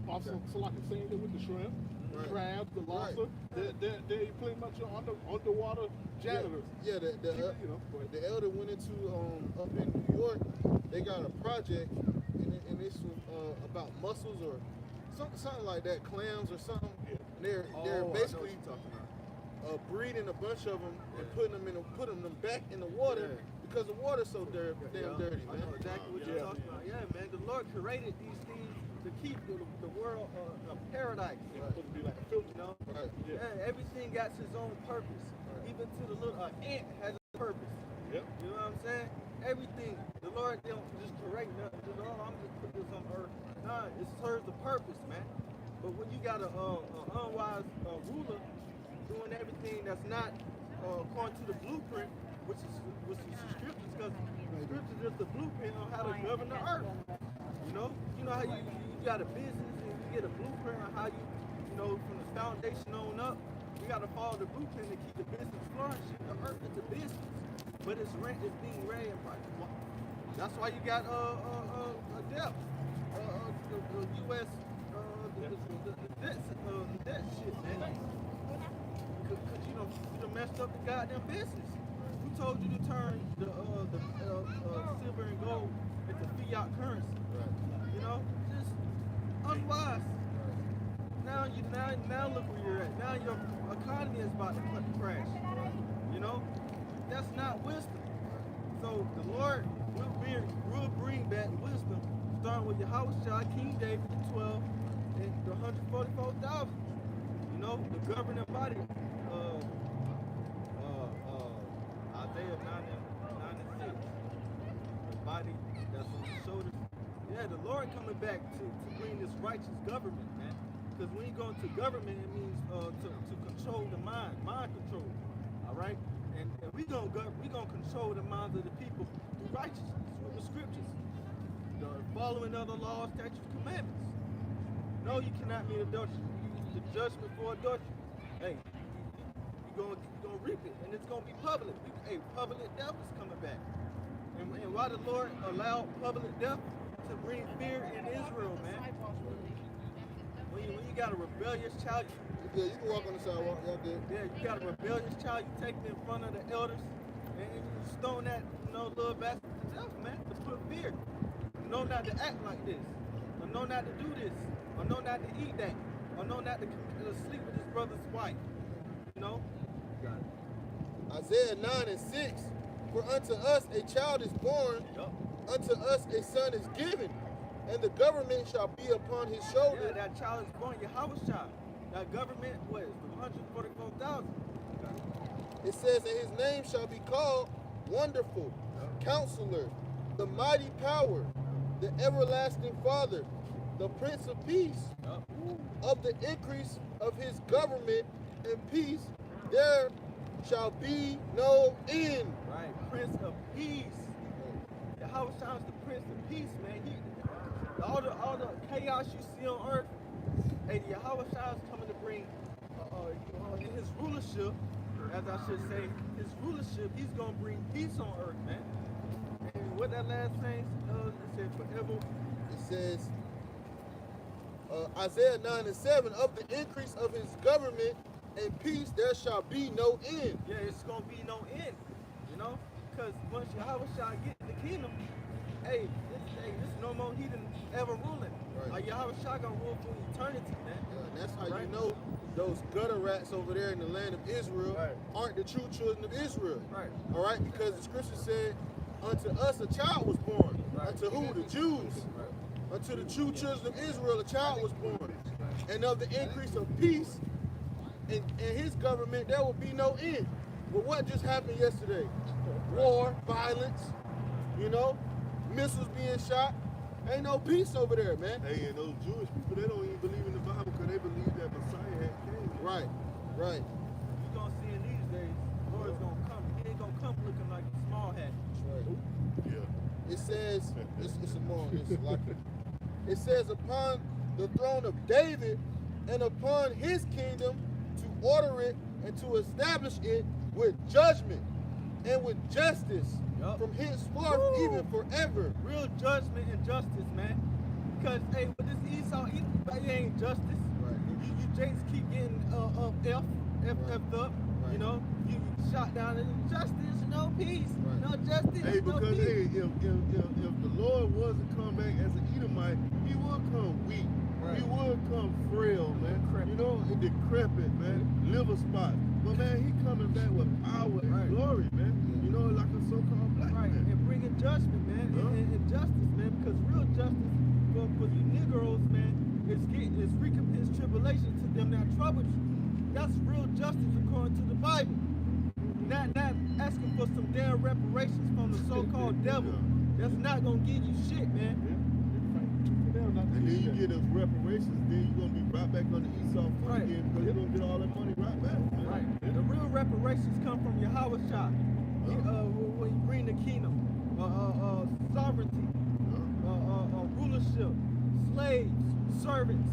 Also, so like the same thing with the shrimp, the crabs, the lobster. They're pretty much underwater janitors.
Yeah, the elder went into up in New York. They got a project, and it's about mussels or something like that, clams or something.
Yeah.
And they're basically breeding a bunch of them and putting them back in the water because the water's so damn dirty, man.
I know exactly what you're talking about. Yeah, man. The Lord created these things to keep the world a paradise.
It's supposed to be like a filter.
Right.
Yeah, everything got its own purpose. Even to the little ant has a purpose.
Yep.
You know what I'm saying? Everything. The Lord don't just create nothing. I'm just put this on earth. Nah, it serves a purpose, man. But when you got a unwise ruler doing everything that's not according to the blueprint, which is the scriptures, because the scriptures is the blueprint on how to govern the earth. You know how you got a business and you get a blueprint on how you know, from the foundation on up, we got to follow the blueprint to keep the business flourishing. The earth is a business, but it's being ran by. That's why you got a debt. The U.S. The debt shit, man. Because you done messed up the goddamn business. Who told you to turn the silver and gold into fiat currency?
Right.
You know, just unwise. Now look where you're at. Now your economy is about to crash. You know, that's not wisdom. So the Lord will bring back wisdom, starting with Yahushua, King David, the 12, and the 144,000. You know, the governing body. Isaiah 9 and 6. The body that's on the shoulders. Yeah, the Lord coming back to bring this righteous government, man. Because when you go into government, it means to control the mind control. All right, and we gonna control the minds of the people through righteousness, through the scriptures, the following of the laws, statutes, commandments. No, you cannot meet adultery. The judgment for adultery. Hey, you're gonna reap it, and it's gonna be public. Hey, public death is coming back. And why the Lord allowed public death to bring fear in Israel, man? When you got a rebellious child,
Yeah, you can walk on the sidewalk. Y'all good.
yeah, you got a rebellious child, you take it in front of the elders, and you stone that, little bastard to death, man. To put fear. Know not to act like this, or know not to do this, or know not to eat that, or know not to sleep with his brother's wife. You know? Got it.
Isaiah 9 and 6. For unto us a child is born,
Yup.
unto us a son is given, and the government shall be upon his shoulder.
Yeah, that child is born, Yahushua. That government was 144,000.
It says, and his name shall be called Wonderful, Counselor, the Mighty Power, the Everlasting Father, the Prince of Peace. Of the increase of his government and peace, there shall be no end.
Right, Prince of Peace. Yahushua is the Prince of Peace, man. All the chaos you see on earth, hey, Yahushua is coming to bring his rulership, as I should say, his rulership, he's going to bring peace on earth, man. And what that last thing it said forever.
It says, Isaiah 9 and 7, of the increase of his government and peace, there shall be no end.
Yeah, it's going to be no end, you know? Because once Yahushua get in the kingdom, hey, this no more heathen ever ruling.
Right.
Like Yahushua going to rule for eternity, man.
And that's how
Right.
you know those gutter rats over there in the land of Israel
Right.
aren't the true children of Israel.
Right.
All right, because the scripture said, unto us a child was born.
Right.
Unto who? The Jews.
Right.
Unto the true children of Israel a child was born. And of the increase of peace in his government, there will be no end. But what just happened yesterday? War, violence, missiles being shot. Ain't no peace over there, man.
Hey, and those Jewish people, they don't even believe in the Bible because they believe that Messiah had came.
Right.
You're going to see in these days, the Lord's going to come. He ain't going to come looking like a small hat.
Right.
Yeah.
It says, it's a more, it's like it says, upon the throne of David and upon his kingdom to order it and to establish it with judgment and with justice
Yup.
from henceforth even forever.
Real judgment and justice, man. Because, hey, with this Esau, it ain't justice.
Right.
You Jakes keep getting F'd up.
Right.
You know, you shot down and justice, no peace.
Right.
No justice,
Hey,
no
because
peace.
hey, if the Lord was to come back as an Edomite, he would come weak.
Right.
He would come frail, man.
Decrepit.
You know, and decrepit, man. Liver spot. But man, he coming back with power and
Right.
glory, man. You know, like a so-called black
Right,
man.
and bringing judgment, man, and justice, man, because real justice for you Negroes, man, is recompense tribulation to them that troubled you. That's real justice according to the Bible. Not asking for some damn reparations from the so-called devil. That's not gonna give you shit, man.
And then you get those reparations, then you're gonna be right back on the Esau foot
Right.
again because you're gonna get all that money right back. Man.
Right. The real reparations come from Yahushua. When you bring the kingdom, sovereignty, rulership, slaves, servants.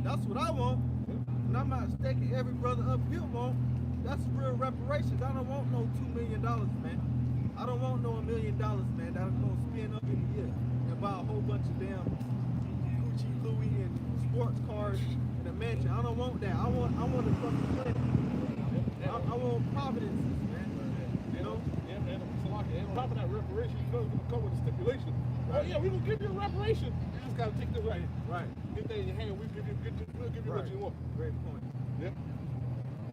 That's what I want. And I'm not staking every brother up here want. That's real reparations. I don't want no $2 million, man. I don't want no $1 million, man, that I'm gonna spend up in the year and buy a whole bunch of damn Gucci, Louis, and sports cars and a mansion. I don't want that. I want the fucking planet. I want providences, man. You know?
Yeah, man. And on top of that reparation, you know it's gonna come with a stipulation. Oh yeah, we gonna give you a reparation. You just gotta take this right here.
Right.
Get that in your hand. We'll give you
Right.
what you want.
Great point.
Yeah.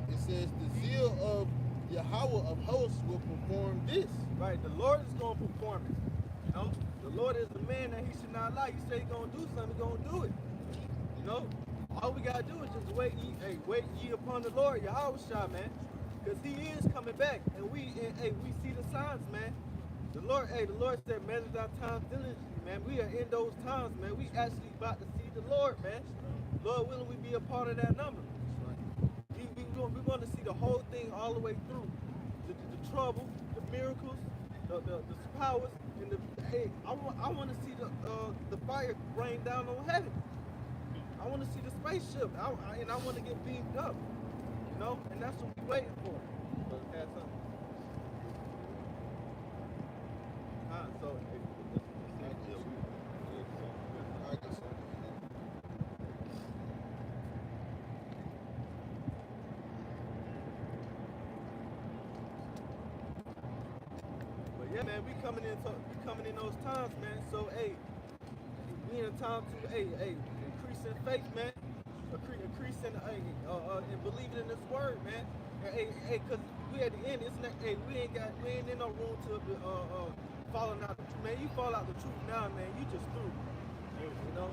It says the zeal of Yahweh of hosts will perform this.
Right, the Lord is going to perform it. You know, the Lord is the man that he should not lie. He said he's going to do something, he's going to do it. You know, all we got to do is just wait ye upon the Lord, Yahweh Shah, man. Because he is coming back. And we see the signs, man. The Lord said, measure our times diligently, man. We are in those times, man. We actually about to see the Lord, man. Lord willing, we be a part of that number. We want to see the whole thing all the way through. The trouble, the miracles, the powers, and I want to see the fire rain down on heaven. I want to see the spaceship, and I want to get beamed up, you know, and that's what we're waiting for. But have something. So
I got something.
yeah, man, we coming in those times, man. So, hey, we in a time to, increase in faith, man. Increase in believing in this word, man. And, cause we at the end, it's not, we ain't in no room to falling out the truth, man. You fall out the truth now, man. You just through, you know.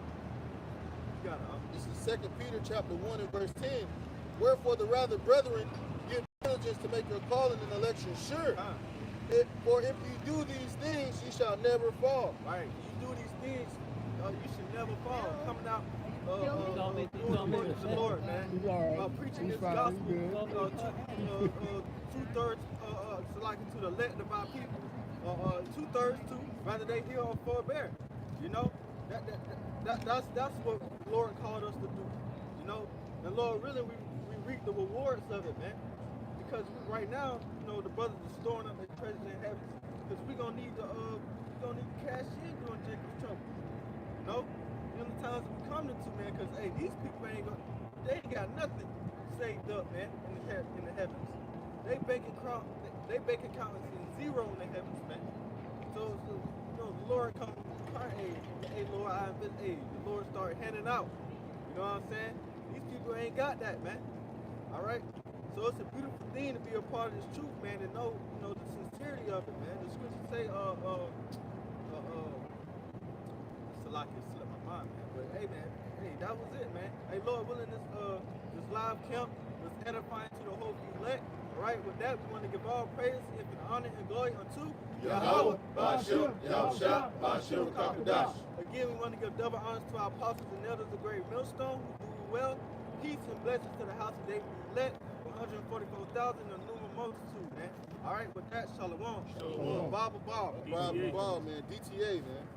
You gotta.
This is 2 Peter chapter 1 and verse 10. Wherefore the rather, brethren, give diligence to make your calling and election sure. For if you do these things, you shall never fall.
Right. You do these things, you should never fall. Coming out, doing the work of the Lord, man. Preaching this gospel, 2/3 to the elect of our people, 2/3 to whether they hear or forbear. You know, that's what the Lord called us to do. You know, and Lord, really, we reap the rewards of it, man. Because right now, you know, the brothers are storing up their treasures in heaven. Because we're gonna need to cash in during Jacob's trouble. You know? You know the times we come to, man, because hey, these people they ain't got nothing saved up, man, in the heavens. They bank account is in zero in the heavens, man. So you know, the Lord come, hey Lord, the Lord started handing out. You know what I'm saying? These people ain't got that, man. Alright? So it's a beautiful thing to be a part of this truth, man, and know, you know, the sincerity of it, man. The scriptures say, Salaki slipped my mind, man. But hey, man, that was it, man. Hey, Lord willing, this live camp was edifying to the whole elect. All right, with that, we want to give all praise, infinite honor, and glory unto
Yahweh, Bashim, Yahusha, Bashim, Kakadash.
Again, we want to give double honors to our apostles and elders of Great Millstone, who do well. Peace and blessings to the house of David elect. 144,000 and a numerous multitude, man. All right, with that, Shalom.
Shalom.
Bible ball.
Bible ball, man. DTA, man.